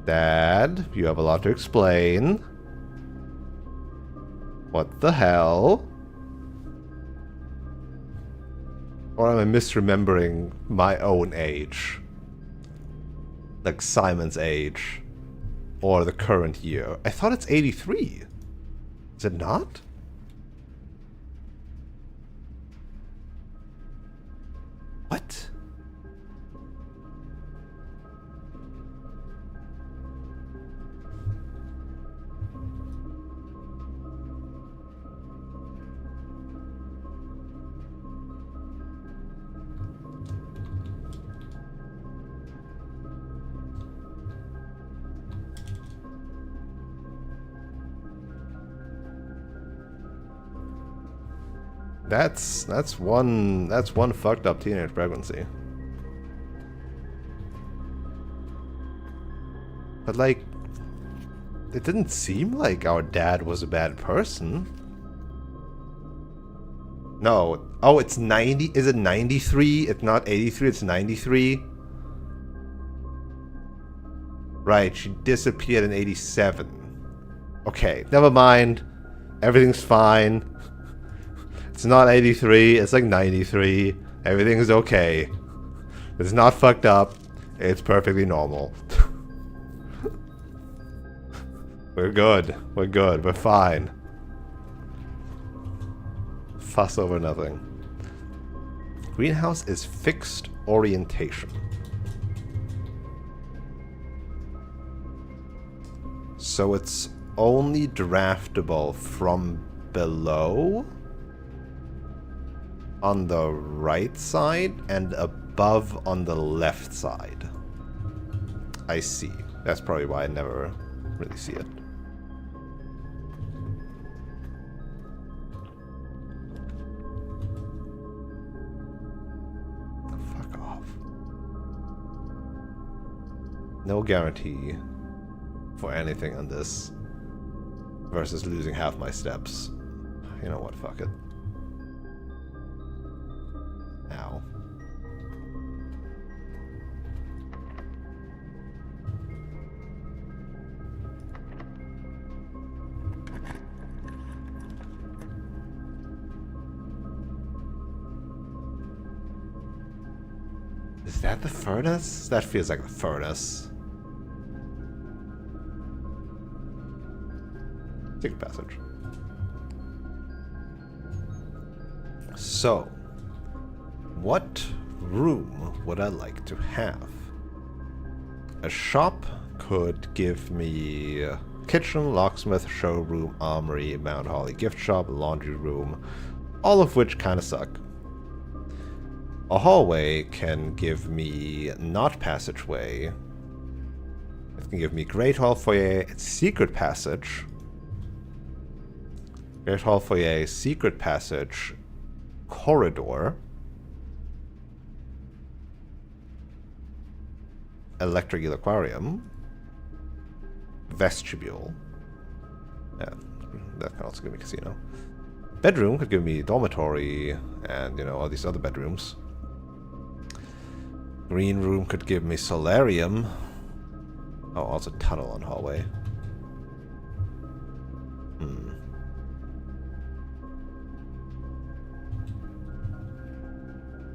Dad, you have a lot to explain. What the hell? Or am I misremembering my own age? Like Simon's age. Or the current year. I thought it's 83. Is it not? What? That's one fucked up teenage pregnancy. But like, it didn't seem like our dad was a bad person. No. Oh, it's 90. Is it 93? It's not 83, it's 93. Right, she disappeared in 87. Okay, never mind. Everything's fine. It's not 83, it's like 93. Everything's okay. It's not fucked up. It's perfectly normal. We're good. We're good. We're fine. Fuss over nothing. Greenhouse is fixed orientation. So it's only draftable from below? On the right side and above on the left side. I see. That's probably why I never really see it. Fuck off. No guarantee for anything on this versus losing half my steps. You know what, fuck it. Ow. Is that the furnace? That feels like the furnace. Secret passage. So, what room would I like to have? A shop could give me kitchen, locksmith, showroom, armory, Mount Holly gift shop, laundry room, all of which kind of suck. A hallway can give me not passageway. It can give me Great Hall foyer, it's secret passage. Great Hall foyer, secret passage, corridor. Electric Eel Aquarium. Vestibule. Yeah, that can also give me casino. Bedroom could give me dormitory and, you know, all these other bedrooms. Green room could give me solarium. Oh, also tunnel on hallway.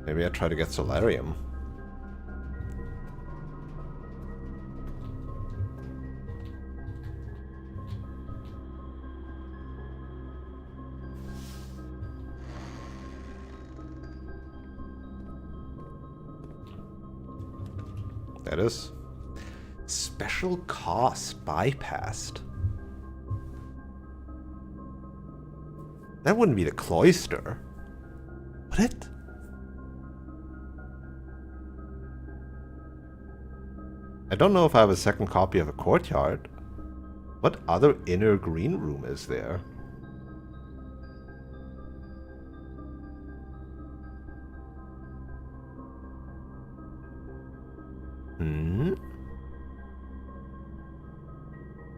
Maybe I try to get solarium. That is. Special cost bypassed. That wouldn't be the cloister, would it? I don't know if I have a second copy of a courtyard. What other inner green room is there?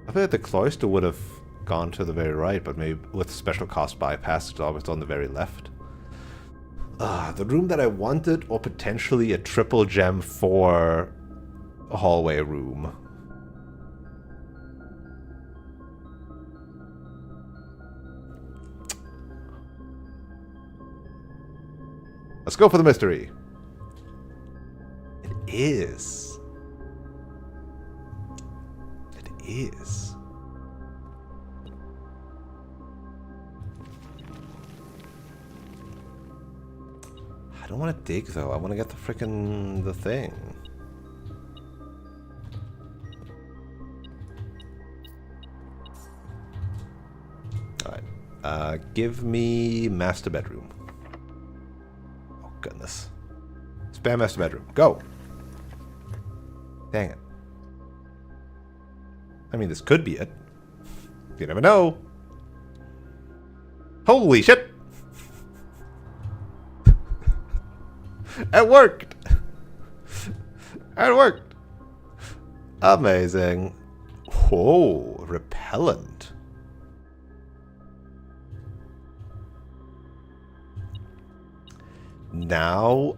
I feel like the cloister would have gone to the very right, but maybe with special cost bypass, it's always on the very left. The room that I wanted, or potentially a triple gem for a hallway room. Let's go for the mystery. It is. It is. I don't want to dig though. I want to get the thing. Alright. Give me master bedroom. Oh goodness. Spam master bedroom. Go! Dang it. I mean, this could be it. You never know. Holy shit! It worked! It worked! Amazing. Whoa, repellent. Now,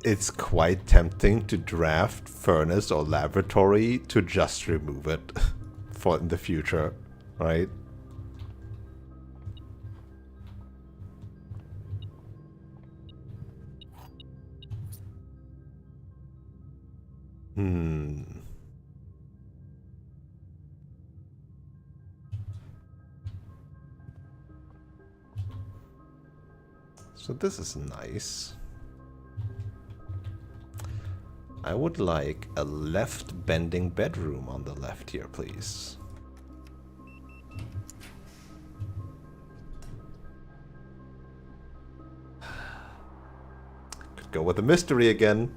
it's quite tempting to draft furnace or laboratory to just remove it for in the future, right? So this is nice. I would like a left bending bedroom on the left here, please. Could go with a mystery again.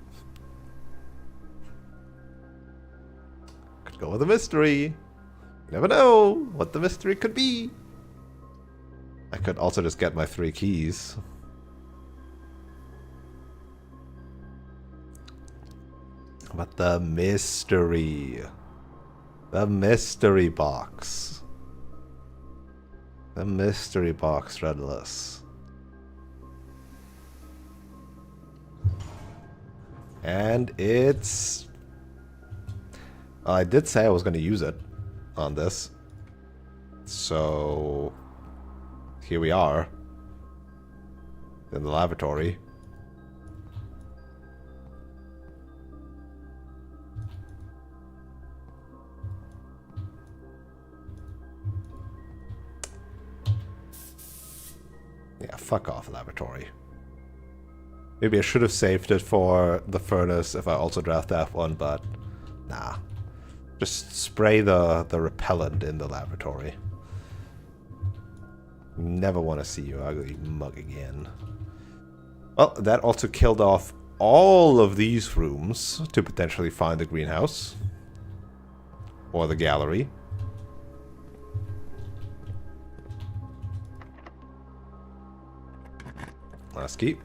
Could go with a mystery. You never know what the mystery could be. I could also just get my 3 keys. But the mystery. The mystery box. The mystery box, Redless. And it's... I did say I was going to use it on this. So... here we are. In the lavatory. Yeah, fuck off, laboratory. Maybe I should have saved it for the furnace if I also draft that one, but nah. Just spray the repellent in the laboratory. Never want to see your ugly mug again. Well, that also killed off all of these rooms to potentially find the greenhouse. Or the gallery. Last key.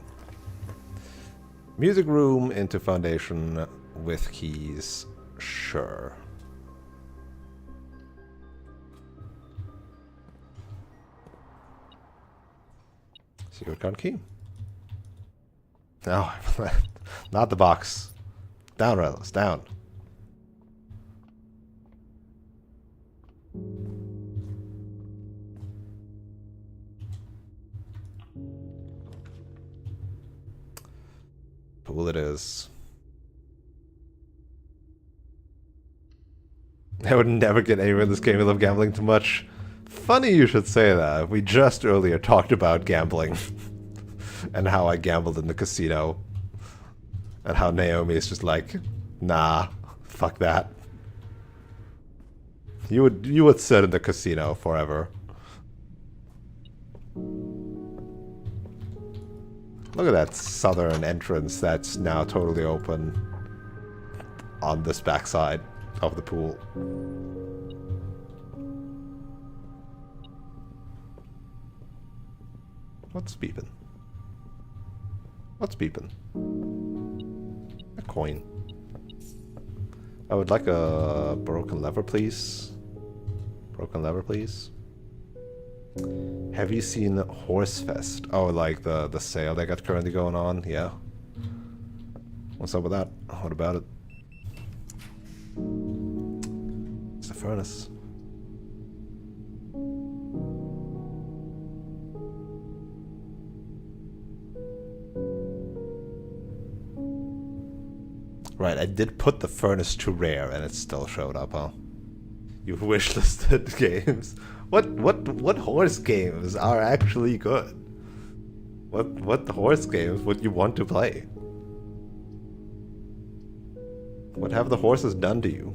Music room into foundation with keys. Sure. Secret card key. No, not the box. Down, Rellis, down. Pool it is. I would never get anywhere in this game. I love gambling too much. Funny you should say that. We just earlier talked about gambling. And how I gambled in the casino. And how Naomi is just like, nah, Fuck that. You would sit in the casino forever. Look at that southern entrance that's now totally open on this backside of the pool. What's beeping? What's beeping? A coin. I would like a broken lever, please. Broken lever, please. Have you seen Horse Fest? Oh, like the sale that got currently going on? Yeah. What's up with that? What about it? It's the furnace. Right, I did put the furnace to rare and it still showed up, huh? You wishlisted games. What horse games are actually good? What horse games would you want to play? What have the horses done to you?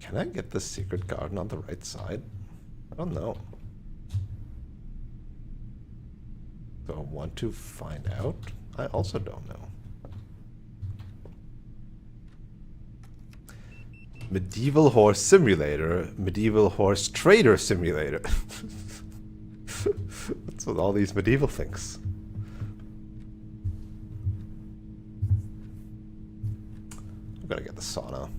Can I get the secret garden on the right side? I don't know. Do I want to find out? I also don't know. Medieval Horse Simulator, Medieval Horse Trader Simulator. What's with all these medieval things? I'm gonna get the sauna.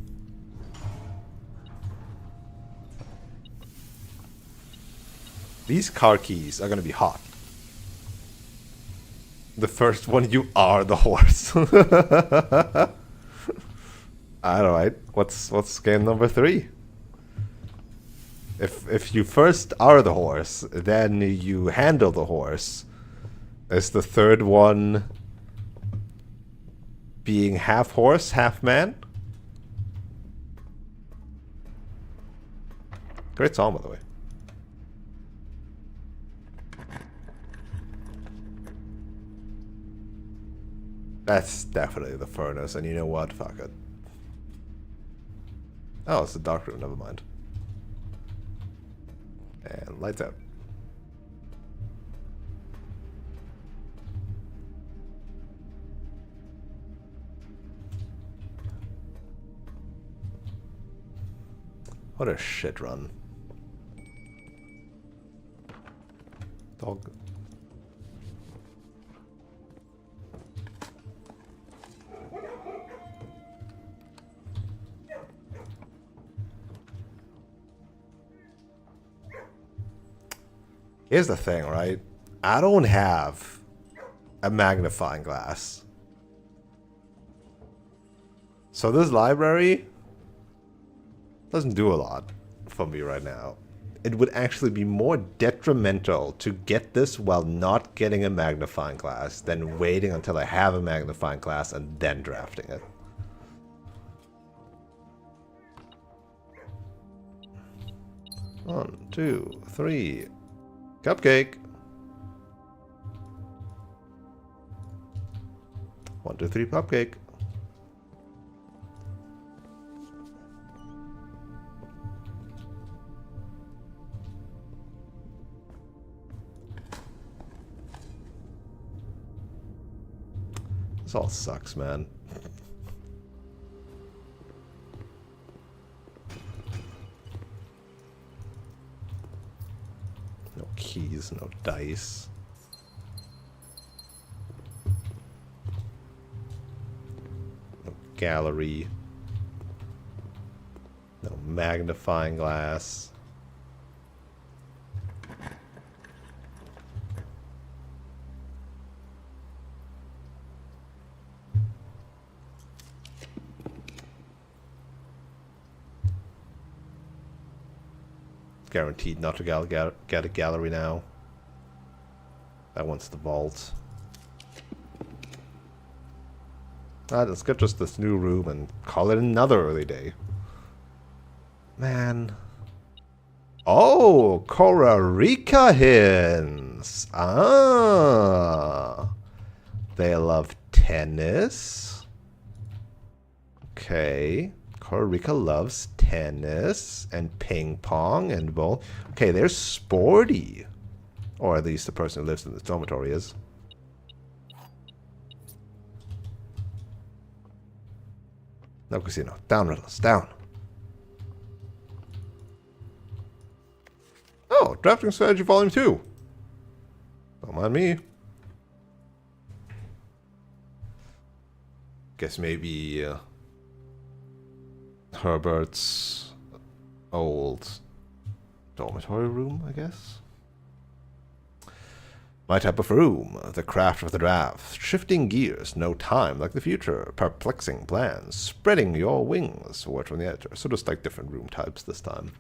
These car keys are gonna be hot. The first one, you are the horse. Alright, what's game number 3? If you first are the horse, then you handle the horse. Is the third one being half horse, half man? Great song, by the way. That's definitely the furnace, and you know what? Fuck it. Oh, it's the dark room, never mind. And lights out. What a shit run. Dog. Here's the thing, right? I don't have a magnifying glass. So this library doesn't do a lot for me right now. It would actually be more detrimental to get this while not getting a magnifying glass than waiting until I have a magnifying glass and then drafting it. One, 2, 3. Cupcake. 1, 2, 3, cupcake. This all sucks, man. No keys, no dice. No gallery. No magnifying glass. Guaranteed not to get a gallery now. That one's the vault. Let's get just this new room and call it another early day. Man. Oh, Costa Rica hens. Ah. They love tennis. Okay. Costa Rica loves tennis and ping pong and bowl. Okay, they're sporty. Or at least the person who lives in the dormitory is. No casino. Down, Riddles. Down. Oh, Drafting Strategy Volume 2. Don't mind me. Guess maybe Herbert's old dormitory room, I guess. My type of room, the craft of the draft, shifting gears, no time like the future, perplexing plans, spreading your wings, word from the editor. So just like different room types this time.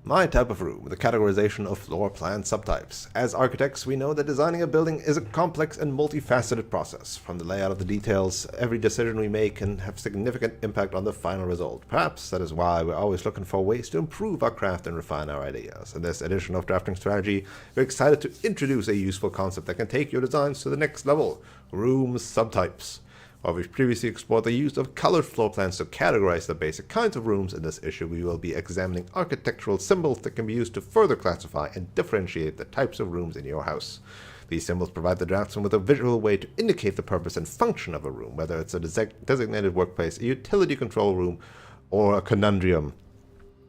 My type of room, the categorization of floor plan subtypes. As architects, we know that designing a building is a complex and multifaceted process. From the layout of the details, every decision we make can have significant impact on the final result. Perhaps that is why we're always looking for ways to improve our craft and refine our ideas. In this edition of Drafting Strategy, we're excited to introduce a useful concept that can take your designs to the next level: room subtypes. While we've previously explored the use of colored floor plans to categorize the basic kinds of rooms, in this issue we will be examining architectural symbols that can be used to further classify and differentiate the types of rooms in your house. These symbols provide the draftsman with a visual way to indicate the purpose and function of a room, whether it's a designated workplace, a utility control room, or a conundrum.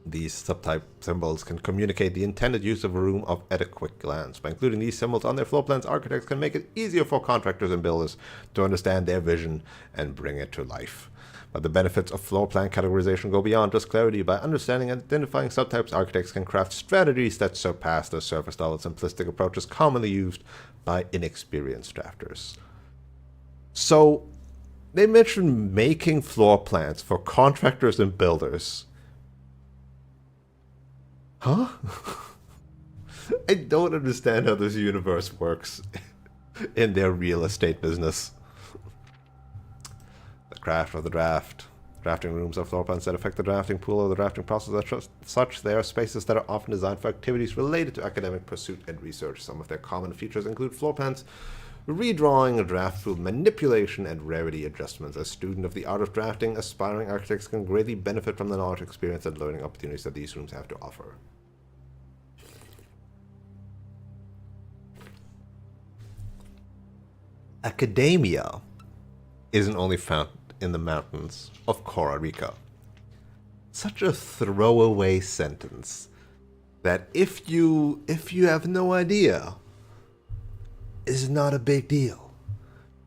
These subtype symbols can communicate the intended use of a room at a quick glance. By including these symbols on their floor plans, architects can make it easier for contractors and builders to understand their vision and bring it to life. But the benefits of floor plan categorization go beyond just clarity. By understanding and identifying subtypes, architects can craft strategies that surpass the surface-level simplistic approaches commonly used by inexperienced drafters. So, they mentioned making floor plans for contractors and builders. Huh? I don't understand how this universe works in their real estate business. The craft of the draft. Drafting rooms are floor plans that affect the drafting pool or the drafting process. As such, they are spaces that are often designed for activities related to academic pursuit and research. Some of their common features include floor plans, redrawing, a draft pool manipulation, and rarity adjustments. As a student of the art of drafting, aspiring architects can greatly benefit from the knowledge, experience, and learning opportunities that these rooms have to offer. Academia isn't only found in the mountains of Costa Rica. Such a throwaway sentence that if you have no idea, is not a big deal.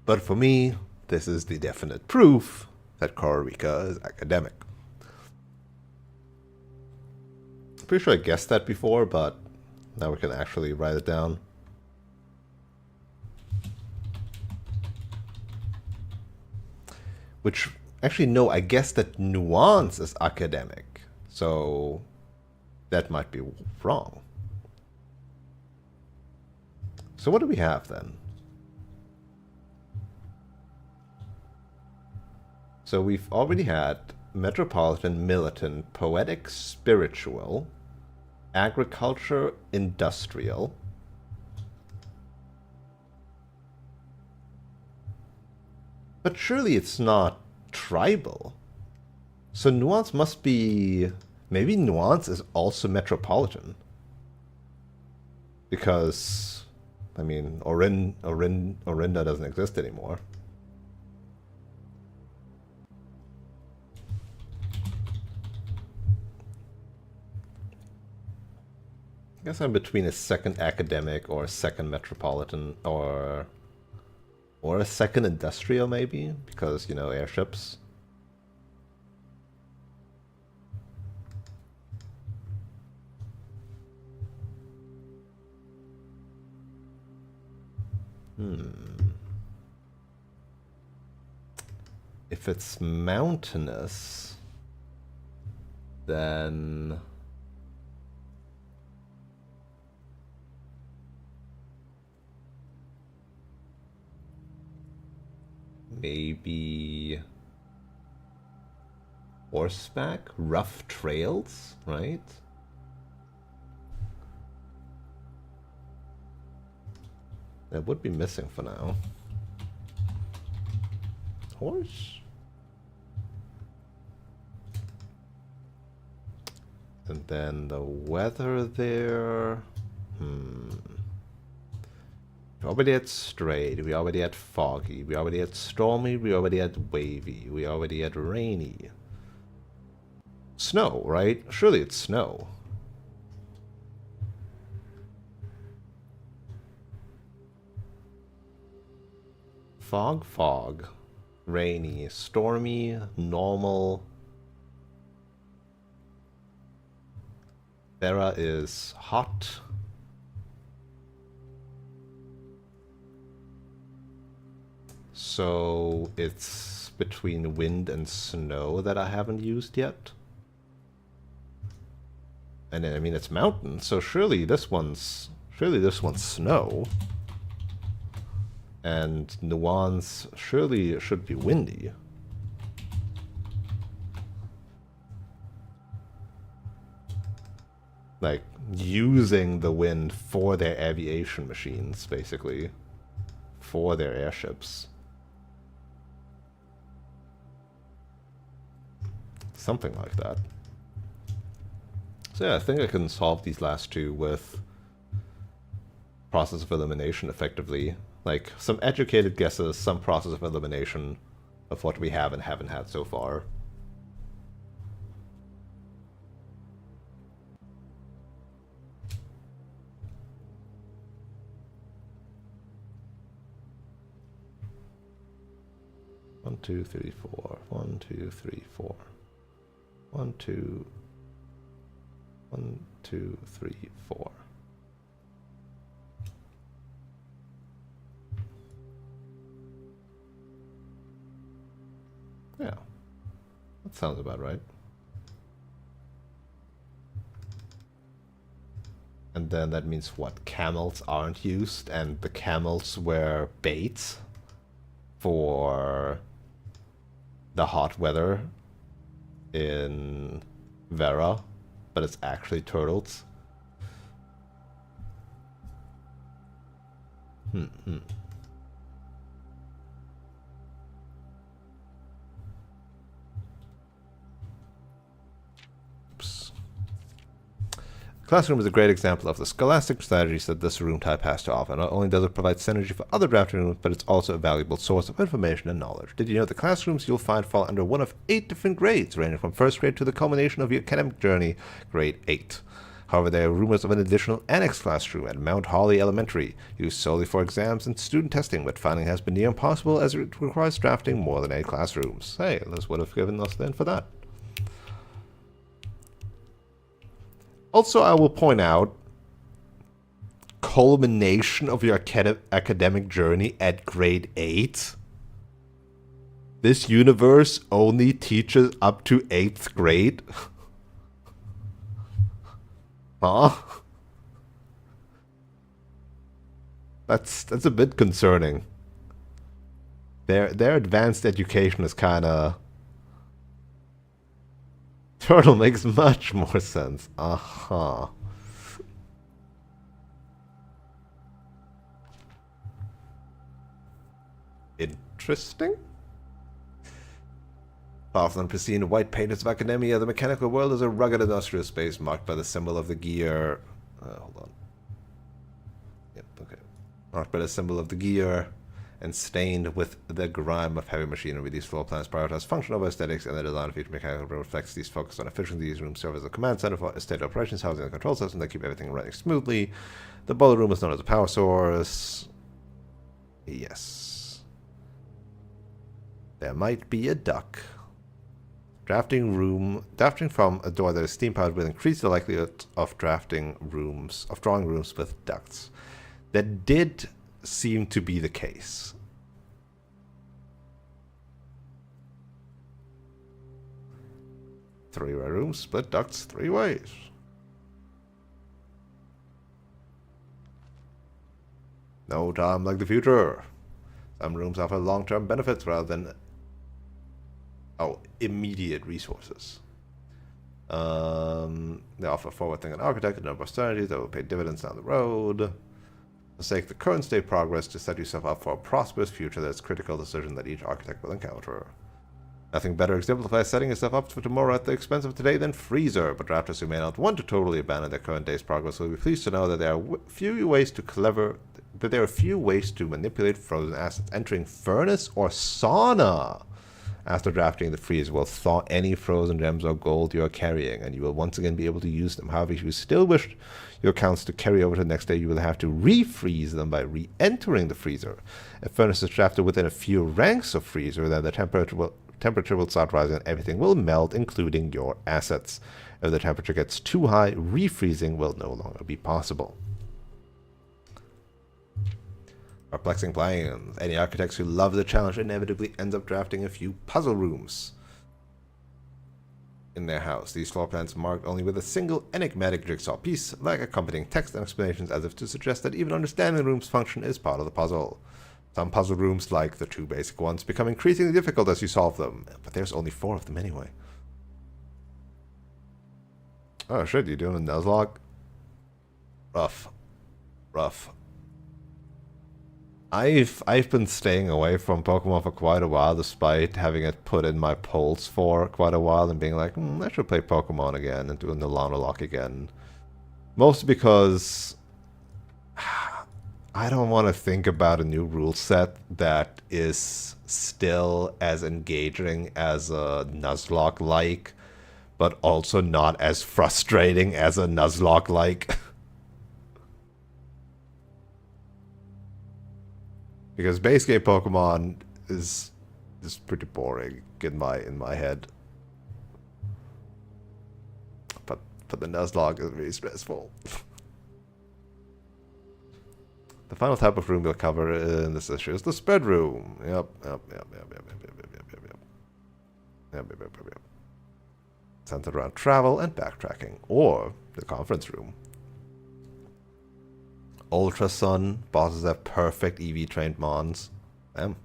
But for me, this is the definite proof that Costa Rica is academic. I'm pretty sure I guessed that before, but now we can actually write it down. Which, actually, no, I guess that nuance is academic. So, that might be wrong. So what do we have then? So we've already had metropolitan, militant, poetic, spiritual, agriculture, industrial. But surely it's not tribal. So nuance must be... Maybe nuance is also metropolitan. Because, I mean, Orinda doesn't exist anymore. I guess I'm between a second academic or a second metropolitan or a second industrial, maybe, because, you know, airships. If it's mountainous, then... maybe horseback, rough trails, right? That would be missing for now. Horse? And then the weather there. We already had straight, we already had foggy, we already had stormy, we already had wavy, we already had rainy. Snow, right? Surely it's snow. Fog, fog. Rainy, stormy, normal. Vera is hot. So it's between wind and snow that I haven't used yet. And then, I mean, it's mountain, so surely this one's snow. And Nuance surely should be windy. Like, using the wind for their aviation machines, basically. For their airships. Something like that. So yeah, I think I can solve these last two with process of elimination effectively. Like, some educated guesses, some process of elimination of what we have and haven't had so far. One, two, three, four. 1, 2, 3, 4. 1, 2. 1, 2, 3, 4. Yeah, that sounds about right. And then that means what? Camels aren't used, and the camels were bait for the hot weather in Vera, but it's actually turtles. Classroom is a great example of the scholastic strategies that this room type has to offer. Not only does it provide synergy for other drafting rooms, but it's also a valuable source of information and knowledge. Did you know the classrooms you'll find fall under one of 8 different grades, ranging from first grade to the culmination of your academic journey, grade 8. However, there are rumors of an additional annex classroom at Mount Holly Elementary, used solely for exams and student testing, but finding has been near impossible as it requires drafting more than 8 classrooms. Hey, this would have given us the info for that. Also, I will point out, culmination of your academic journey at grade 8. This universe only teaches up to 8th grade. Huh? That's a bit concerning. Their advanced education is kinda... Turtle makes much more sense. Uh-huh. Interesting. Far from the pristine white painters of academia, the mechanical world is a rugged industrial space marked by the symbol of the gear. Hold on. Yep, okay. Marked by the symbol of the gear and stained with the grime of heavy machinery. These floor plans prioritize function over aesthetics, and the design of each mechanical room reflects these focus on efficiency. These rooms serve as a command center for state operations, housing, and control system that keep everything running smoothly. The boiler room is known as a power source. Yes. There might be a duck. Drafting from a door that is steam powered will increase the likelihood of drawing rooms with ducts. That did seem to be the case. Three-way rooms, split ducts 3 ways. No time like the future. Some rooms offer long-term benefits rather than immediate resources. They offer forward-thinking architect a number of strategies that will pay dividends down the road. Mistake the current state progress to set yourself up for a prosperous future that is a critical decision that each architect will encounter. Nothing better exemplifies setting yourself up for tomorrow at the expense of today than Freezer, but drafters who may not want to totally abandon their current day's progress will be pleased to know that there are few ways to manipulate frozen assets. Entering Furnace or Sauna after drafting the Freezer will thaw any frozen gems or gold you are carrying, and you will once again be able to use them. However, if you still wish your accounts to carry over to the next day, you will have to refreeze them by re-entering the freezer. If Furnace is drafted within a few ranks of Freezer, then the temperature will start rising and everything will melt, including your assets. If the temperature gets too high, refreezing will no longer be possible. Perplexing plans. Any architects who love the challenge inevitably ends up drafting a few puzzle rooms in their house. These floor plans marked only with a single enigmatic jigsaw piece, like accompanying text and explanations as if to suggest that even understanding the room's function is part of the puzzle. Some puzzle rooms, like the two basic ones, become increasingly difficult as you solve them, but there's only 4 of them anyway. Oh shit, you doing a Nuzlocke? Rough. Rough. I've been staying away from Pokemon for quite a while, despite having it put in my polls for quite a while and being like, I should play Pokemon again and do a Nuzlocke again. Mostly because I don't want to think about a new rule set that is still as engaging as a Nuzlocke-like, but also not as frustrating as a Nuzlocke-like. Because base game Pokemon is pretty boring in my head. But the Nuzlocke is really stressful. The final type of room we'll cover in this issue is the spread room. Yep. Centered around travel and backtracking, or the conference room. Ultra Sun, bosses have perfect EV trained mons. Damn.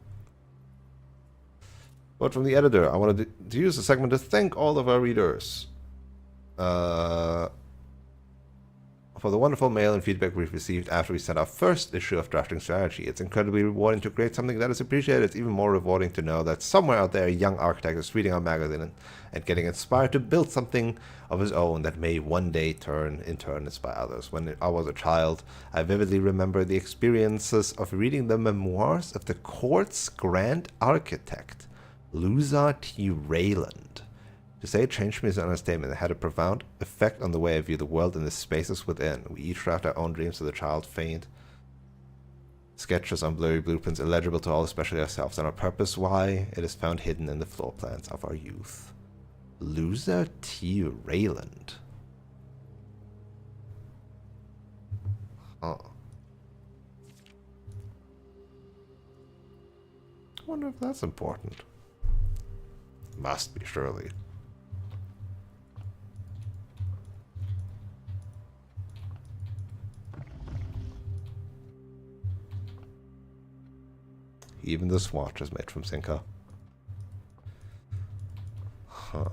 But from the editor, I wanted to use the segment to thank all of our readers for the wonderful mail and feedback we've received after we sent our first issue of Drafting Strategy. It's incredibly rewarding to create something that is appreciated. It's even more rewarding to know that somewhere out there a young architect is reading our magazine and getting inspired to build something of his own that may one day in turn inspire others. When I was a child, I vividly remember the experiences of reading the memoirs of the court's grand architect, Luza T. Rayland. To say it changed me is an understatement. It had a profound effect on the way I view the world and the spaces within. We each draft our own dreams of the child faint. Sketches on blurry blueprints illegible to all, especially ourselves, and our purpose why it is found hidden in the floor plans of our youth. Luza T. Rayland. Huh. I wonder if that's important. Must be, surely. Even this watch is made from Zinca. Huh.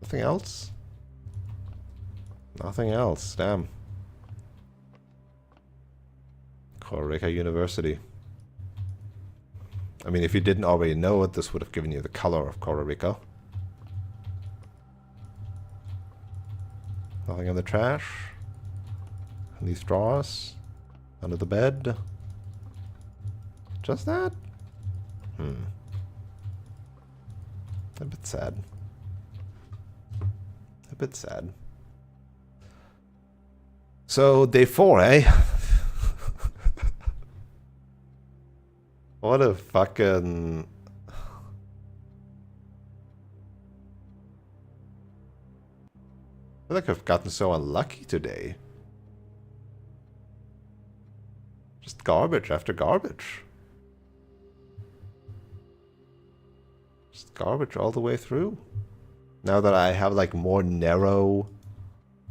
Nothing else? Nothing else, damn. Kororika University. I mean, if you didn't already know it, this would have given you the color of Kororika. Nothing in the trash? In these drawers? Under the bed? Just that? A bit sad. A bit sad. So, day 4, eh? What a fucking... I feel like I've gotten so unlucky today. Just garbage after garbage. Just garbage all the way through. Now that I have like more narrow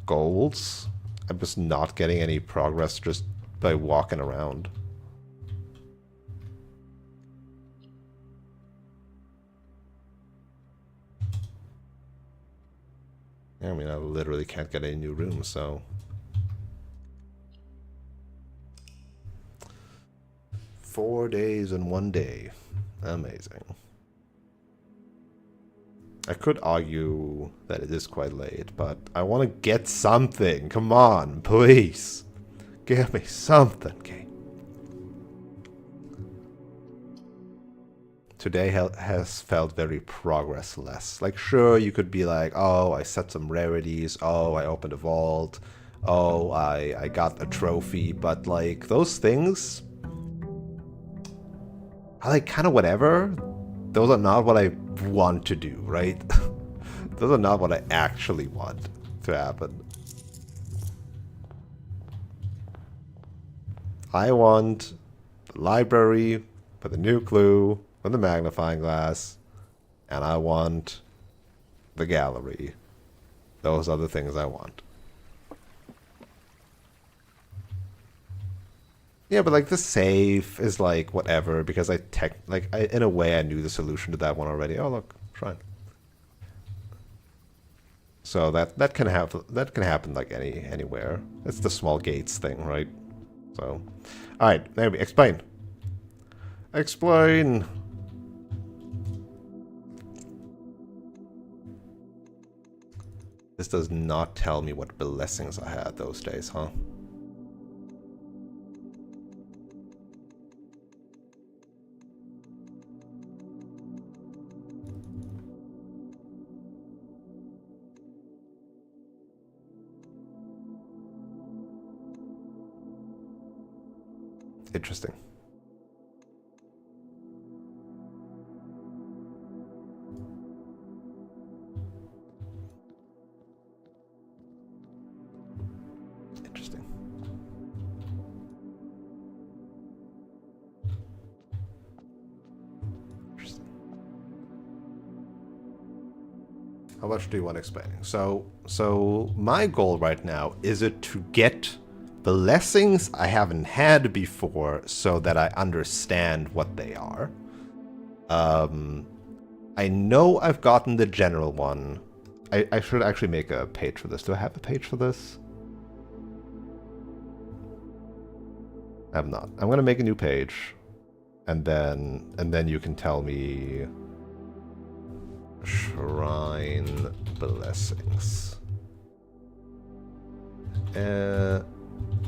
goals, I'm just not getting any progress just by walking around. I mean, I literally can't get any new rooms, so... 4 days and 1 day. Amazing. I could argue that it is quite late, but I want to get something. Come on, please. Give me something, game. Today has felt very progressless. Like, sure, you could be like, oh, I set some rarities. Oh, I opened a vault. Oh, I got a trophy. But, like, those things are, like, kind of whatever. Those are not what I want to do, right? Those are not what I actually want to happen. I want the library with a new clue, with a magnifying glass, and I want the gallery. Those are the things I want. Yeah, but like the safe is like whatever, because in a way I knew the solution to that one already. Oh look, shrine. So that can happen like anywhere. It's the small gates thing, right? So, all right, maybe explain. Explain. This does not tell me what blessings I had those days, huh? Interesting. Interesting. Interesting. How much do you want explaining? So my goal right now is it to get blessings I haven't had before so that I understand what they are. I know I've gotten the general one. I should actually make a page for this. Do I have a page for this? I have not. I'm gonna make a new page, and then you can tell me shrine blessings.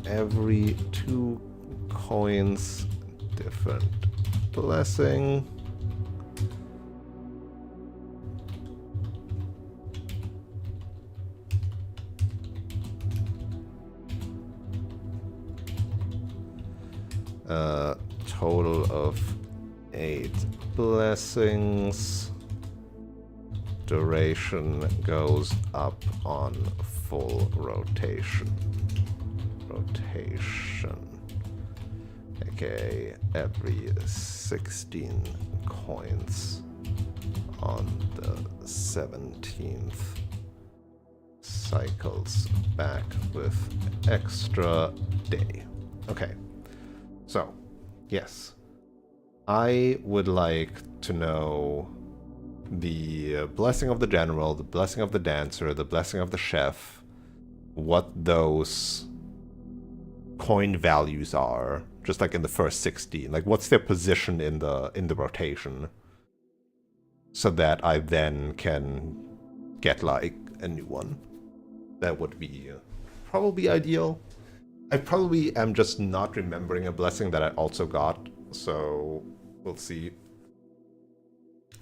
Every 2 coins, different blessing. Total of 8 blessings. Duration goes up on full rotation. Okay, every 16 coins on the 17th cycles back with extra day. Okay, so yes, I would like to know the blessing of the general, the blessing of the dancer, the blessing of the chef, what those coin values are, just like in the first 16. Like, what's their position in the rotation, so that I then can get like a new one. That would be probably ideal. I probably am just not remembering a blessing that I also got, so we'll see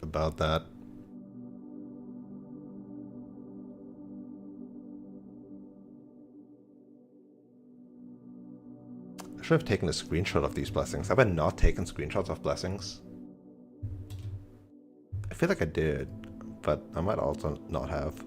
about that. I should have taken a screenshot of these blessings. Have I not taken screenshots of blessings? I feel like I did, but I might also not have.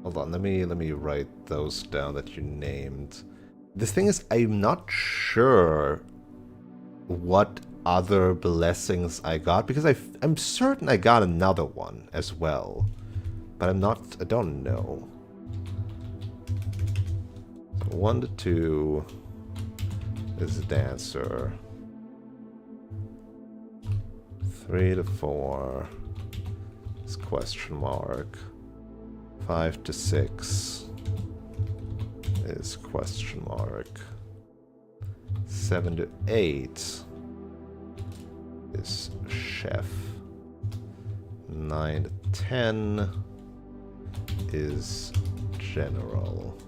Hold on, let me write those down that you named. The thing is, I'm not sure what other blessings I got, because I'm certain I got another one as well, but I don't know. 1 to 2 is dancer. 3 to 4 is question mark. 5 to 6 is question mark. 7 to 8 is chef. 9 to 10 is general.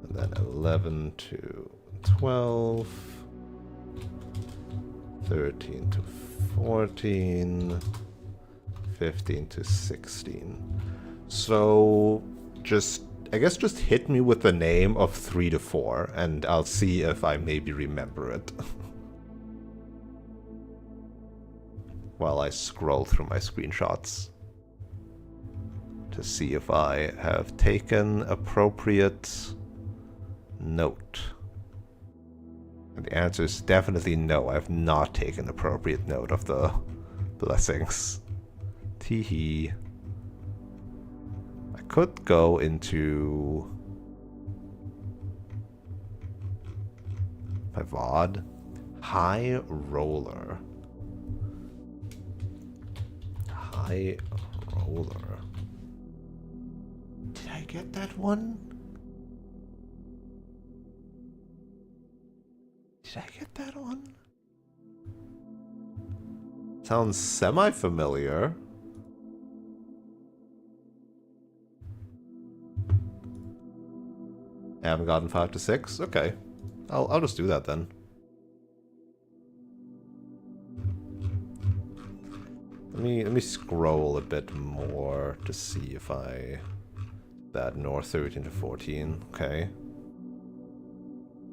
And then 11 to 12, 13 to 14, 15 to 16. So I guess just hit me with the name of 3 to 4 and I'll see if I maybe remember it. While I scroll through my screenshots to see if I have taken appropriate note. And the answer is definitely no, I have not taken appropriate note of the blessings. Teehee. I could go into my VOD. High roller. High roller. Did I get that one? Did I get that one? Sounds semi-familiar. I haven't gotten 5 to 6? Okay. I'll just do that then. Let me scroll a bit more to see if I... That north 13 to 14. Okay.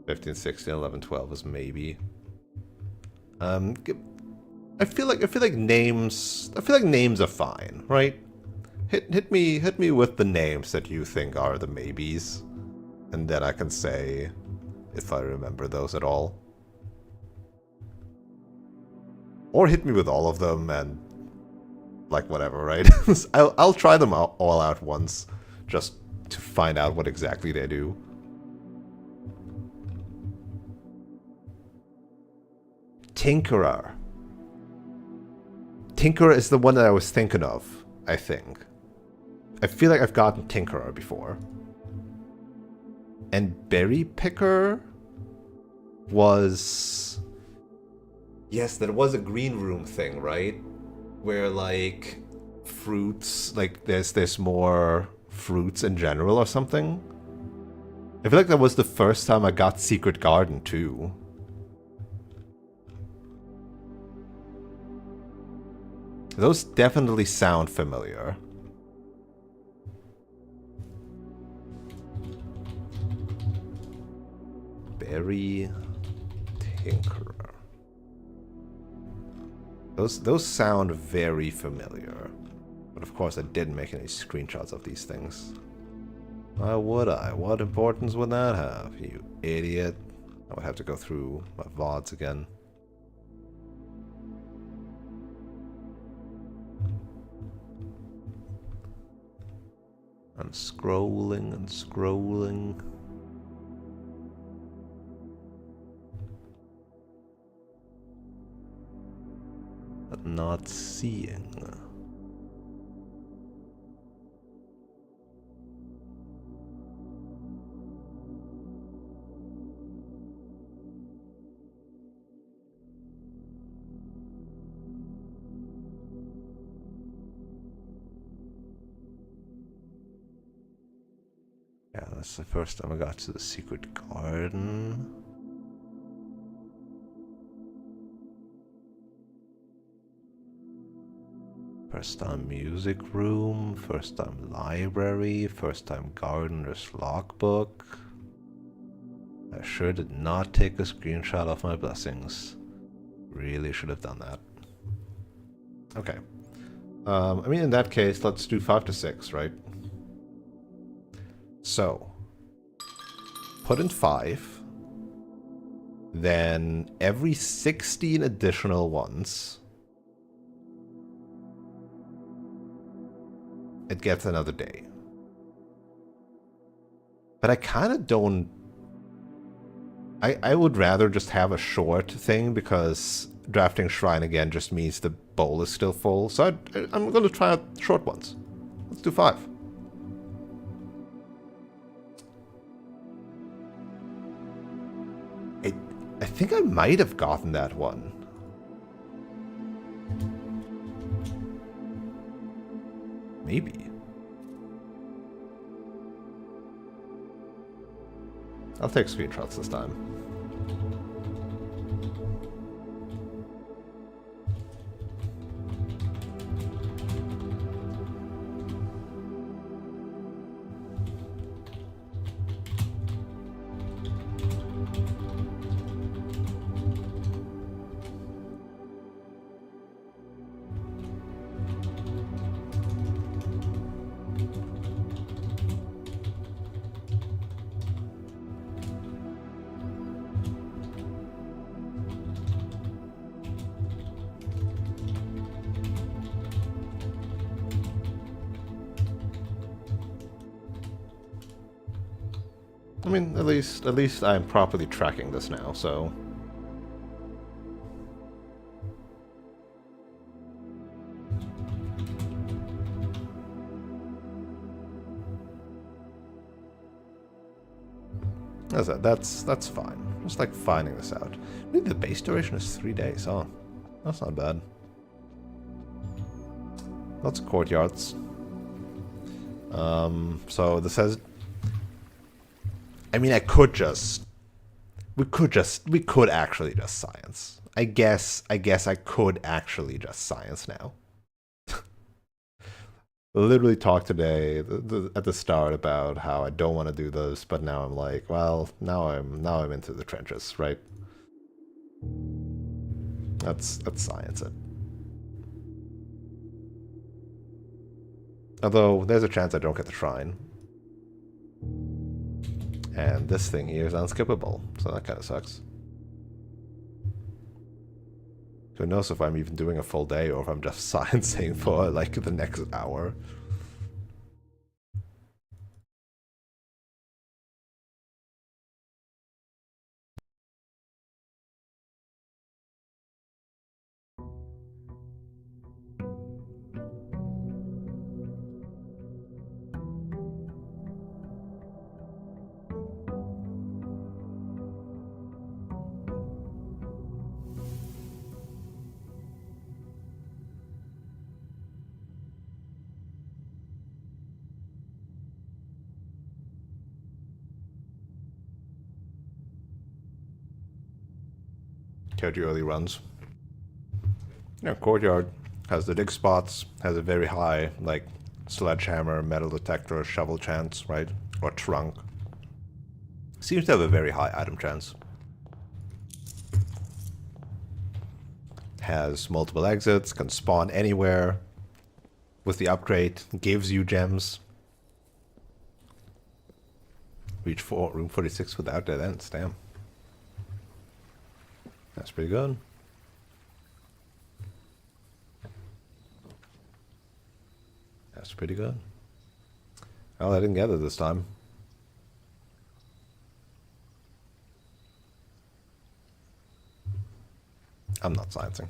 15, 16, 11, 12 is maybe. I feel like names are fine, right? Hit me with the names that you think are the maybes, and then I can say if I remember those at all. Or hit me with all of them and like whatever, right? I'll try them all out once just to find out what exactly they do. Tinkerer. Tinkerer is the one that I was thinking of, I think. I feel like I've gotten Tinkerer before. And Berry Picker was... Yes, that was a green room thing, right? Where, like, fruits, like, there's more fruits in general or something. I feel like that was the first time I got Secret Garden, too. Those definitely sound familiar. Berry Tinkerer. Those sound very familiar. But of course I didn't make any screenshots of these things. Why would I? What importance would that have, you idiot? I would have to go through my VODs again. I'm scrolling and scrolling. But not seeing. Yeah, that's the first time I got to the Secret Garden. First time music room, first time library, first time gardener's logbook. I sure did not take a screenshot of my blessings. Really should have done that. Okay. I mean, in that case, let's do 5 to 6, right? So, put in 5. Then every 16 additional ones, it gets another day. But I kind of don't... I would rather just have a short thing, because drafting Shrine again just means the bowl is still full. So I'm going to try out short ones. Let's do 5. I think I might have gotten that one. Maybe. I'll take screenshots this time. I mean, at least I'm properly tracking this now, so... That's fine. Just like finding this out. Maybe the base duration is 3 days. Oh, that's not bad. Lots of courtyards. So this has... I mean, we could actually just science. I guess I could actually just science now. Literally talked today at the start about how I don't want to do this, but now I'm like, well, now I'm into the trenches, right? Let's science it. Although there's a chance I don't get the shrine. And this thing here is unskippable, so that kind of sucks. Who knows if I'm even doing a full day or if I'm just sciencing for like the next hour. Carry early runs. Yeah, courtyard has the dig spots, has a very high, like, sledgehammer, metal detector, shovel chance, right? Or trunk. Seems to have a very high item chance. Has multiple exits, can spawn anywhere. With the upgrade, gives you gems. Reach room 46 without dead ends, damn. That's pretty good. That's pretty good. Well, I didn't get it this time. I'm not sciencing.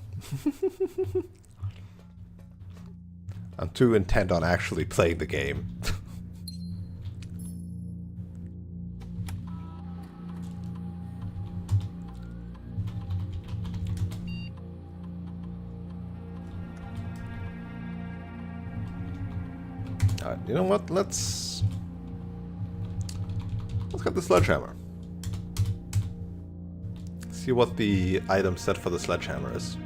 I'm too intent on actually playing the game. Alright, you know what? Let's get the sledgehammer. See what the item set for the sledgehammer is.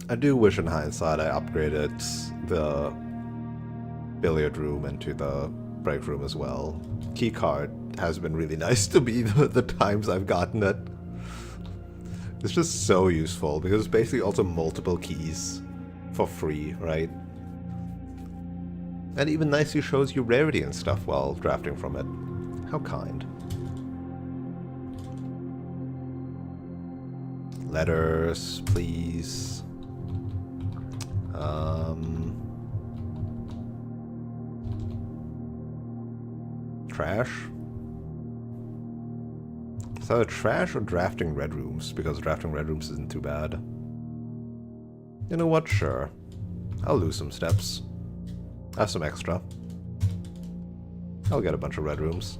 I do wish in hindsight I upgraded the billiard room into the break room as well. Keycard has been really nice to me the times I've gotten it. It's just so useful because it's basically also multiple keys for free, right? And even nicely shows you rarity and stuff while drafting from it. How kind. Letters, please. Trash. It's either trash or drafting red rooms, because drafting red rooms isn't too bad. You know what? Sure. I'll lose some steps. I have some extra. I'll get a bunch of red rooms.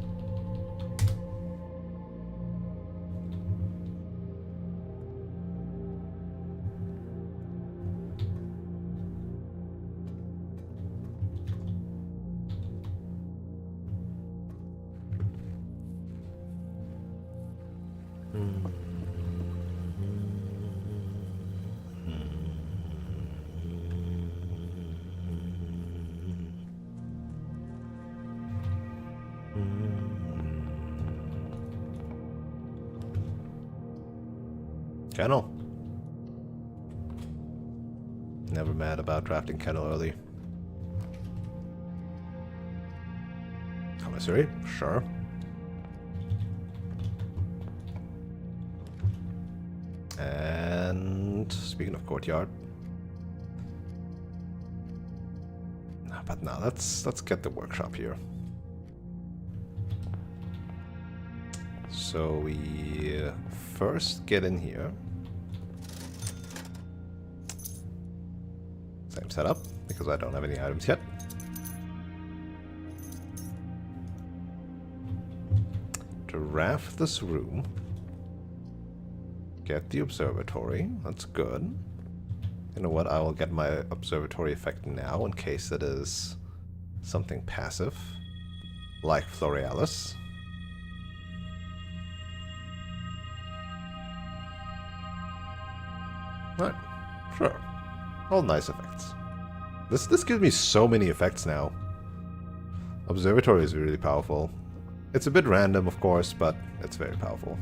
Kennel. Never mad about drafting Kennel early. Commissary? Sure. And speaking of courtyard. But now let's get the workshop here. So we first get in here. Same setup, because I don't have any items yet. Draft this room. Get the observatory. That's good. You know what? I will get my observatory effect now in case it is something passive, like Florealis. Right. Sure. All nice effects. This gives me so many effects now. Observatory is really powerful. It's a bit random, of course, but it's very powerful.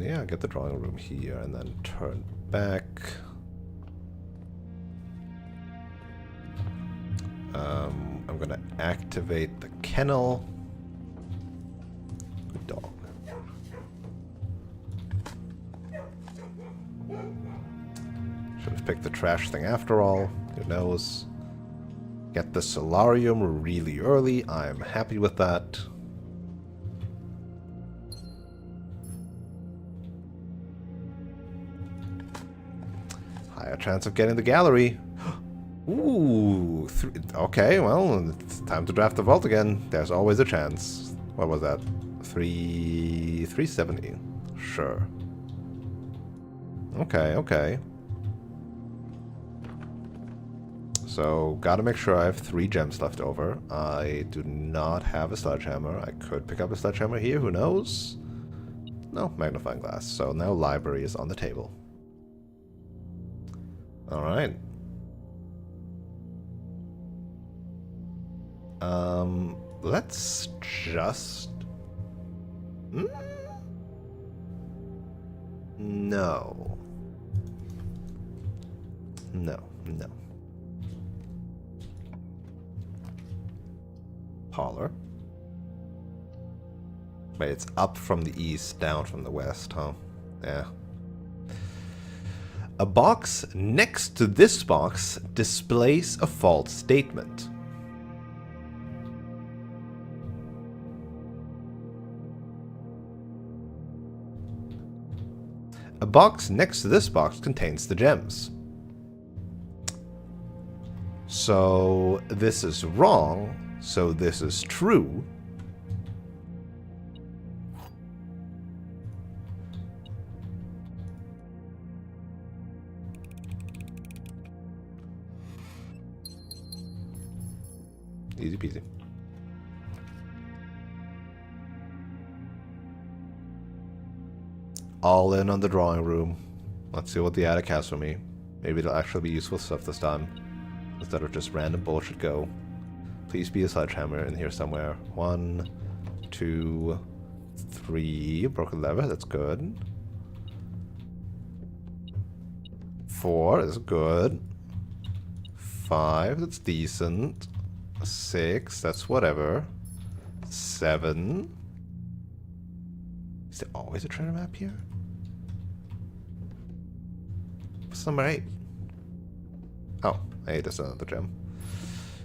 Yeah, get the drawing room here and then turn back. I'm gonna activate the kennel. Good dog. Should have picked the trash thing after all. Who knows? Get the solarium really early. I'm happy with that. Higher chance of getting the gallery. Ooh, okay, well, it's time to draft the vault again. There's always a chance. What was that? 370. Sure. Okay, okay. So, gotta make sure I have 3 gems left over. I do not have a sledgehammer. I could pick up a sledgehammer here, who knows? No, magnifying glass. So now library is on the table. Alright. Let's just... No. No, no. Parlor. Wait, it's up from the east, down from the west, huh? Yeah. A box next to this box displays a false statement. A box next to this box contains the gems. So this is wrong, so this is true. Easy peasy. All in on the drawing room. Let's see what the attic has for me. Maybe it'll actually be useful stuff this time, instead of just random bullshit go. Please be a sledgehammer in here somewhere. 1, 2, 3. Broken lever, that's good. 4 is good. 5, that's decent. 6, that's whatever. 7. there always a treasure map here? What's number 8? Oh, 8 is another gem.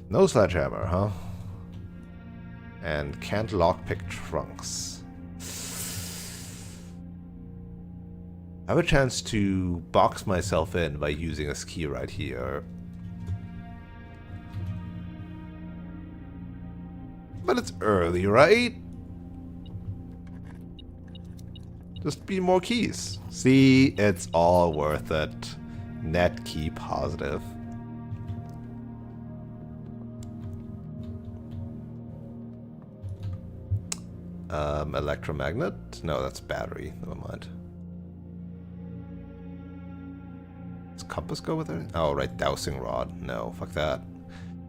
No sledgehammer, huh? And can't lockpick trunks. I have a chance to box myself in by using a ski right here. But it's early, right? Just be more keys. See, it's all worth it. Net key positive. Electromagnet? No, that's battery. Never mind. Does compass go with it? Oh, right, dowsing rod. No, fuck that.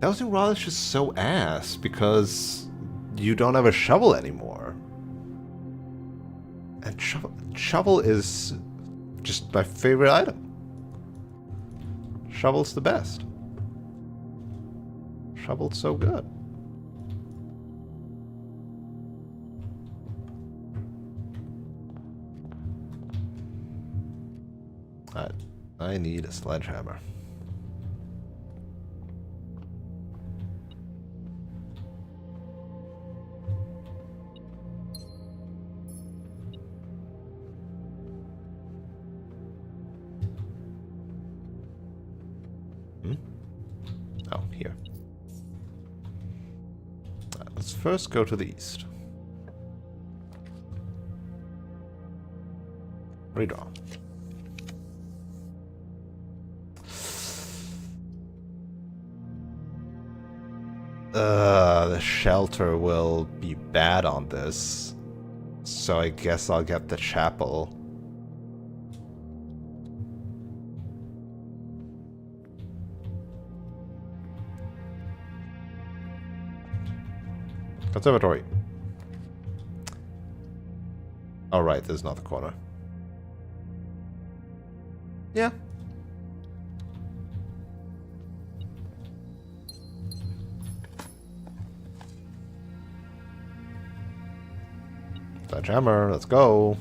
Dowsing rod is just so ass because you don't have a shovel anymore. And shovel is just my favorite item. Shovel's the best. Shovel's so good. I need a sledgehammer. Oh, here. Let's first go to the east. Redraw. The shelter will be bad on this, so I guess I'll get the chapel. Conservatory. Oh, right, there's another corner. Yeah. Sledgehammer, let's go.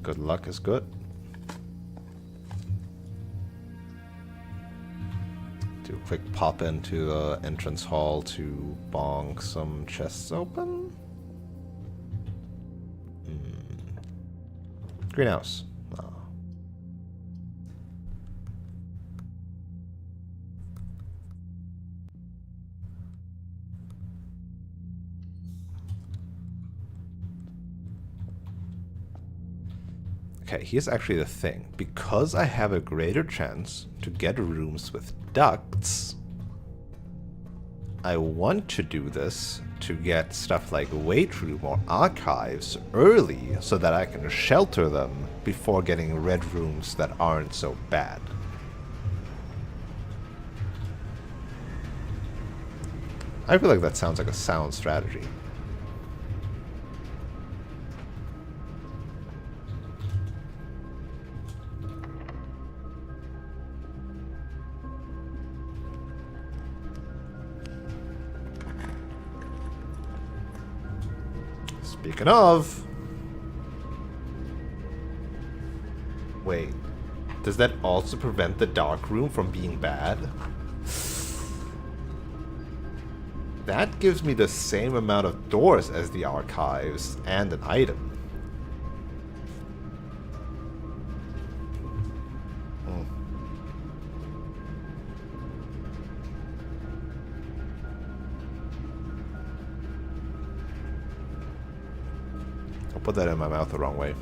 Good luck is good. Do a quick pop into the entrance hall to bonk some chests open. Greenhouse. Oh. Okay, here's actually the thing. Because I have a greater chance to get rooms with ducts, I want to do this to get stuff like weight room or archives early so that I can shelter them before getting red rooms that aren't so bad. I feel like that sounds like a sound strategy. Speaking of... Wait. Does that also prevent the dark room from being bad? That gives me the same amount of doors as the archives and an item. Put that in my mouth the wrong way.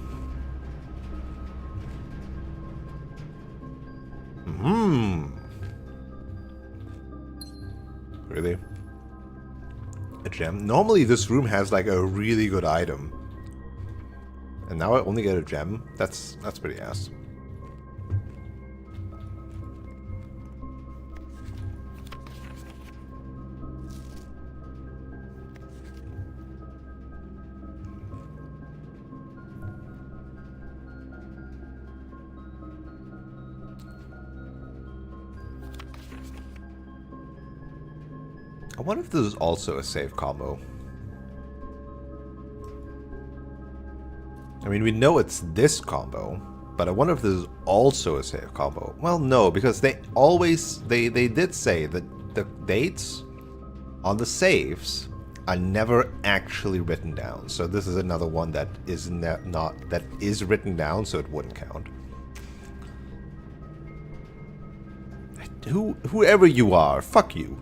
Really? A gem? Normally this room has like a really good item. And now I only get a gem? That's pretty ass. I wonder if this is also a save combo. I mean, we know it's this combo, but I wonder if this is also a save combo. Well, no, because they always, they did say that the dates on the saves are never actually written down. So this is another one that is that is written down, so it wouldn't count. Whoever you are, fuck you.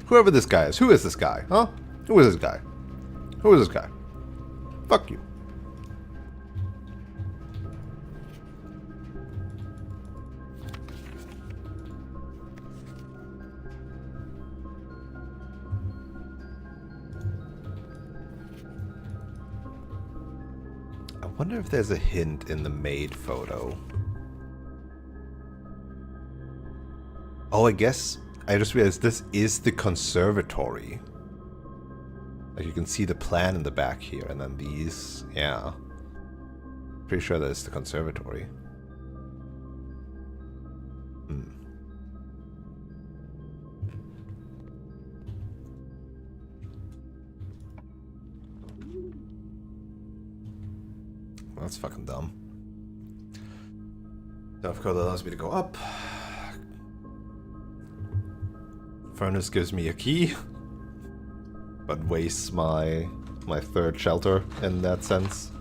Whoever this guy is. Who is this guy? Huh? Who is this guy? Who is this guy? Fuck you. I wonder if there's a hint in the maid photo. Oh, I guess I just realized this is the conservatory. Like you can see the plan in the back here, and then these, yeah. Pretty sure that's the conservatory. That's fucking dumb. Stuff code allows me to go up. Furnace gives me a key, but wastes my third shelter in that sense.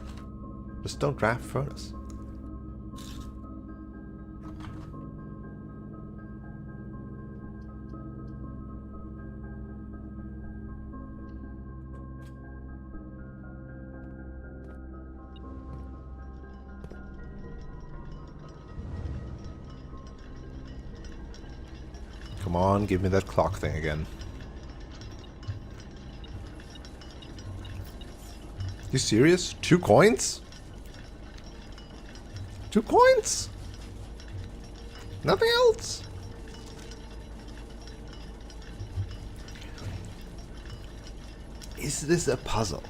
Just don't draft furnace. Come on, give me that clock thing again. You serious? 2 coins? 2 coins? Nothing else? Is this a puzzle?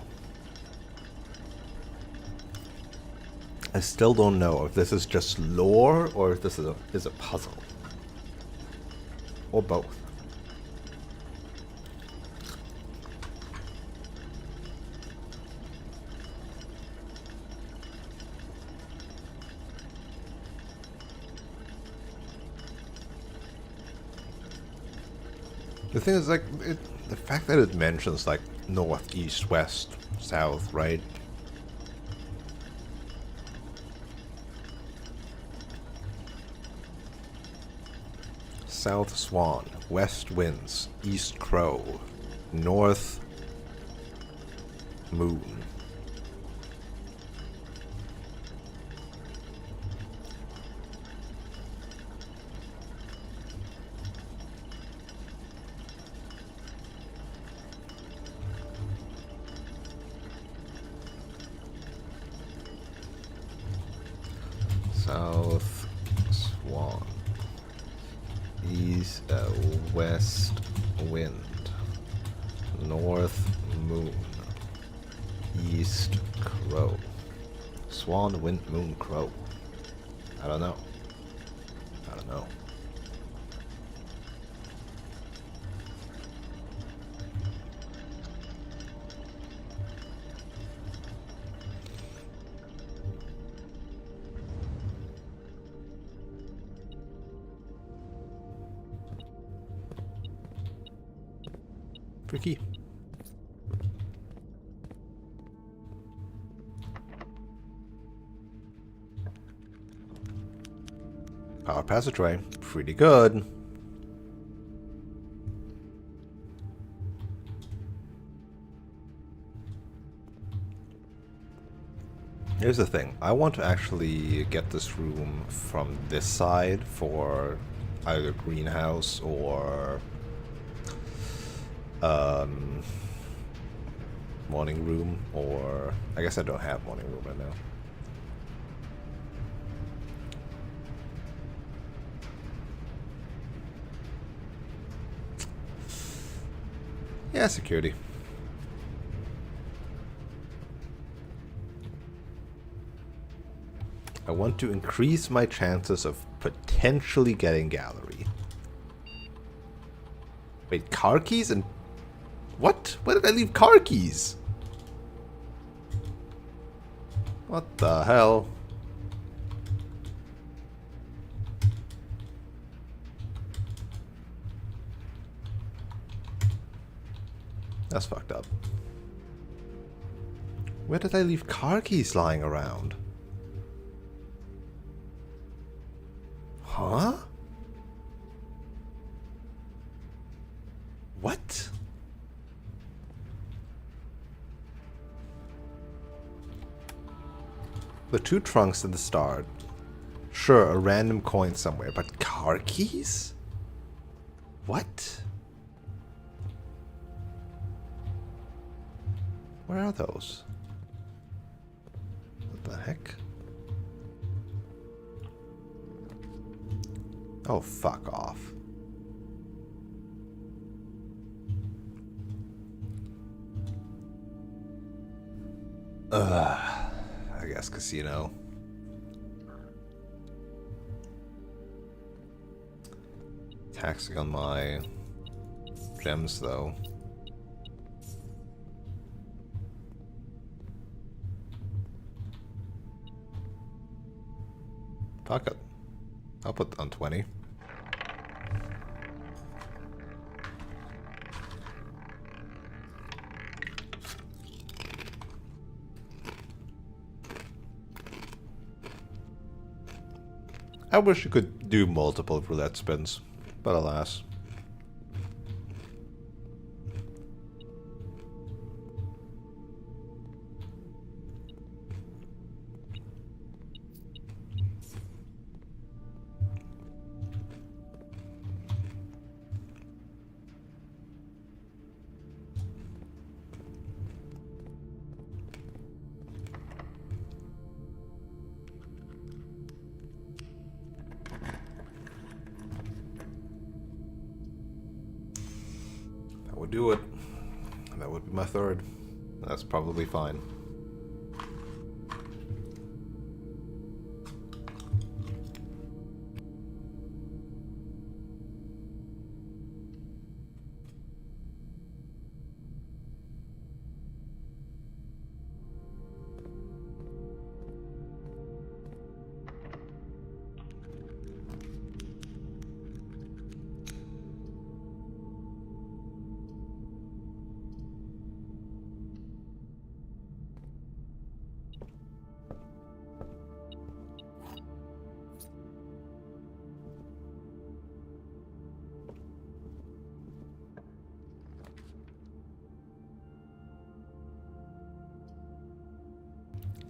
I still don't know if this is just lore or if this is a puzzle. Or both. The thing is, like, the fact that it mentions, like, north, east, west, south, right? South Swan, West Winds, East Crow, North Moon. South Swan. East, West Wind, North Moon, East Crow, Swan, Wind, Moon, Crow. I don't know. I don't know. Tricky. Power passageway, pretty good. Here's the thing, I want to actually get this room from this side for either greenhouse or morning room, or I guess I don't have morning room right now. Yeah, security. I want to increase my chances of potentially getting gallery. Wait, car keys and... What? Where did I leave car keys? What the hell? That's fucked up. Where did I leave car keys lying around? Huh? What? The 2 trunks at the start. Sure, a random coin somewhere, but car keys? What? Where are those? What the heck? Oh, fuck off. I guess casino. Taxing on my gems, though. Fuck it. I'll put on 20. I wish you could do multiple roulette spins, but alas. Would do it. That would be my third. That's probably fine.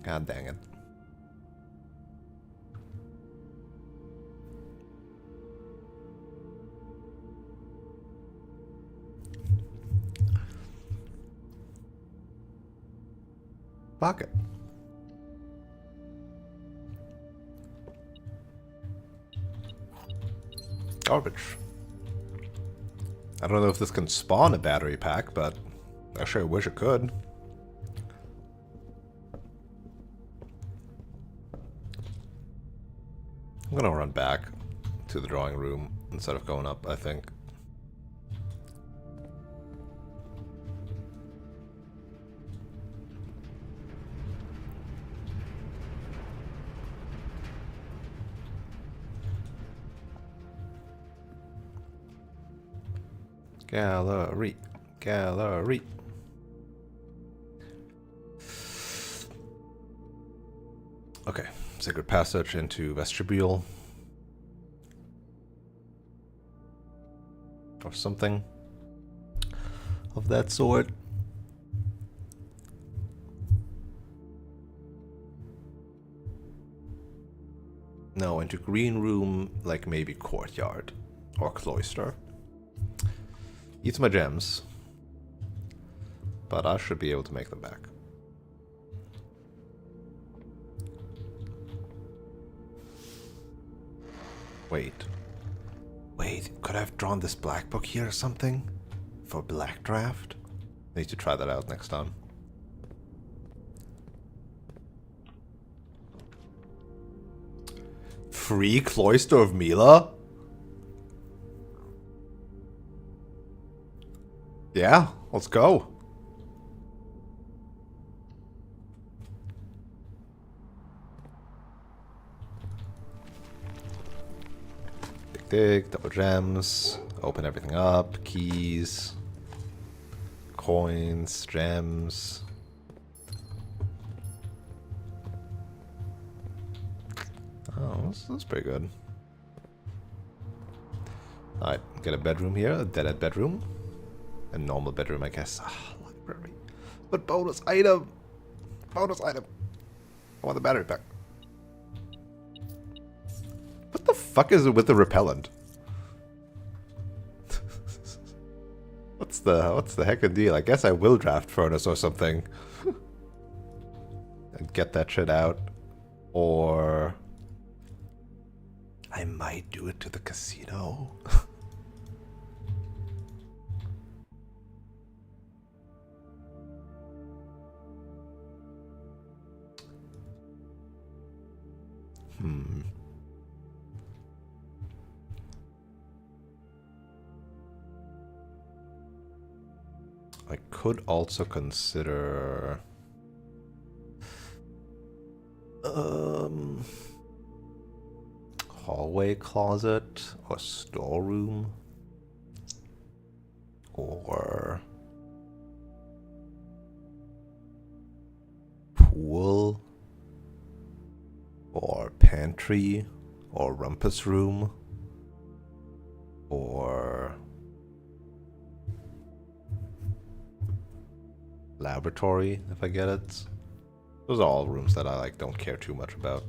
God dang it. Pocket. Garbage. I don't know if this can spawn a battery pack, but I sure wish it could. I'm gonna run back to the drawing room instead of going up, I think. Gallery. Gallery. Okay. Secret passage into vestibule. Or something of that sort. No, into green room, like maybe courtyard or cloister. Eats my gems, but I should be able to make them back. Wait, could I have drawn this black book here or something? For black draft? Need to try that out next time. Free Cloister of Mila? Yeah, let's go. dig, double gems, open everything up, keys, coins, gems. Oh, this is pretty good. Alright, get a bedroom here, a dead-end bedroom. A normal bedroom, I guess. Ah, library. But bonus item! Bonus item! I want the battery pack. What the fuck is it with the repellent? What's the heckin' deal? I guess I will draft furnace or something. And get that shit out. Or I might do it to the casino. I could also consider hallway closet or storeroom or pool or pantry or rumpus room or laboratory, if I get it. Those are all rooms that I don't care too much about.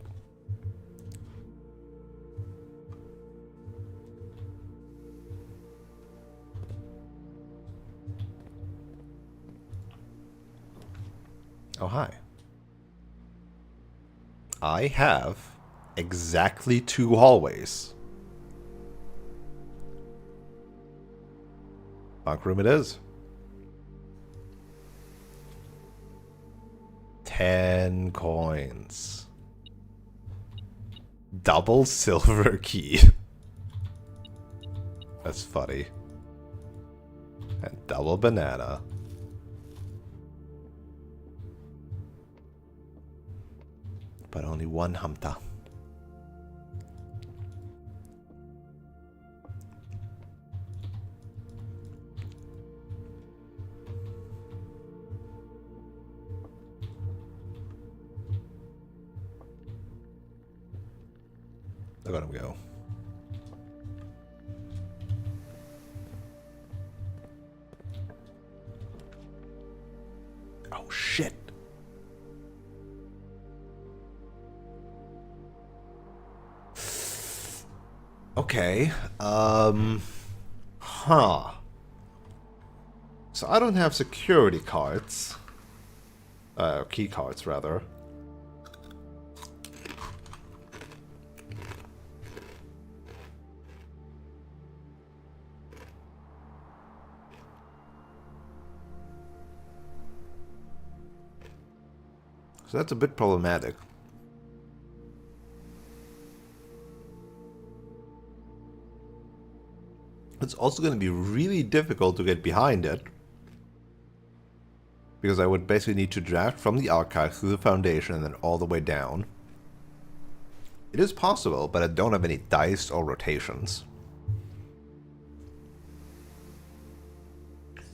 Oh, hi. I have exactly 2 hallways. Bunk room it is. 10 coins. Double silver key. That's funny. And double banana. But only 1 Hamta. Look at him go. Oh shit. Okay. Huh. So I don't have security cards. Key cards, rather. So that's a bit problematic. It's also going to be really difficult to get behind it. Because I would basically need to draft from the archive through the foundation and then all the way down. It is possible, but I don't have any dice or rotations.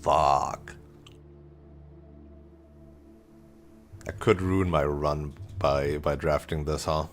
Fuck. I could ruin my run by drafting this, huh?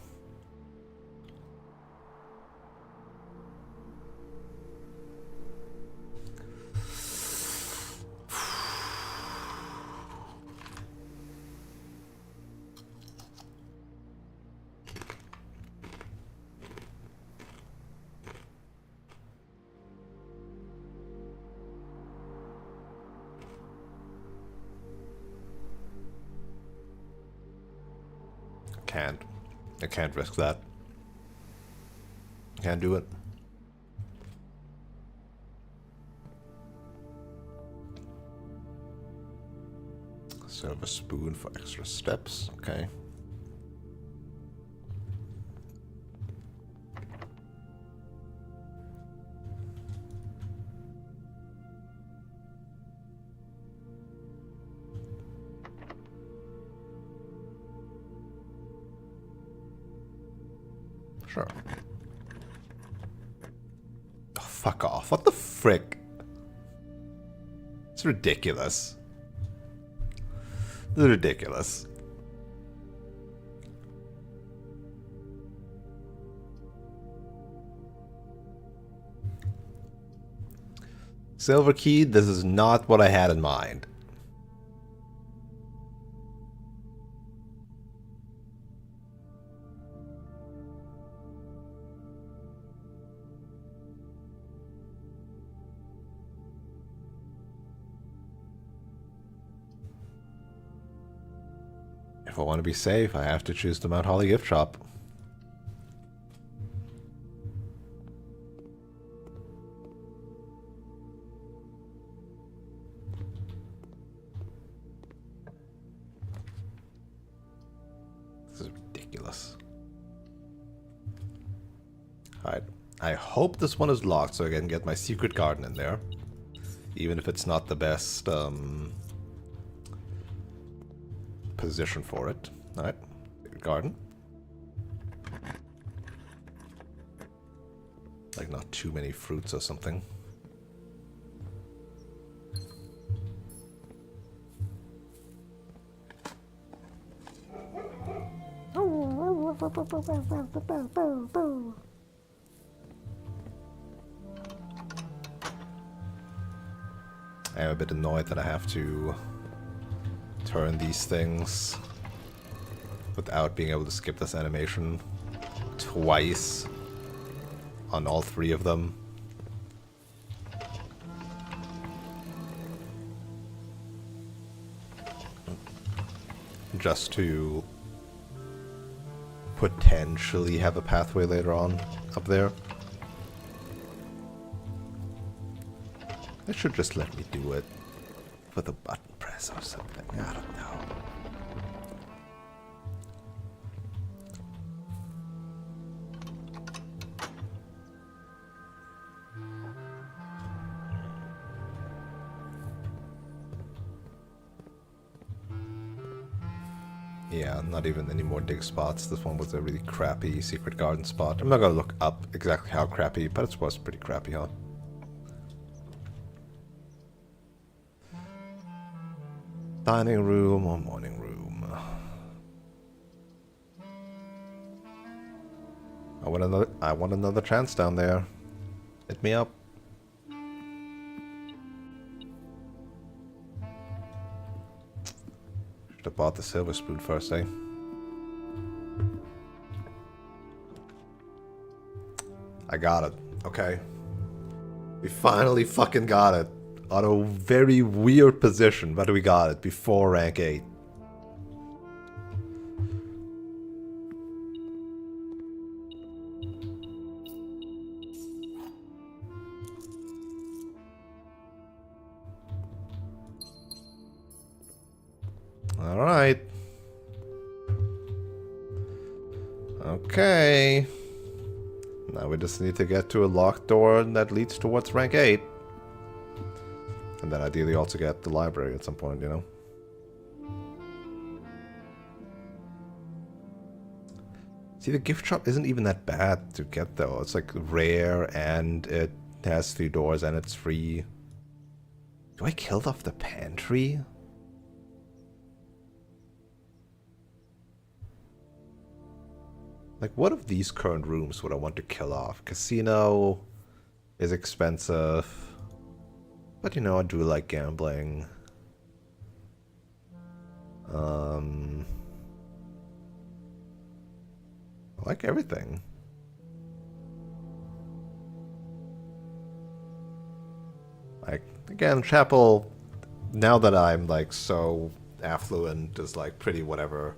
I can't risk that. Can't do it. Serve a spoon for extra steps. Okay. Sure. fuck off. What the frick? It's ridiculous. This is ridiculous. Silver key, this is not what I had in mind. If I want to be safe, I have to choose the Mount Holly gift shop. This is ridiculous. Alright, I hope this one is locked so I can get my secret garden in there. Even if it's not the best, position for it. Alright, garden. Like not too many fruits or something. I am a bit annoyed that I have to turn these things without being able to skip this animation twice on all three of them. Just to potentially have a pathway later on up there. It should just let me do it with a button press or something. I don't know. Yeah, not even any more dig spots. This one was a really crappy secret garden spot. I'm not gonna look up exactly how crappy, but it was pretty crappy, huh? Dining room or morning room? I want another chance down there. Hit me up. Should have bought the silver spoon first, eh? I got it. Okay. We finally fucking got it. On a very weird position, but we got it before rank 8. Alright. Okay. Now we just need to get to a locked door that leads towards rank 8. And then ideally also get the library at some point, you know? See, the gift shop isn't even that bad to get, though. It's like rare, and it has 3 doors, and it's free. Do I kill off the pantry? Like, what of these current rooms would I want to kill off? Casino is expensive. But, you know, I do like gambling. I like everything. Like, again, Chapel, now that I'm, like, so affluent, is, like, pretty whatever.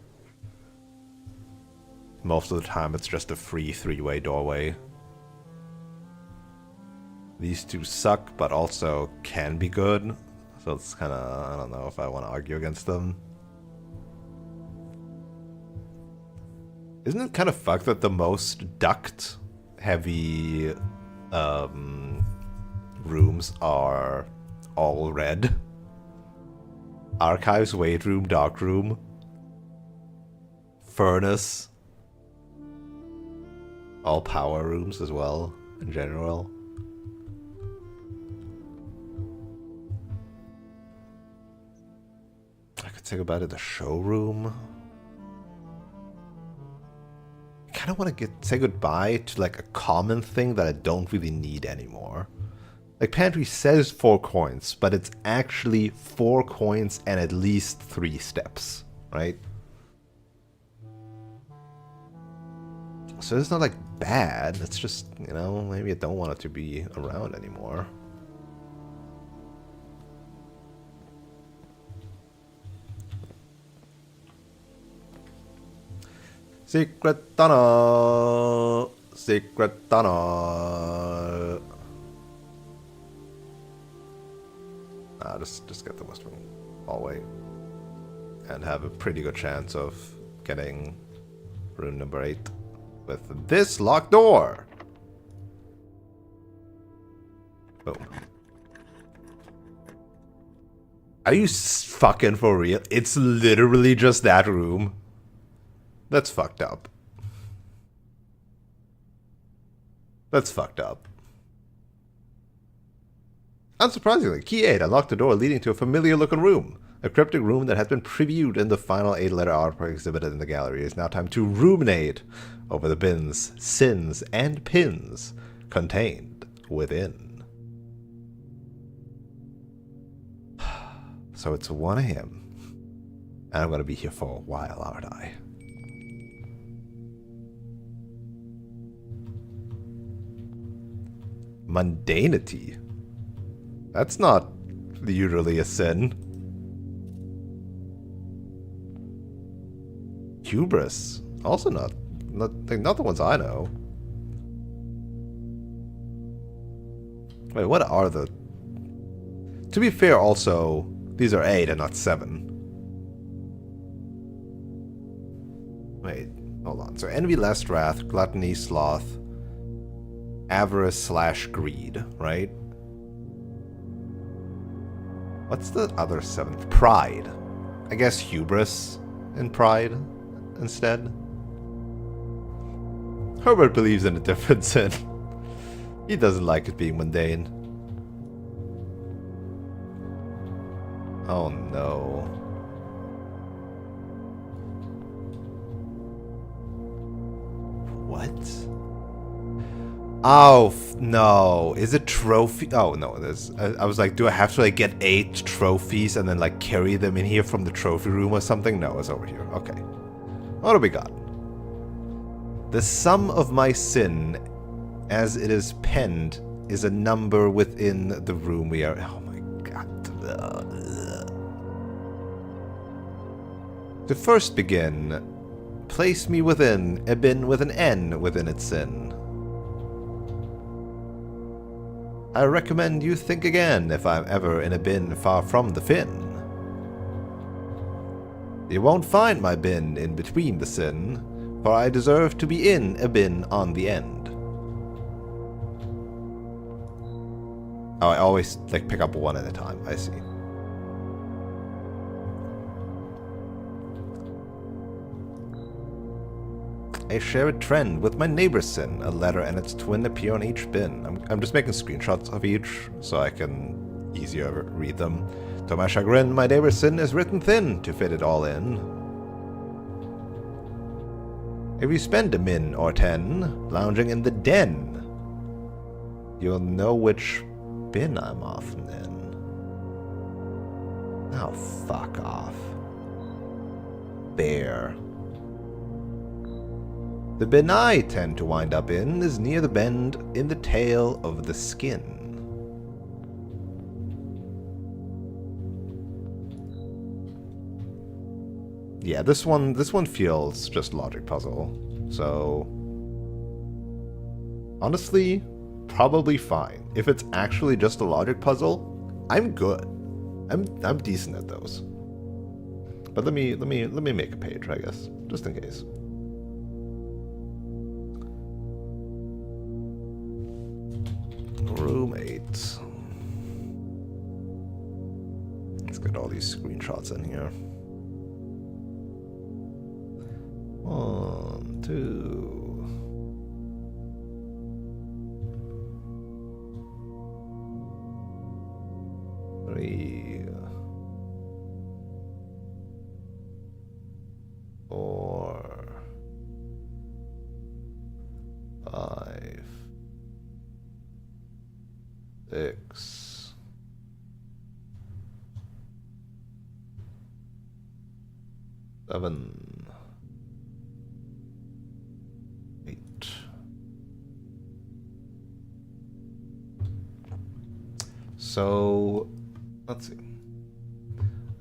Most of the time, it's just a free 3-way doorway. These two suck, but also can be good. So it's kind of, I don't know if I want to argue against them. Isn't it kind of fucked that the most duct-heavy rooms are all red? Archives, weight room, dark room, furnace, all power rooms as well, in general. say goodbye to the showroom. I kind of want to say goodbye to like a common thing that I don't really need anymore. Like pantry says 4 coins, but it's actually 4 coins and at least 3 steps, right? So it's not like bad, it's just, you know, maybe I don't want it to be around anymore. Secret tunnel! Secret tunnel! Just get the western hallway. And have a pretty good chance of getting rune number 8 with this locked door! Boom. Are you fucking for real? It's literally just that room. That's fucked up. That's fucked up. Unsurprisingly, key 8 unlocked the door leading to a familiar looking room. A cryptic room that has been previewed in the final 8-letter artwork exhibited in the gallery. It is now time to ruminate over the bins, sins, and pins contained within. So it's 1 AM. And I'm going to be here for a while, aren't I? Mundanity. That's not usually a sin. Hubris. Also not the ones I know. Wait, what are the... To be fair, also, these are 8 and not 7. Wait, hold on. So envy, lust, wrath, gluttony, sloth, avarice / greed, right? What's the other 7th? Pride. I guess hubris and pride instead. Herbert believes in a different sin. He doesn't like it being mundane. Oh no. What? Oh, no. Is it trophy? Oh, no. There's. I was like, do I have to like get 8 trophies and then like carry them in here from the trophy room or something? No, it's over here. Okay. What do we got? The sum of my sin, as it is penned, is a number within the room we are... Oh my god. To first begin, place me within a bin with an N within its sin. I recommend you think again if I'm ever in a bin far from the fin. You won't find my bin in between the sin, for I deserve to be in a bin on the end. Oh, I always like pick up 1 at a time. I see. I share a trend with my neighbor's sin. A letter and its twin appear on each bin. I'm just making screenshots of each so I can easier read them. To my chagrin, my neighbor's sin is written thin to fit it all in. If you spend a min or 10 lounging in the den, you'll know which bin I'm often in. Oh, fuck off. Bear. The bin I tend to wind up in is near the bend in the tail of the skin. Yeah, this one feels just logic puzzle. So honestly, probably fine. If it's actually just a logic puzzle, I'm good. I'm decent at those. But let me make a page, I guess, just in case. Room 8. Let's get all these screenshots in here. 1, 2. 3. 6, 7, 8. So, let's see.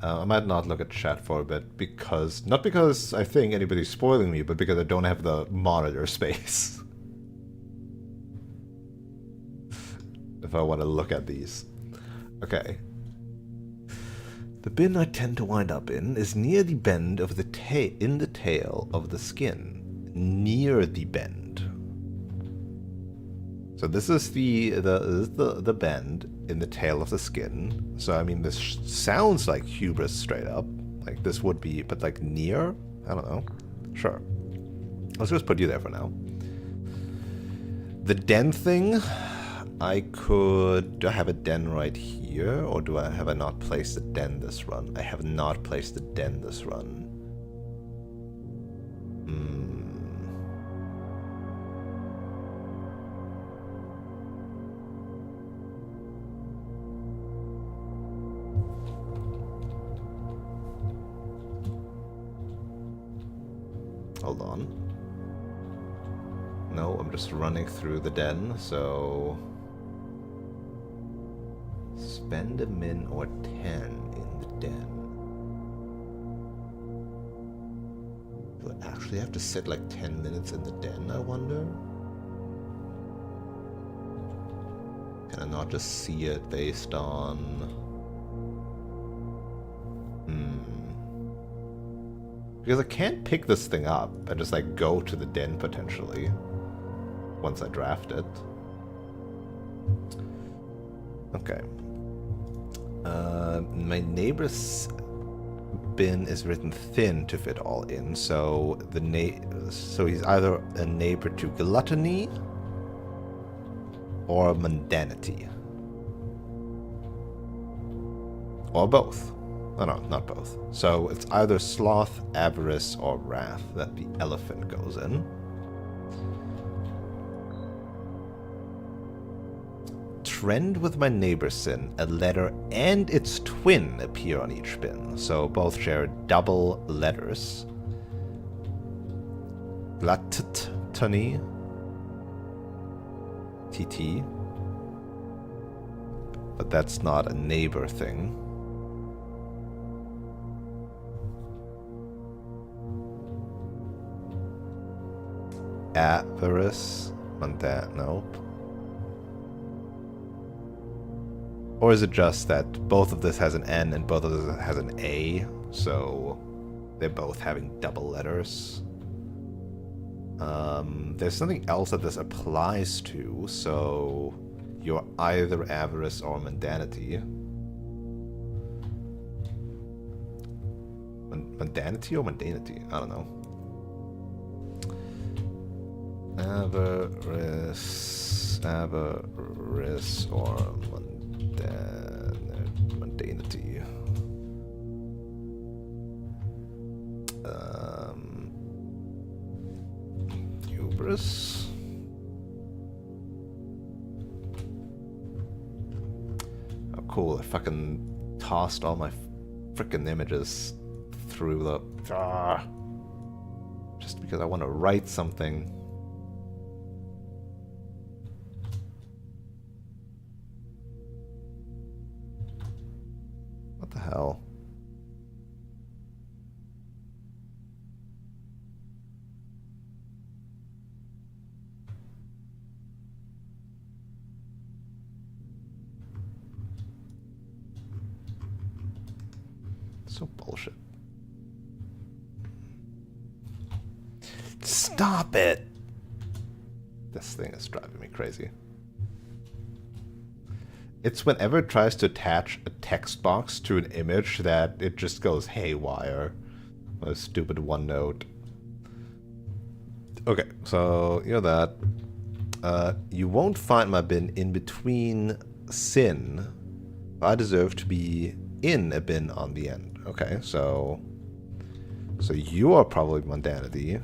I might not look at chat for a bit because, not because I think anybody's spoiling me, but because I don't have the monitor space. If I want to look at these. Okay. The bin I tend to wind up in is near the bend of the in the tail of the skin. Near the bend. So this is the bend in the tail of the skin. So I mean, this sounds like hubris straight up. Like this would be, but like near? I don't know. Sure. Let's just put you there for now. The den thing, I could... Do I have a den right here? Or have I not placed a den this run? I have not placed a den this run. Hold on. No, I'm just running through the den, so... Spend a min or 10 in the den. Do I actually have to sit like 10 minutes in the den, I wonder? Can I not just see it based on... Because I can't pick this thing up and just like go to the den potentially once I draft it. Okay. My neighbor's bin is written thin to fit all in, so so he's either a neighbor to gluttony or mundanity. Or both. Oh no, not both. So it's either sloth, avarice, or wrath that the elephant goes in. Trend with my neighbor sin, a letter and its twin appear on each bin, so both share double letters. Gluttony, TT, but that's not a neighbor thing. Avarice, nope. Or is it just that both of this has an N and both of this has an A, so they're both having double letters? There's something else that this applies to, so you're either avarice or mundanity. Mundanity or mundanity? I don't know. Avarice or mundanity. Hubris. Oh, cool! I fucking tossed all my frickin' images through the just because I want to write something. What the hell? So bullshit. Stop it! This thing is driving me crazy. It's whenever it tries to attach a text box to an image that it just goes haywire. What a stupid OneNote. Okay, so you know that. You won't find my bin in between sin. I deserve to be in a bin on the end. Okay, so you are probably mundanity.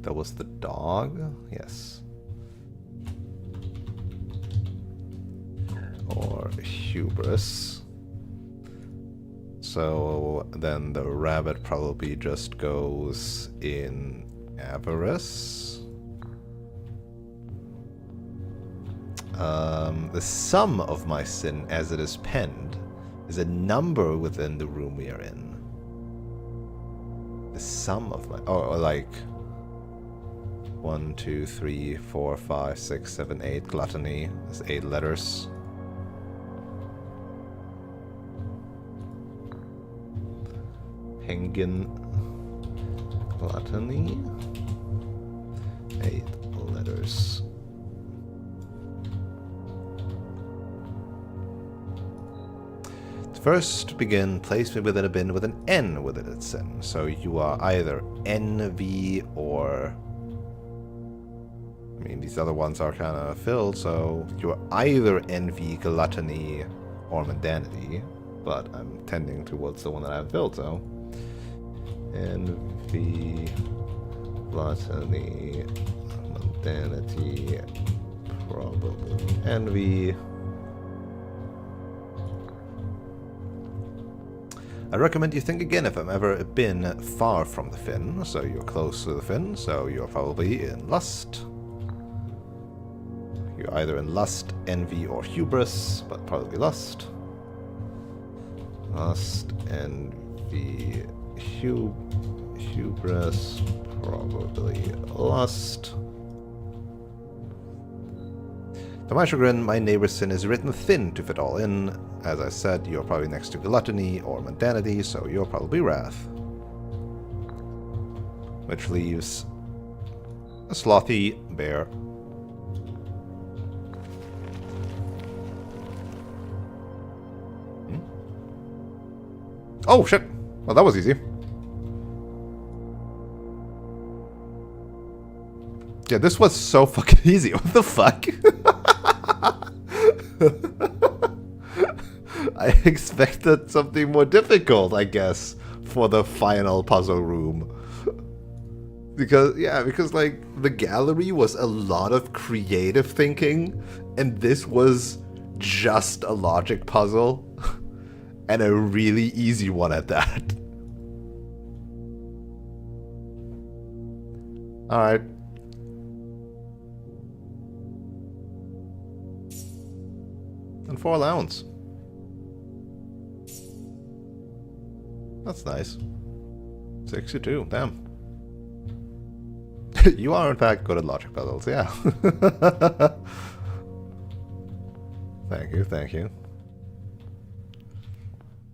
That was the dog? Yes. hubris. So then the rabbit probably just goes in avarice. The sum of my sin as it is penned is a number within the room we are in. The sum of my... or like... 1, 2, 3, 4, 5, 6, 7, 8. Gluttony. There's 8 letters. Penguin. Gluttony. 8 letters. First begin, place me within a bin with an N within its sin. So you are either envy or... I mean, these other ones are kind of filled, so you are either envy, gluttony, or mundanity. But I'm tending towards the one that I have filled, so... Envy, gluttony, mundanity, probably envy... I recommend you think again if I've ever been far from the fin, so you're close to the fin, so you're probably in lust. You're either in lust, envy, or hubris, but probably lust. Lust, envy, hubris, probably lust. To my chagrin, my neighbor's sin is written thin to fit all in. As I said, you're probably next to gluttony or mundanity, so you're probably wrath. Which leaves a slothy bear. Oh, shit! Well, that was easy. Yeah, this was so fucking easy. What the fuck? I expected something more difficult, I guess, for the final puzzle room. Because, yeah, because, like, the gallery was a lot of creative thinking, and this was just a logic puzzle. And a really easy one at that. Alright. And 4 allowance. That's nice. 62, damn. You are in fact good at logic puzzles, yeah. Thank you, thank you.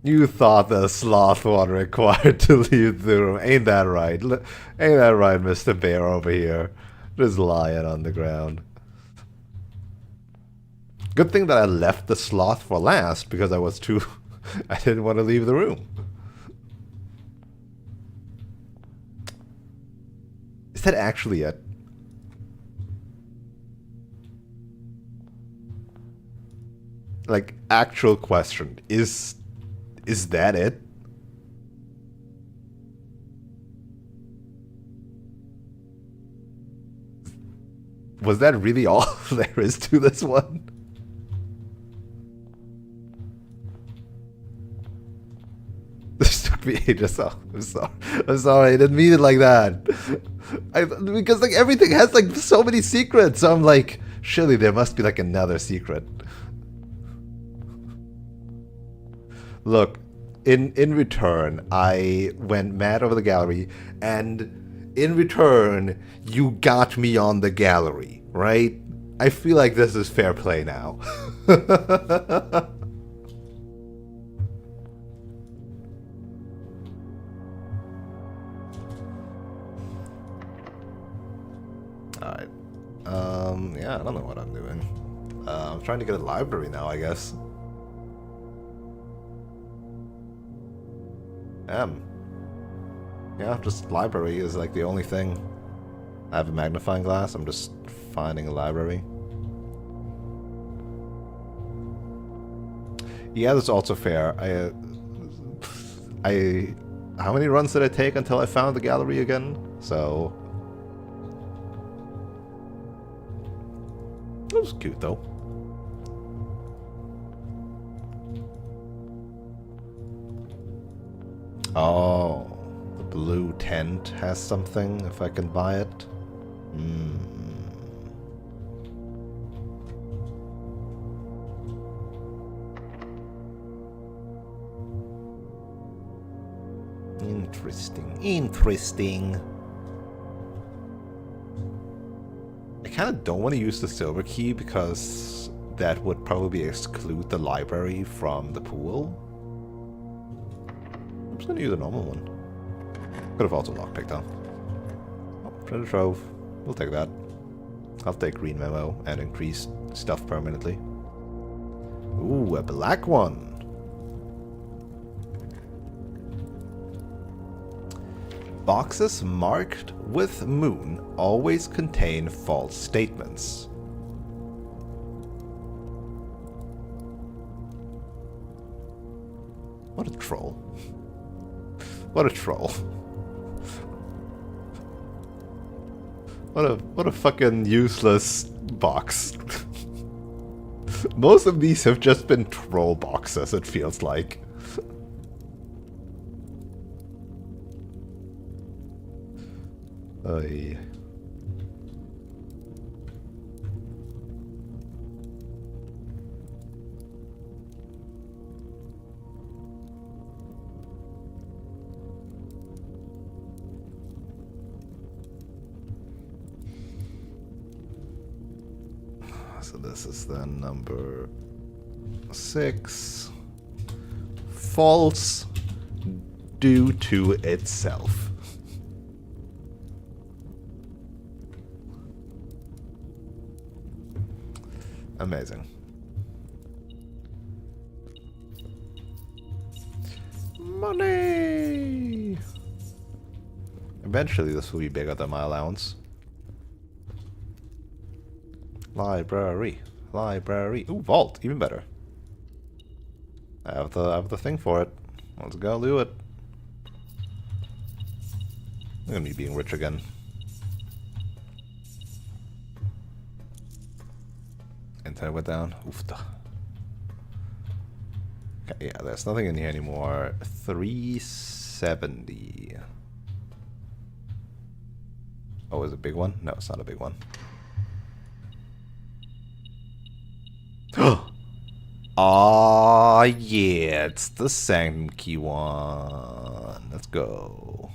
You thought the sloth one required to leave the room. Ain't that right? Ain't that right, Mr. Bear over here? Just lying on the ground. Good thing that I left the sloth for last, because I was too... I didn't want to leave the room. Is that actually it? Like, actual question. Is that it? Was that really all there is to this one? This took me ages. Oh, I'm sorry. I'm sorry. I didn't mean it like that. Because like everything has like so many secrets. So I'm like, surely there must be like another secret. Look, in return, I went mad over the gallery, and in return, you got me on the gallery, right? I feel like this is fair play now. Alright. Yeah, I don't know what I'm doing. I'm trying to get a library now, I guess. Yeah, just library is like the only thing. I have a magnifying glass, I'm just finding a library. Yeah, that's also fair. How many runs did I take until I found the gallery again? So... It was cute though. Oh, the blue tent has something, if I can buy it. Interesting. Interesting. I kind of don't want to use the silver key because that would probably exclude the library from the pool. I'm just going to use a normal one. Could have also lockpicked though. Oh, treasure trove. We'll take that. I'll take green memo and increase stuff permanently. Ooh, a black one. Boxes marked with moon always contain false statements. What a troll. What a troll. What a fucking useless box. Most of these have just been troll boxes, it feels like. Oy. So this is then number 6. False due to itself. Amazing. Money! Eventually this will be bigger than my allowance. Library. Library. Ooh, vault. Even better. I have the thing for it. Let's go do it. I'm gonna be being rich again. Internet went down. Oofta. Okay, yeah, there's nothing in here anymore. 370. Oh, is it a big one? No, it's not a big one. Ah, yeah, it's the Sanctum Key one. Let's go.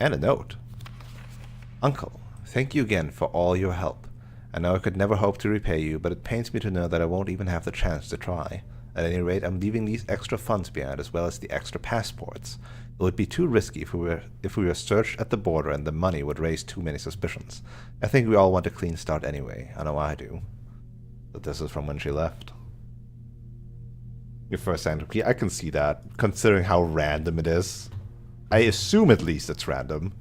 And a note. Uncle, thank you again for all your help. I know I could never hope to repay you, but it pains me to know that I won't even have the chance to try. At any rate, I'm leaving these extra funds behind, as well as the extra passports. It would be too risky if we were searched at the border and the money would raise too many suspicions. I think we all want a clean start anyway. I know I do. But this is from when she left. Your first Sanctum Key, I can see that, considering how random it is. I assume at least it's random,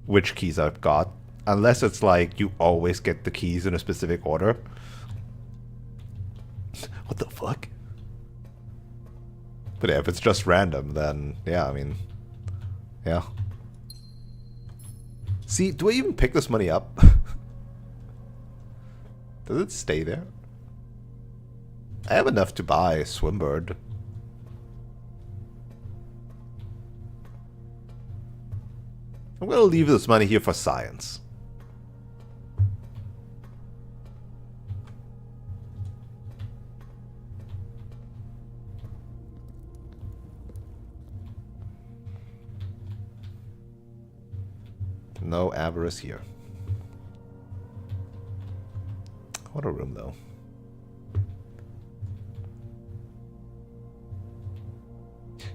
which keys I've got. Unless it's like, you always get the keys in a specific order. What the fuck? But yeah, if it's just random, then, yeah, I mean... Yeah. See, do I even pick this money up? Does it stay there? I have enough to buy Swimbird. I'm gonna leave this money here for science. No avarice here. What a room, though.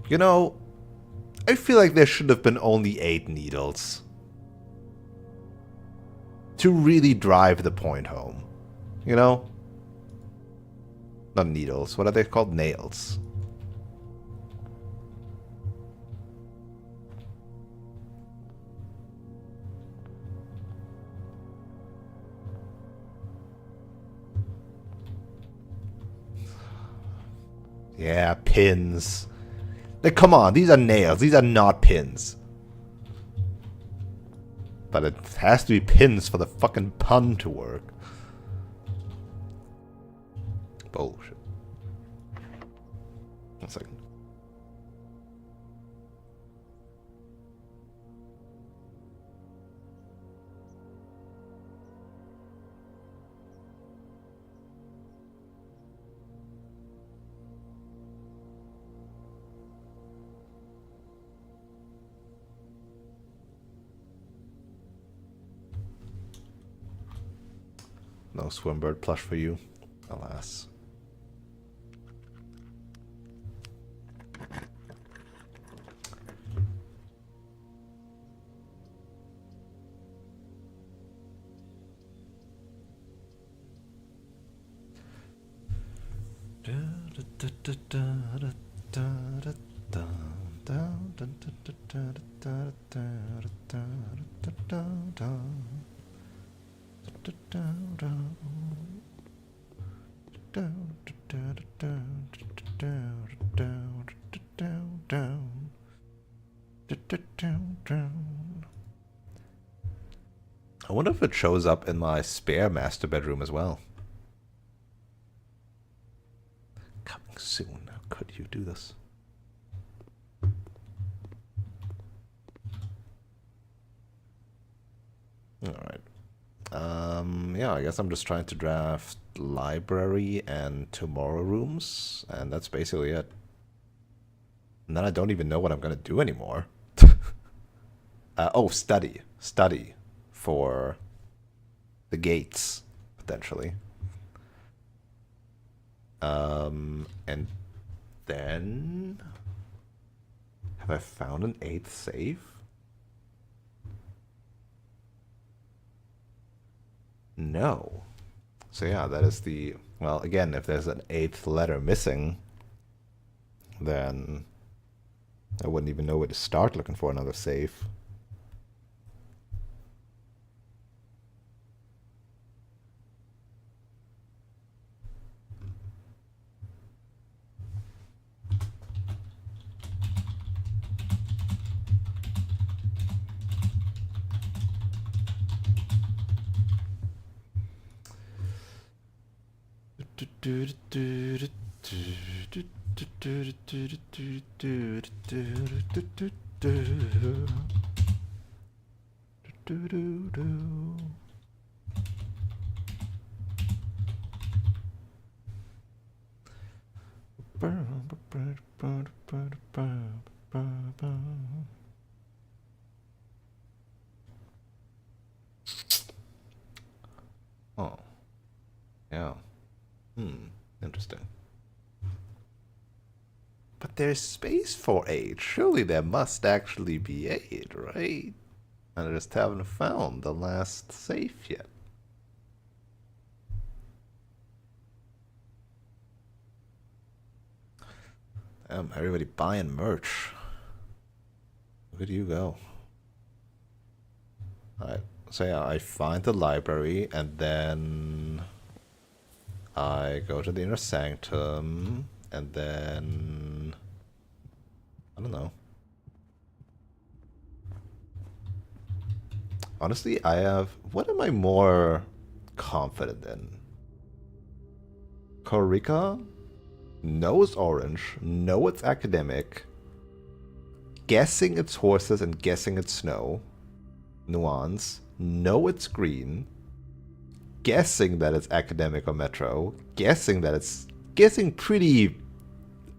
You know, I feel like there should have been only 8 needles to really drive the point home. You know? Not needles. What are they called? Nails. Yeah, pins. Like, come on, these are nails. These are not pins. But it has to be pins for the fucking pun to work. Bullshit. No Swimbird plush for you, alas. I wonder if it shows up in my spare master bedroom as well. Coming soon. How could you do this? Alright. Yeah, I guess I'm just trying to draft library and tomorrow rooms, and that's basically it. And then I don't even know what I'm gonna do anymore. Oh, study. Study for the gates, potentially. And then... Have I found an 8th save? No. So yeah, that is the... Well, again, if there's an 8th letter missing, then I wouldn't even know where to start looking for another save. Oh. Yeah. Interesting. But there's space for 8. Surely there must actually be 8, right? And I just haven't found the last safe yet. Everybody buying merch. Where do you go? Alright, so yeah, I find the library and then I go to the inner sanctum and then I don't know. Honestly, I have... What am I more confident in? Corica? No, it's orange. No, it's academic. Guessing it's horses and guessing it's snow. Nuance. No, it's green. Guessing that it's academic or metro. Guessing that it's... Guessing pretty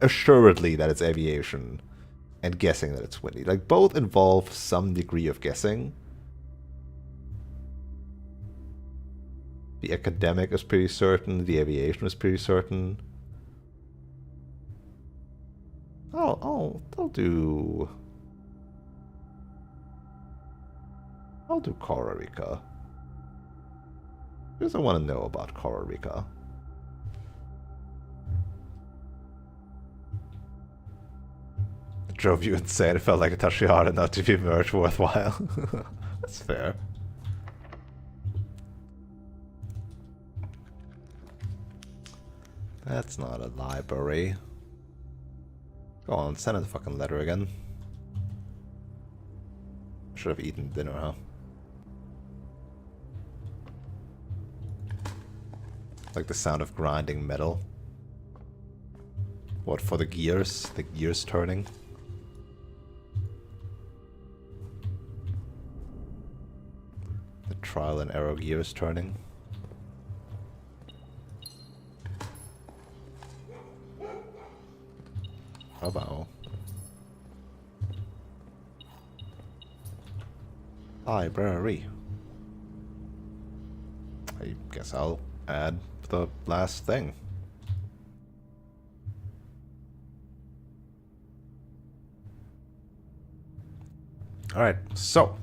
assuredly that it's aviation. And guessing that it's windy. Like, both involve some degree of guessing. The academic is pretty certain. The aviation is pretty certain. I'll do Costa Rica. Because I want to know about Costa Rica. It drove you insane. It felt like a Tashiara not to be merch worthwhile. That's fair. That's not a library. Go on, send us a fucking letter again. Should have eaten dinner, huh? Like the sound of grinding metal. What, for the gears? The gears turning? The trial and error gears turning? Bravo. Library. I guess I'll add the last thing. Alright, so.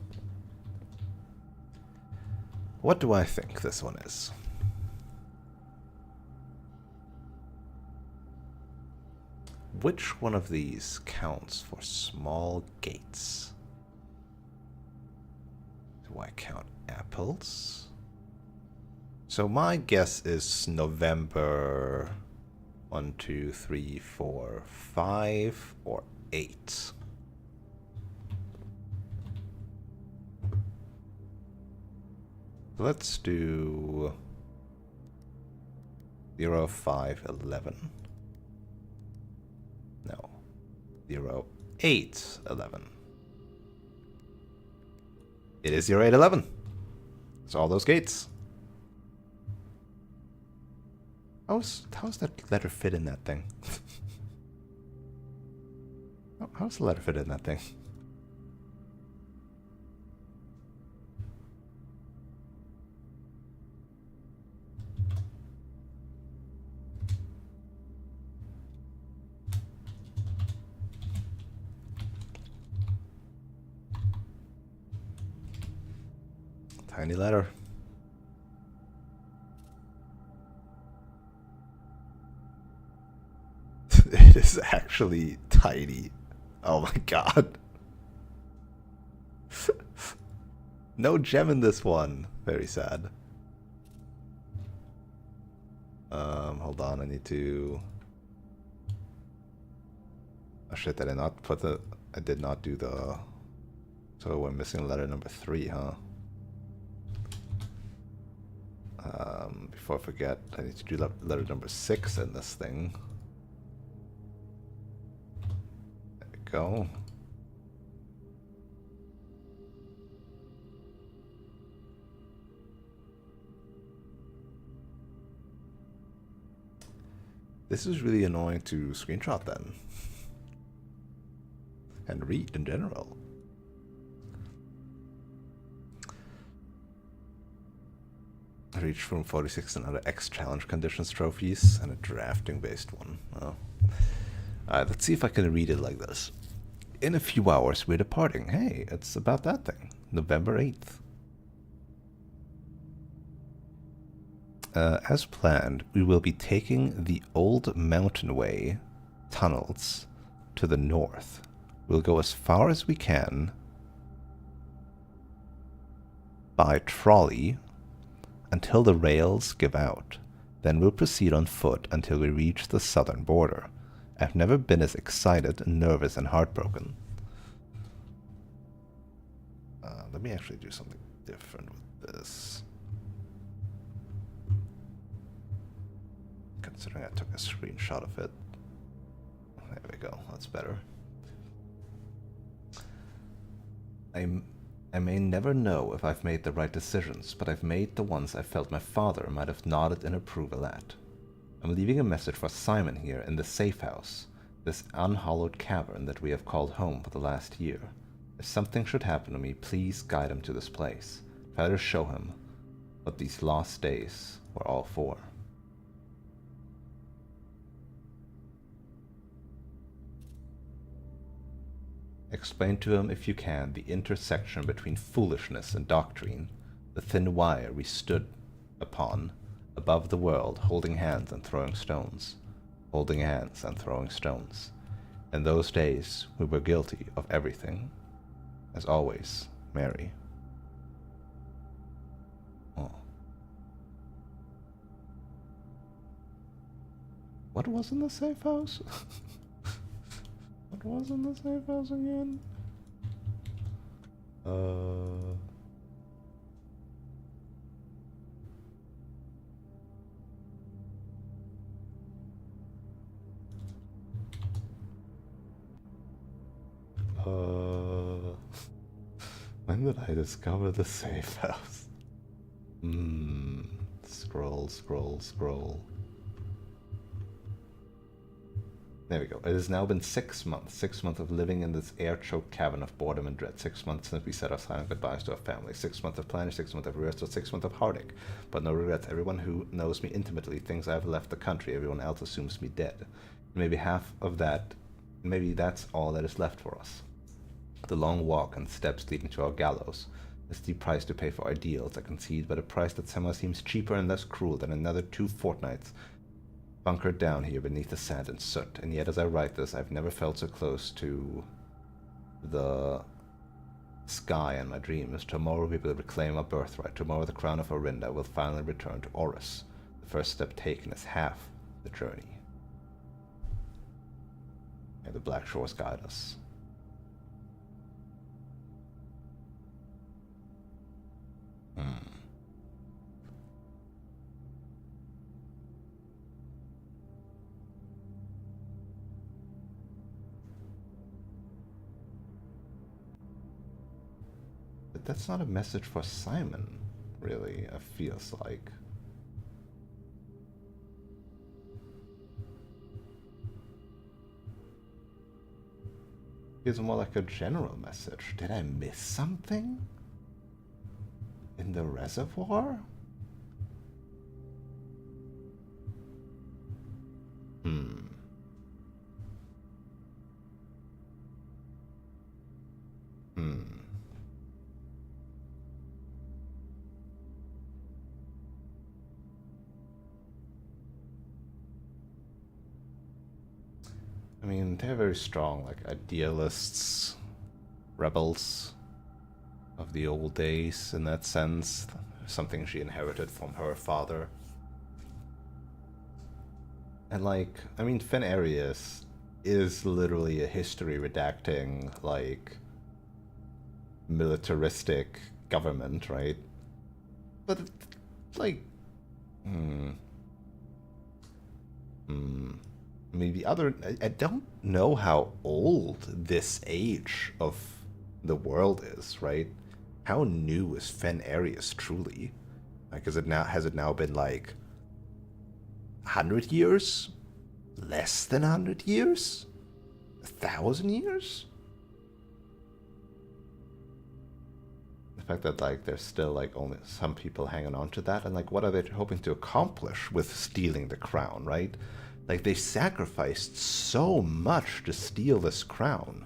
What do I think this one is? Which one of these counts for small gates? Do I count apples? So my guess is November 1, 2, 3, 4, 5, or 8. Let's do 0, 5, 11. No. 0, 8, 11. It is 0, 8, 11. It's all those gates. How's that letter fit in that thing? How's the letter fit in that thing? Tiny letter. It is actually tiny. Oh my god. No gem in this one. Very sad. Hold on, I need to... Oh shit, did I not put the... I did not do the... So we're missing letter number 3, huh? Before I forget, I need to do letter number 6 in this thing. There we go. This is really annoying to screenshot then. And read in general. I reached room 46 and other X challenge conditions trophies and a drafting based one. Oh. Alright, let's see if I can read it like this. In a few hours we're departing. Hey, it's about that thing. November 8th. As planned, we will be taking the old mountain way tunnels to the north. We'll go as far as we can by trolley until the rails give out. Then we'll proceed on foot until we reach the southern border. I've never been as excited, nervous, and heartbroken. Let me actually do something different with this. Considering I took a screenshot of it. There we go, that's better. I may never know if I've made the right decisions, but I've made the ones I felt my father might have nodded in approval at. I'm leaving a message for Simon here in the safe house, this unhallowed cavern that we have called home for the last year. If something should happen to me, please guide him to this place. Try to show him what these lost days were all for. Explain to him, if you can, the intersection between foolishness and doctrine, the thin wire we stood upon, above the world, holding hands and throwing stones. Holding hands and throwing stones. In those days, we were guilty of everything. As always, Mary. Oh. What was in the safe house? What was in the safe house again? When did I discover the safe house? Scroll, scroll, scroll. There we go. It has now been 6 months. 6 months of living in this air-choked cavern of boredom and dread. 6 months since we said our silent goodbyes to our family. 6 months of planning, 6 months of rehearsal, 6 months of heartache. But no regrets. Everyone who knows me intimately thinks I have left the country. Everyone else assumes me dead. Maybe half of that, maybe that's all that is left for us. The long walk and steps leading to our gallows. A steep price to pay for ideals, I concede, but a price that somehow seems cheaper and less cruel than another 2 fortnights bunkered down here beneath the sand and soot. And yet as I write this, I've never felt so close to the sky in my dreams. Tomorrow we will reclaim our birthright. Tomorrow the crown of Orinda will finally return to Oris. The first step taken is half the journey. May the Black Shores guide us. But that's not a message for Simon, really, it feels like. It's more like a general message. Did I miss something? In the reservoir? I mean, they're very strong, like idealists, rebels of the old days in that sense. Something she inherited from her father. And like, I mean, Fenarius is literally a history redacting, like, militaristic government, right? But, like, I mean, the other, I don't know how old this age of the world is, right? How new is Fenarius truly? Like, has it now been like 100 years? Less than 100 years? 1,000 years? The fact that like there's still like only some people hanging on to that, and like what are they hoping to accomplish with stealing the crown, right? Like they sacrificed so much to steal this crown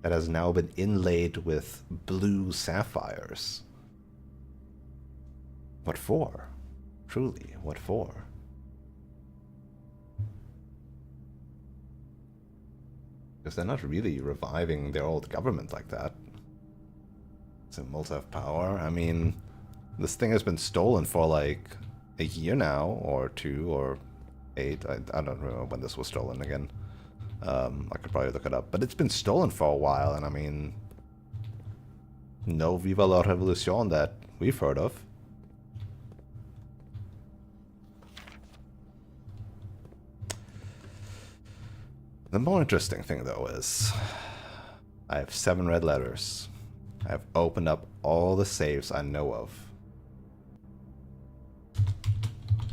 that has now been inlaid with blue sapphires. What for? Truly, what for? Because they're not really reviving their old government like that. Symbols have power. I mean, this thing has been stolen for like a year now, or 2, or 8. I don't know when this was stolen again. I could probably look it up. But it's been stolen for a while, and I mean, no Viva la Revolution that we've heard of. The more interesting thing, though, is I have 7 red letters. I've opened up all the saves I know of.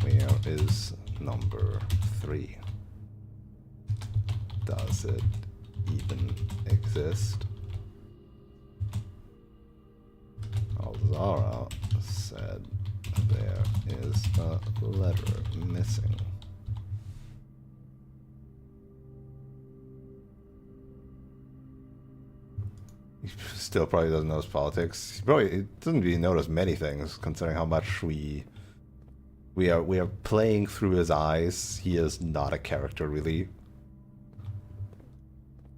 Where is number 3? Does it even exist? Alzara said there is a letter missing. He still probably doesn't know his politics. He doesn't really notice many things, considering how much we are playing through his eyes. He is not a character, really.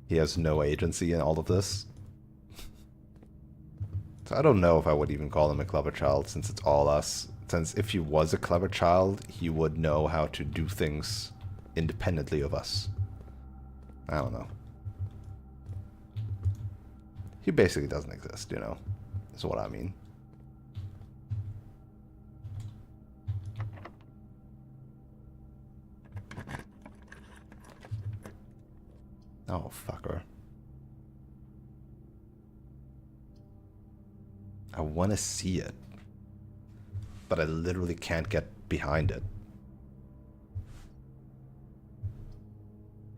He has no agency in all of this. So I don't know if I would even call him a clever child, since it's all us. Since if he was a clever child, he would know how to do things independently of us. I don't know. He basically doesn't exist, you know? That's what I mean. Oh, fucker. I want to see it, but I literally can't get behind it.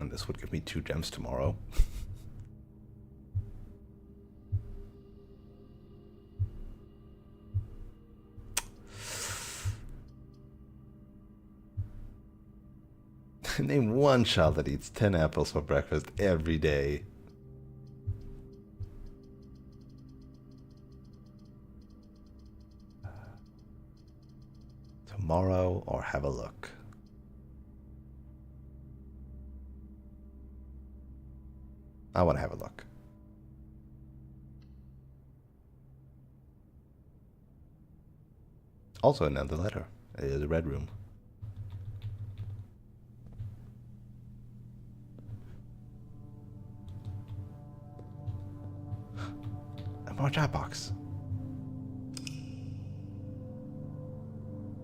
And this would give me 2 gems tomorrow. Name one child that eats 10 apples for breakfast every day. Tomorrow or have a look. I want to have a look. Also another letter. It is a red room. A more chat box.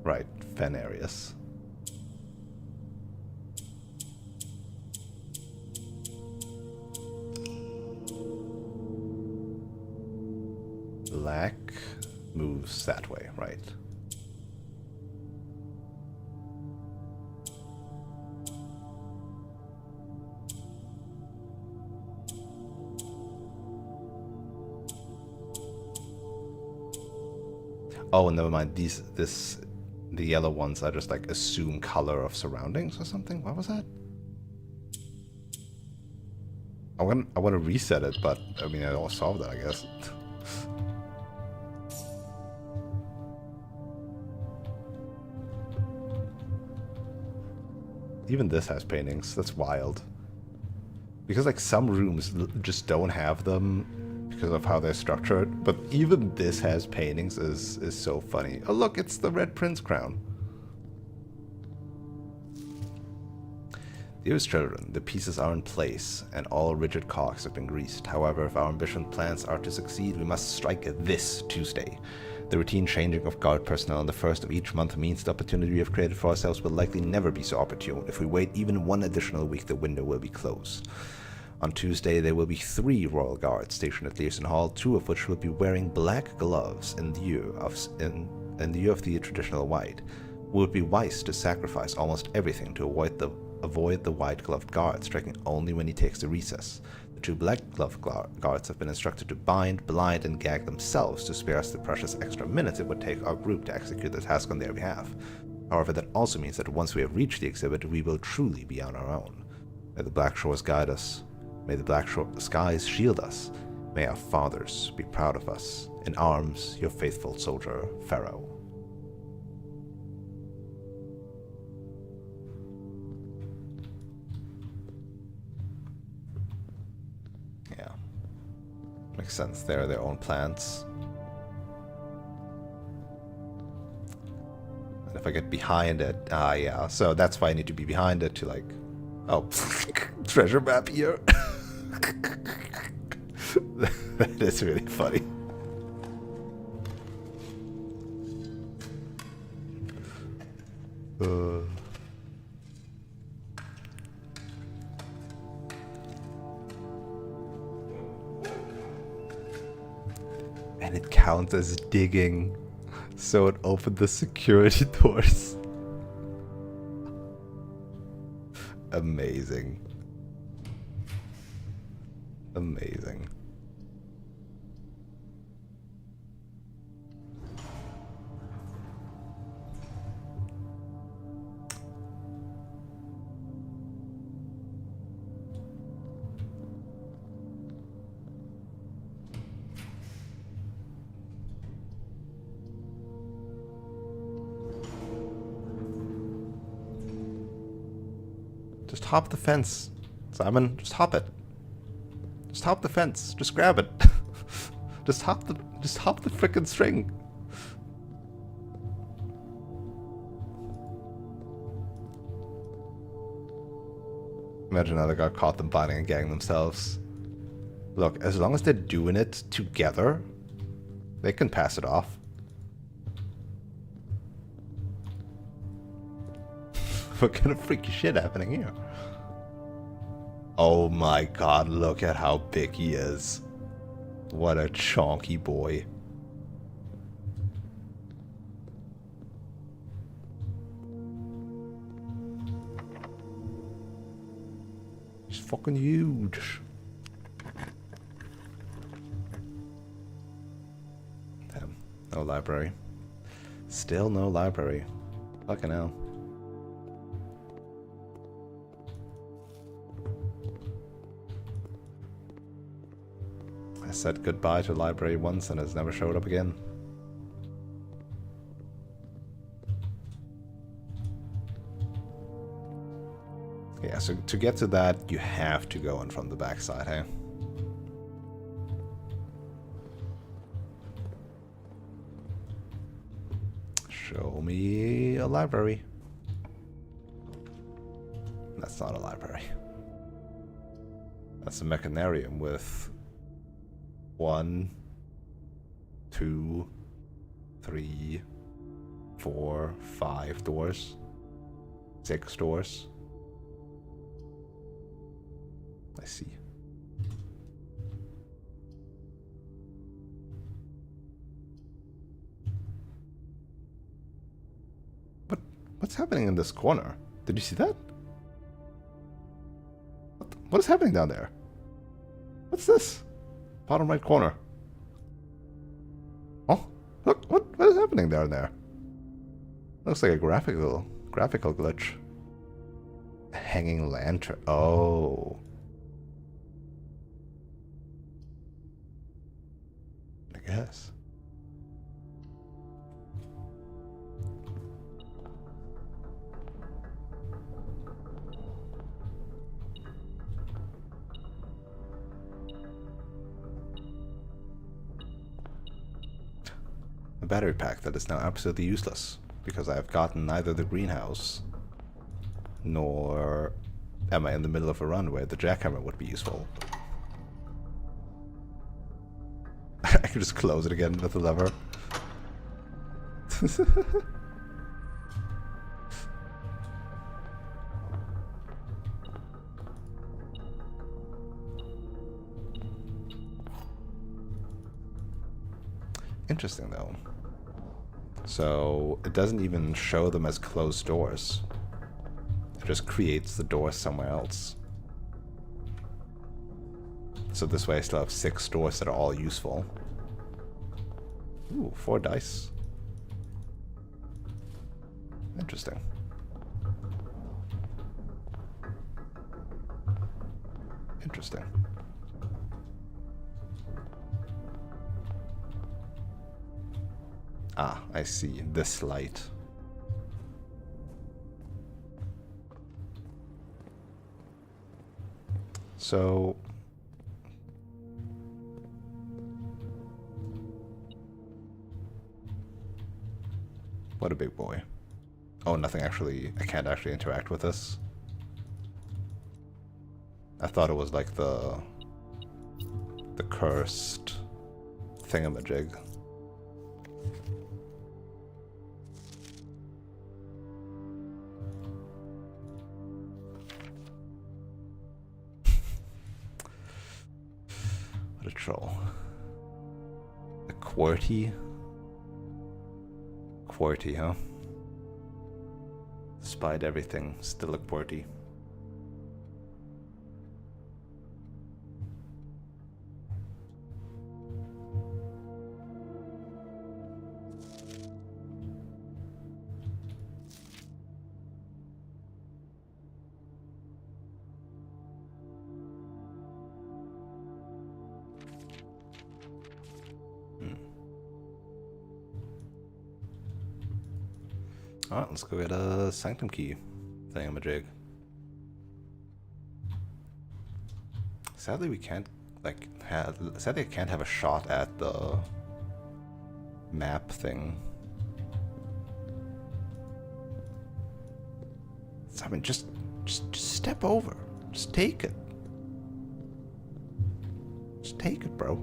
Right, Fenarius. Black moves that way, right? Oh, never mind. The yellow ones are just like assume color of surroundings or something. What was that? I want to reset it, but I mean, I'll solve that, I guess. Even this has paintings. That's wild. Because like some rooms just don't have them because of how they're structured, but even this has paintings is so funny. Oh look, it's the Red Prince crown. Dearest children, the pieces are in place, and all rigid cogs have been greased. However, if our ambitious plans are to succeed, we must strike this Tuesday. The routine changing of guard personnel on the first of each month means the opportunity we have created for ourselves will likely never be so opportune. If we wait even one additional week, the window will be closed. On Tuesday, there will be 3 royal guards stationed at Learson Hall, 2 of which will be wearing black gloves in lieu of the traditional white. It would be wise to sacrifice almost everything to avoid the white-gloved guard, striking only when he takes the recess. The 2 black-gloved guards have been instructed to bind, blind, and gag themselves to spare us the precious extra minutes it would take our group to execute the task on their behalf. However, that also means that once we have reached the exhibit, we will truly be on our own. May the black shores guide us. May the black skies shield us. May our fathers be proud of us. In arms, your faithful soldier, Pharaoh. Yeah. Makes sense. They're their own plants. And if I get behind it, yeah. So that's why I need to be behind it to like, oh, treasure map here. That is really funny. And it counts as digging, so it opened the security doors. Amazing. Amazing. Just hop the fence, Simon. Just hop it. Just hop the fence. Just grab it. Just hop the frickin' string. Imagine how they got caught them binding and gagging themselves. Look, as long as they're doing it together, they can pass it off. What kind of freaky shit happening here? Oh my god, look at how big he is. What a chonky boy. fucking huge. Damn, no library. Still no library. Fucking hell. I said goodbye to library once and it's never showed up again. Yeah, so to get to that, you have to go in from the backside, hey? Show me a library. That's not a library. That's a mechanarium with 1, 2, 3, 4, 5 doors. 6 doors. I see. What's happening in this corner? Did you see that? What is happening down there? What's this? Bottom right corner. Oh, look! What is happening down there? Looks like a graphical glitch. A hanging lantern. Oh. I guess. A battery pack that is now absolutely useless because I have gotten neither the greenhouse nor am I in the middle of a run where the jackhammer would be useful. I can just close it again with the lever. Interesting though. So it doesn't even show them as closed doors. It just creates the door somewhere else. So this way I still have 6 doors that are all useful. Ooh, 4 dice. Interesting. Interesting. Ah, I see. This light. So... what a big boy. Oh, nothing actually... I can't actually interact with this. I thought it was like the cursed thingamajig. What a troll. A QWERTY? QWERTY, huh? Despite everything, still a QWERTY. Alright, let's go get a sanctum key thingamajig. Sadly, we can't, like, sadly I can't have a shot at the map thing. So, I mean, just step over. Just take it. Just take it, bro.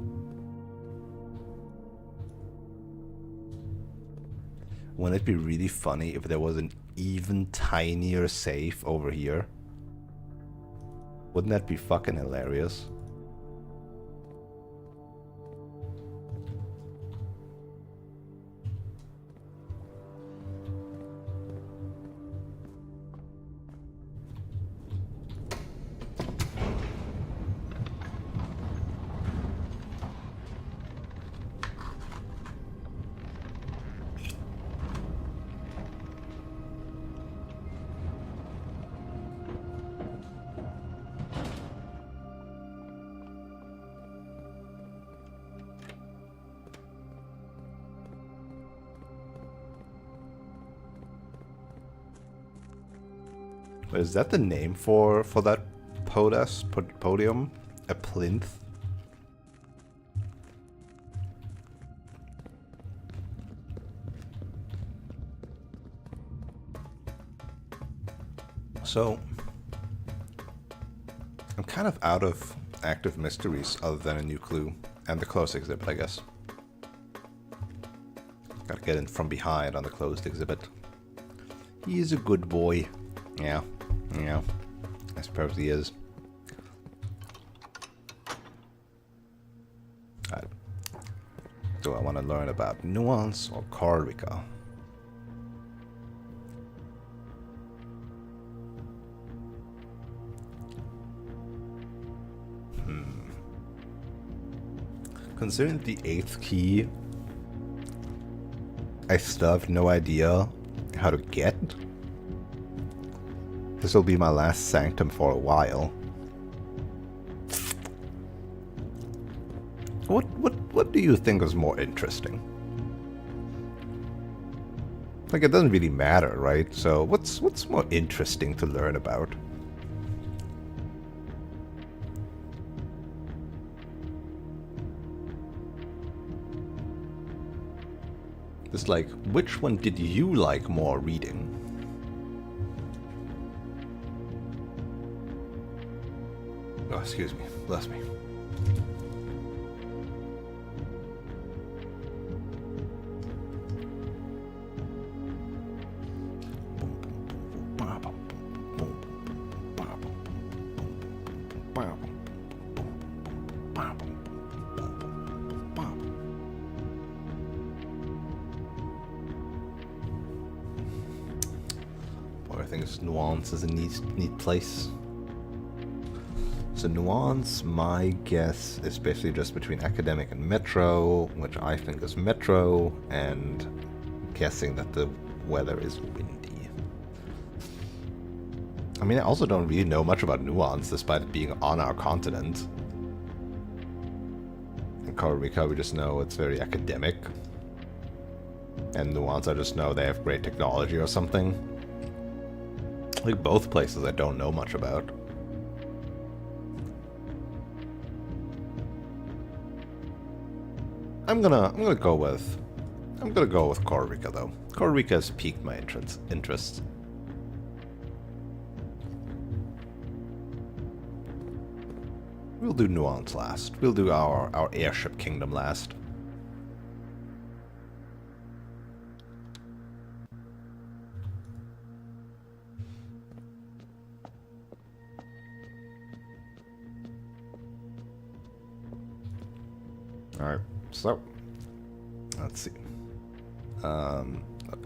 Wouldn't it be really funny if there was an even tinier safe over here? Wouldn't that be fucking hilarious? Is that the name for that podium? A plinth? So, I'm kind of out of active mysteries other than a new clue and the closed exhibit, I guess. Gotta get in from behind on the closed exhibit. He is a good boy. Yeah, I suppose he is. Alright. Do I want to learn about nuance or Corica? Considering the 8th key, I still have no idea how to get. This will be my last sanctum for a while. What do you think is more interesting? Like, it doesn't really matter, right? So what's more interesting to learn about? It's like, which one did you like more reading? Oh, excuse me. Bless me. I think nuance is a neat place. So nuance, my guess is basically just between academic and metro, which I think is metro, and guessing that the weather is windy. I mean, I also don't really know much about nuance, despite it being on our continent. In Corica, we just know it's very academic. And nuance, I just know they have great technology or something. Like both places I don't know much about. I'm gonna go with Corica though. Corica has piqued my interest. We'll do nuance last. We'll do our airship kingdom last. Alright, so let's see.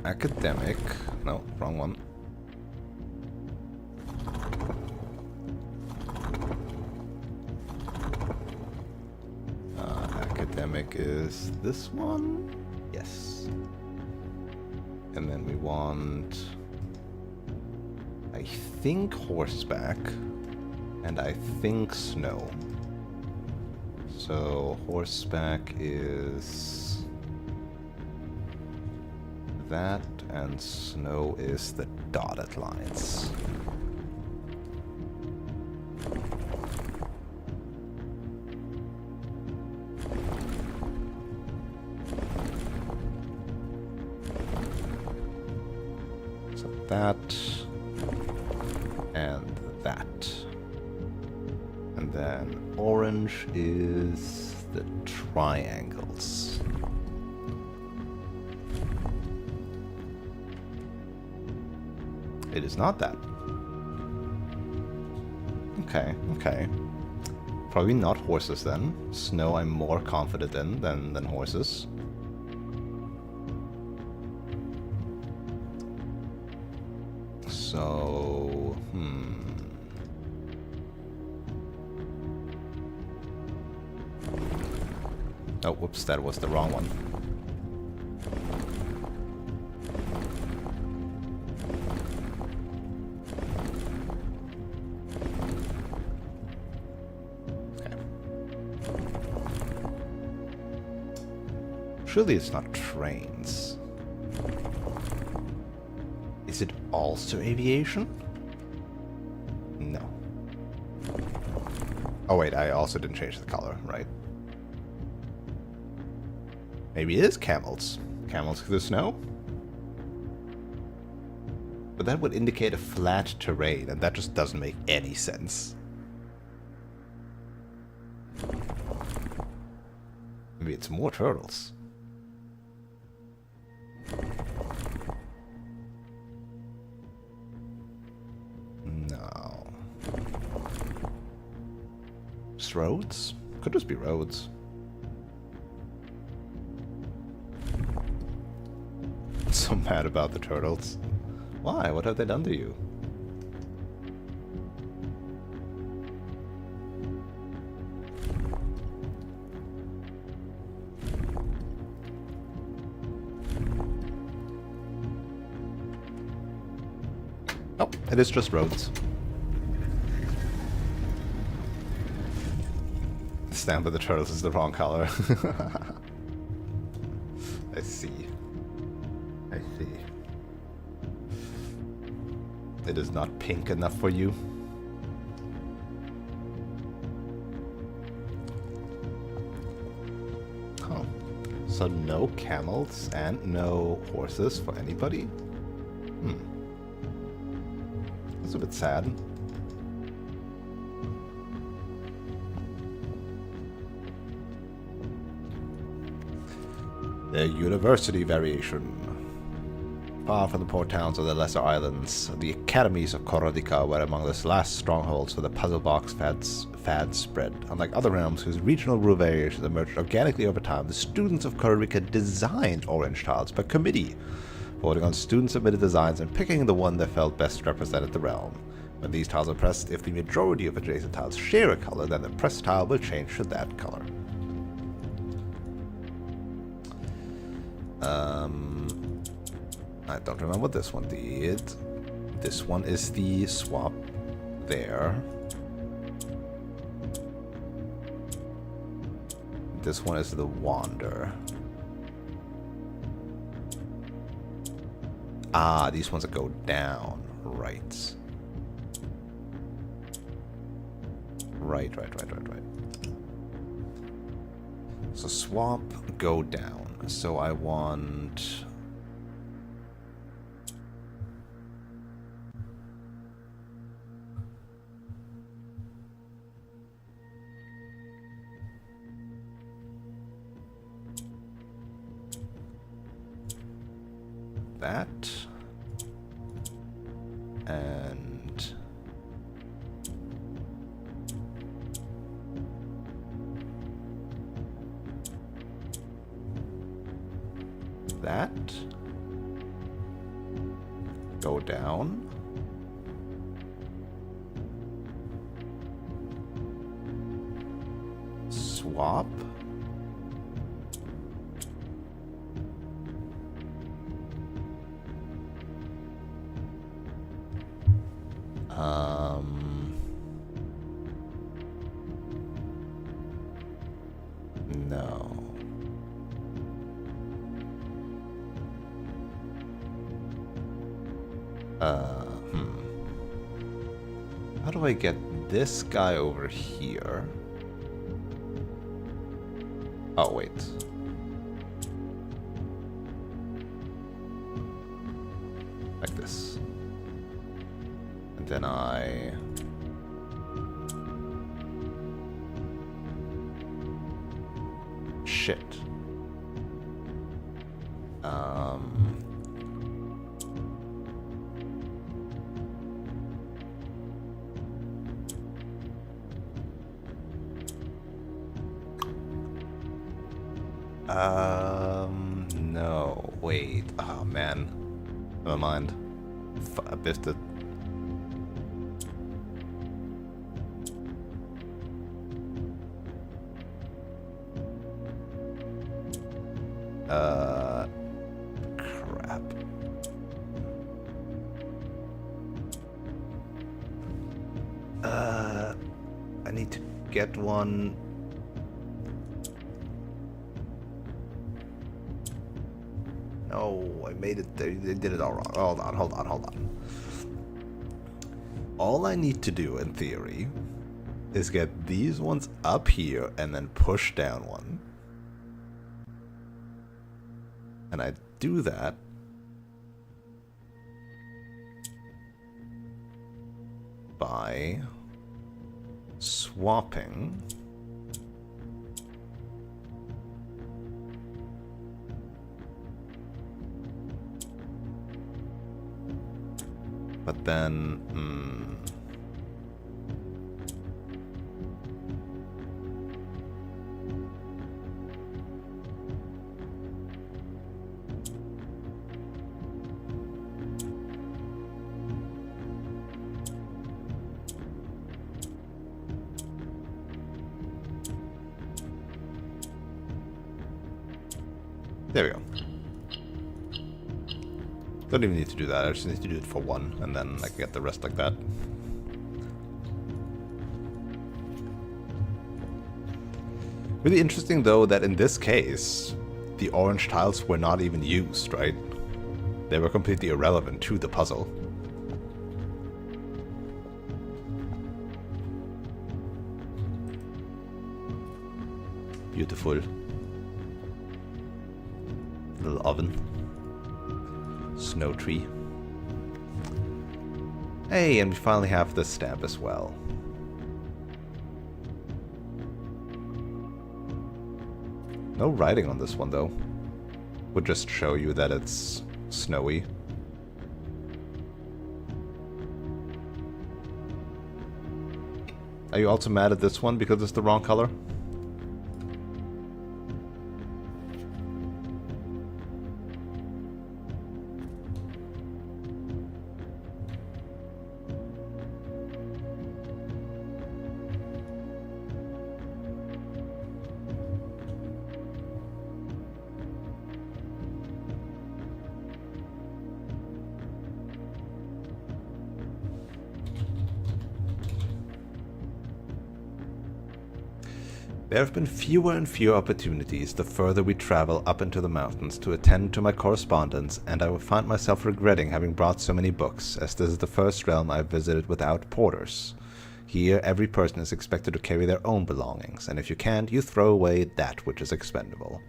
Academic. No, wrong one. Academic is this one? Yes. And then we want, I think, horseback, and I think snow. So horseback is that, and snow is the dotted lines. So that and that. And then orange is the triangles. It is not that. Okay. Probably not horses then. Snow I'm more confident in than horses. So, Oh, whoops, that was the wrong one. Okay. Surely it's not trains. Is it also aviation? Oh wait, I also didn't change the color, right? Maybe it is camels. Camels through the snow? But that would indicate a flat terrain, and that just doesn't make any sense. Maybe it's more turtles. No. Just roads? Could just be roads. I'm so mad about the turtles. Why? What have they done to you? Oh, it is just roads. The stamp of the turtles is the wrong color. I see. I see. It is not pink enough for you. Oh. So no camels and no horses for anybody? Hmm. That's a bit sad. The university variation. Far from the port towns of the lesser islands, the academies of Korodica were among the last strongholds where the puzzle box fads spread. Unlike other realms whose regional rule variations emerged organically over time, the students of Korodica designed orange tiles by committee, voting on student-submitted designs and picking the one they felt best represented the realm. When these tiles are pressed, if the majority of adjacent tiles share a color, then the pressed tile will change to that color. I don't remember what this one did. This one is the swap there. This one is the wander. Ah, these ones that go down. Right. Right. So swap, go down. So I want... that. And... that. Go down. Swap. No. How do I get this guy over here? Oh, wait. Like this. And then I... Shit. No. Wait. Oh, man. Never mind. I biffed it. Crap. I need to get one. No, I made it. They did it all wrong. Hold on. All I need to do, in theory, is get these ones up here and then push down one. And I do that by swapping but then there we go. Don't even need to do that, I just need to do it for one, and then I can get the rest like that. Really interesting though that in this case, the orange tiles were not even used, right? They were completely irrelevant to the puzzle. Beautiful. Little oven. Snow tree. Hey, and we finally have this stamp as well. No writing on this one though. Would just show you that it's snowy. Are you also mad at this one because it's the wrong color? There have been fewer and fewer opportunities the further we travel up into the mountains to attend to my correspondence, and I will find myself regretting having brought so many books, as this is the first realm I have visited without porters. Here, every person is expected to carry their own belongings, and if you can't, you throw away that which is expendable.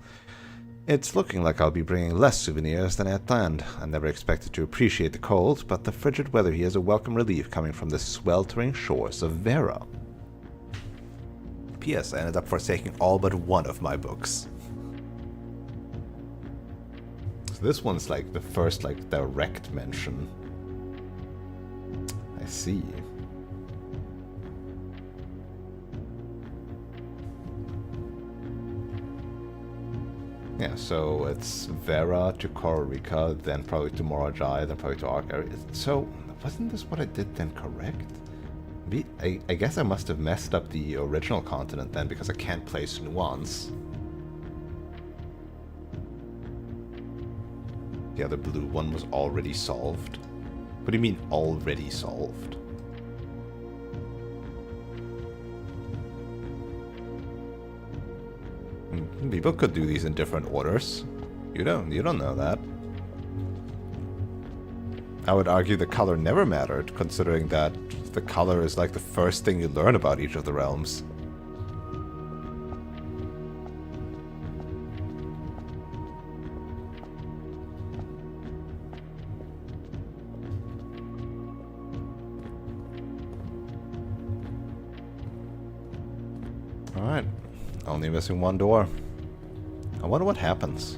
It's looking like I'll be bringing less souvenirs than I had planned. I never expected to appreciate the cold, but the frigid weather here is a welcome relief coming from the sweltering shores of Vera. P.S. I ended up forsaking all but one of my books. So this one's like the first direct mention. I see. Yeah, so it's Vera to Kororika, then probably to Morajai, then probably to Ark. So, wasn't this what I did then correct? I guess I must have messed up the original continent then, because I can't place Nuance. The other blue one was already solved. What do you mean, already solved? People could do these in different orders. You don't know that. I would argue the color never mattered, considering that the color is like the first thing you learn about each of the realms. Alright, only missing one door. I wonder what happens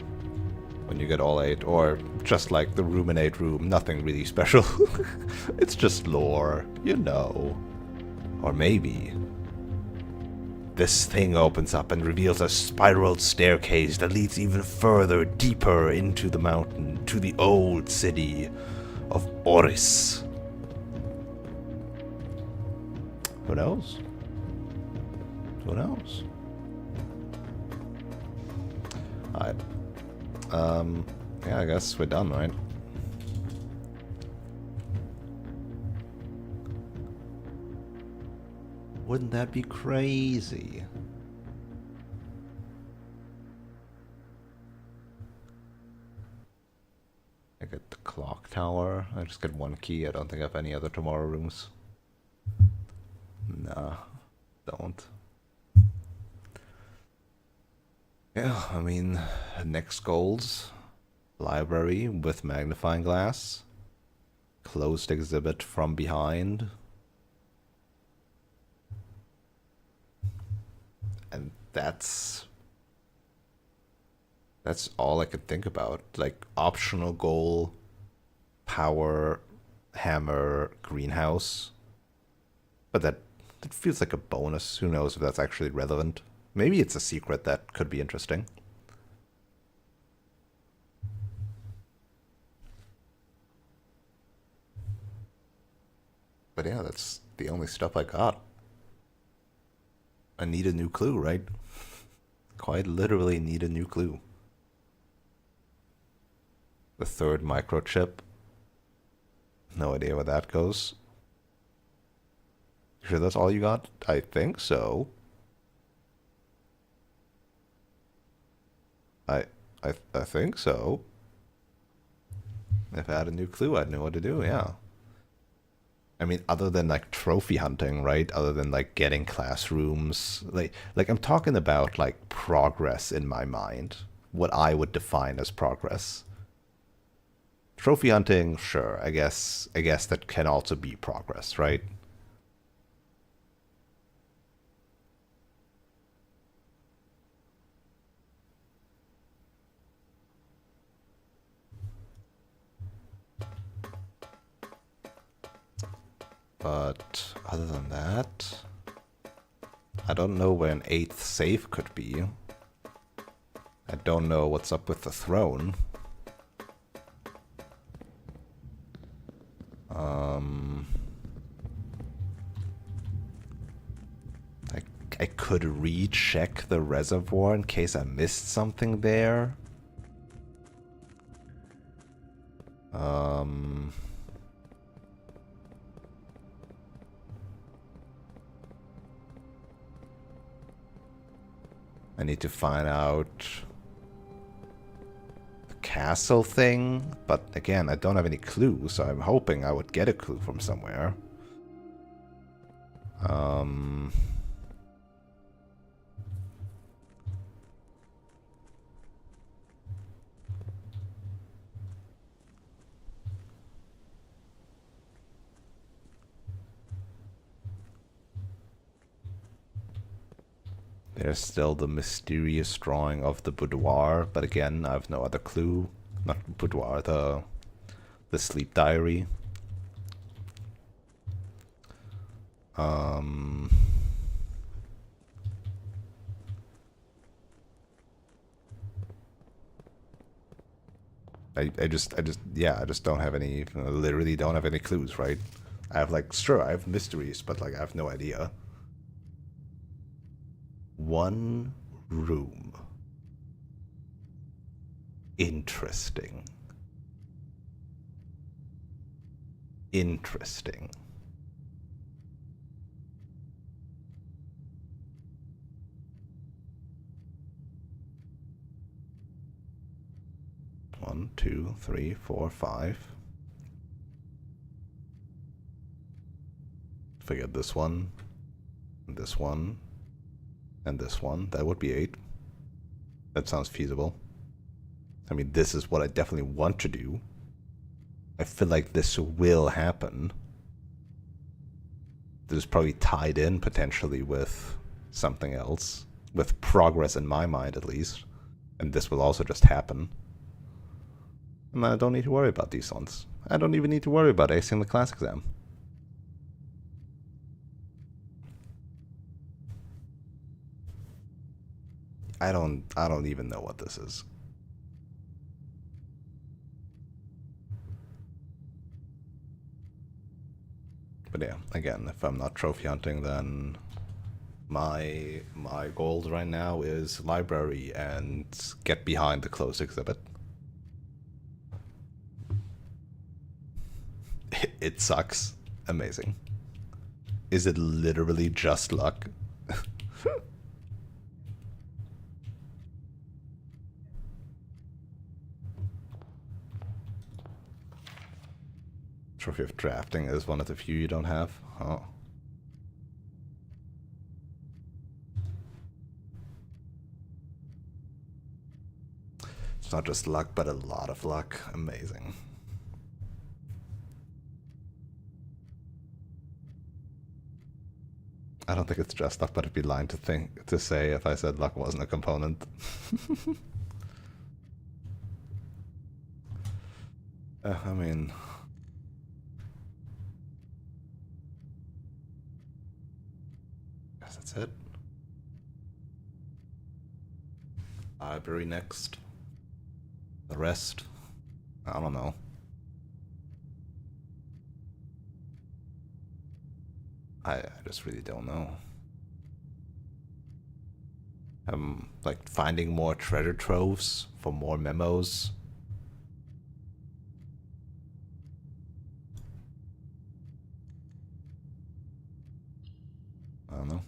when you get all 8, or just like the Ruminate room, nothing really special. It's just lore, you know. Or maybe this thing opens up and reveals a spiraled staircase that leads even further, deeper into the mountain, to the old city of Oris. Who knows? Who knows? Alright. Yeah, I guess we're done, right? Wouldn't that be crazy? I get the clock tower. I just get one key. I don't think I have any other tomorrow rooms. Nah. don't. Yeah, I mean, next goals, library with magnifying glass, closed exhibit from behind, and that's all I could think about. Like optional goal, power, hammer, greenhouse, but that feels like a bonus. Who knows if that's actually relevant? Maybe it's a secret that could be interesting. But yeah, that's the only stuff I got. I need a new clue, right? Quite literally need a new clue. The third microchip. No idea where that goes. You sure that's all you got? I think so. I think so. If I had a new clue, I'd know what to do, yeah. I mean, other than like trophy hunting, right? Other than like getting classrooms, like I'm talking about like progress in my mind, what I would define as progress. Trophy hunting, sure, I guess that can also be progress, right? But other than that, I don't know where an eighth safe could be. I don't know what's up with the throne. I could recheck the reservoir in case I missed something there. I need to find out the castle thing, but again, I don't have any clues, so I'm hoping I would get a clue from somewhere. There's still the mysterious drawing of the boudoir, but again, I have no other clue. Not boudoir, the sleep diary. I just don't have any, literally don't have any clues, right? I have like, sure, I have mysteries, but like I have no idea. One room. Interesting. Interesting. One, two, three, four, five. Figured this one, and this one, and this one. That would be 8. That sounds feasible. I mean, this is what I definitely want to do. I feel like this will happen. This is probably tied in potentially with something else. With progress in my mind, at least. And this will also just happen. And I don't need to worry about these ones. I don't even need to worry about acing the class exam. I don't even know what this is. But yeah, again, if I'm not trophy hunting, then my goals right now is library and get behind the closed exhibit. It sucks. Amazing. Is it literally just luck? Trophy of drafting is one of the few you don't have. Oh. it's not just luck, but a lot of luck. Amazing. I don't think it's just luck, but it'd be lying to say if I said luck wasn't a component. I mean, guess that's it. Library next. The rest, I don't know. I just really don't know. Like finding more treasure troves for more memos. I don't know.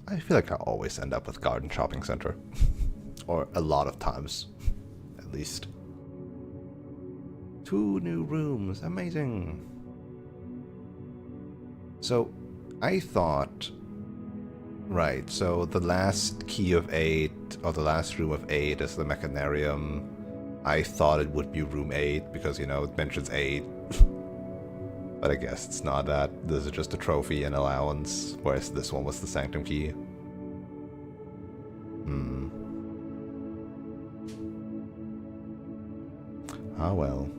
I feel like I always end up with Garden Shopping Center. Or a lot of times, at least. 2 new rooms, amazing. So, I thought, right, so the last key of 8, or the last room of 8 is the Mechanarium. I thought it would be room 8, because, you know, it mentions 8. But I guess it's not that. This is just a trophy and allowance, whereas this one was the Sanctum key. Ah, well.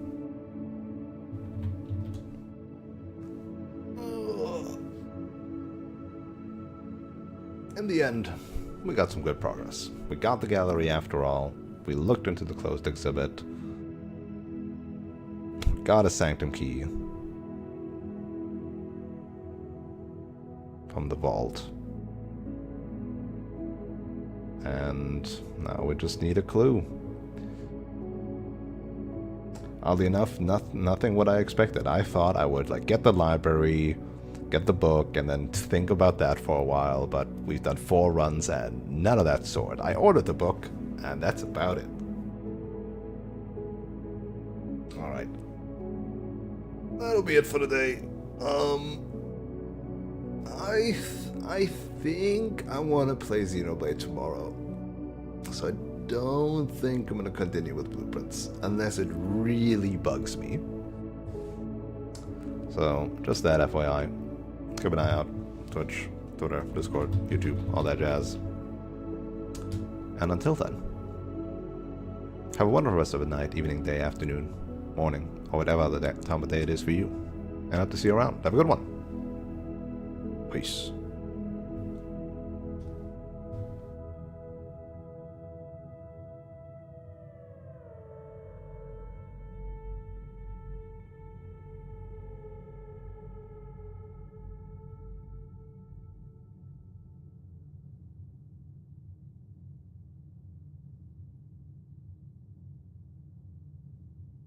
In the end, we got some good progress. We got the gallery after all. We looked into the closed exhibit. We got a Sanctum key from the vault. And now we just need a clue. Oddly enough, nothing what I expected. I thought I would like get the library, get the book, and then think about that for a while, but we've done 4 runs and none of that sort. I ordered the book, and that's about it. Alright. That'll be it for today. I think I want to play Xenoblade tomorrow. So I don't think I'm going to continue with Blueprints, unless it really bugs me. So, just that FYI. Keep an eye out. Twitch, Twitter, Discord, YouTube, all that jazz. And until then, have a wonderful rest of the night, evening, day, afternoon, morning, or whatever other time of day it is for you. And I hope to see you around. Have a good one. Peace.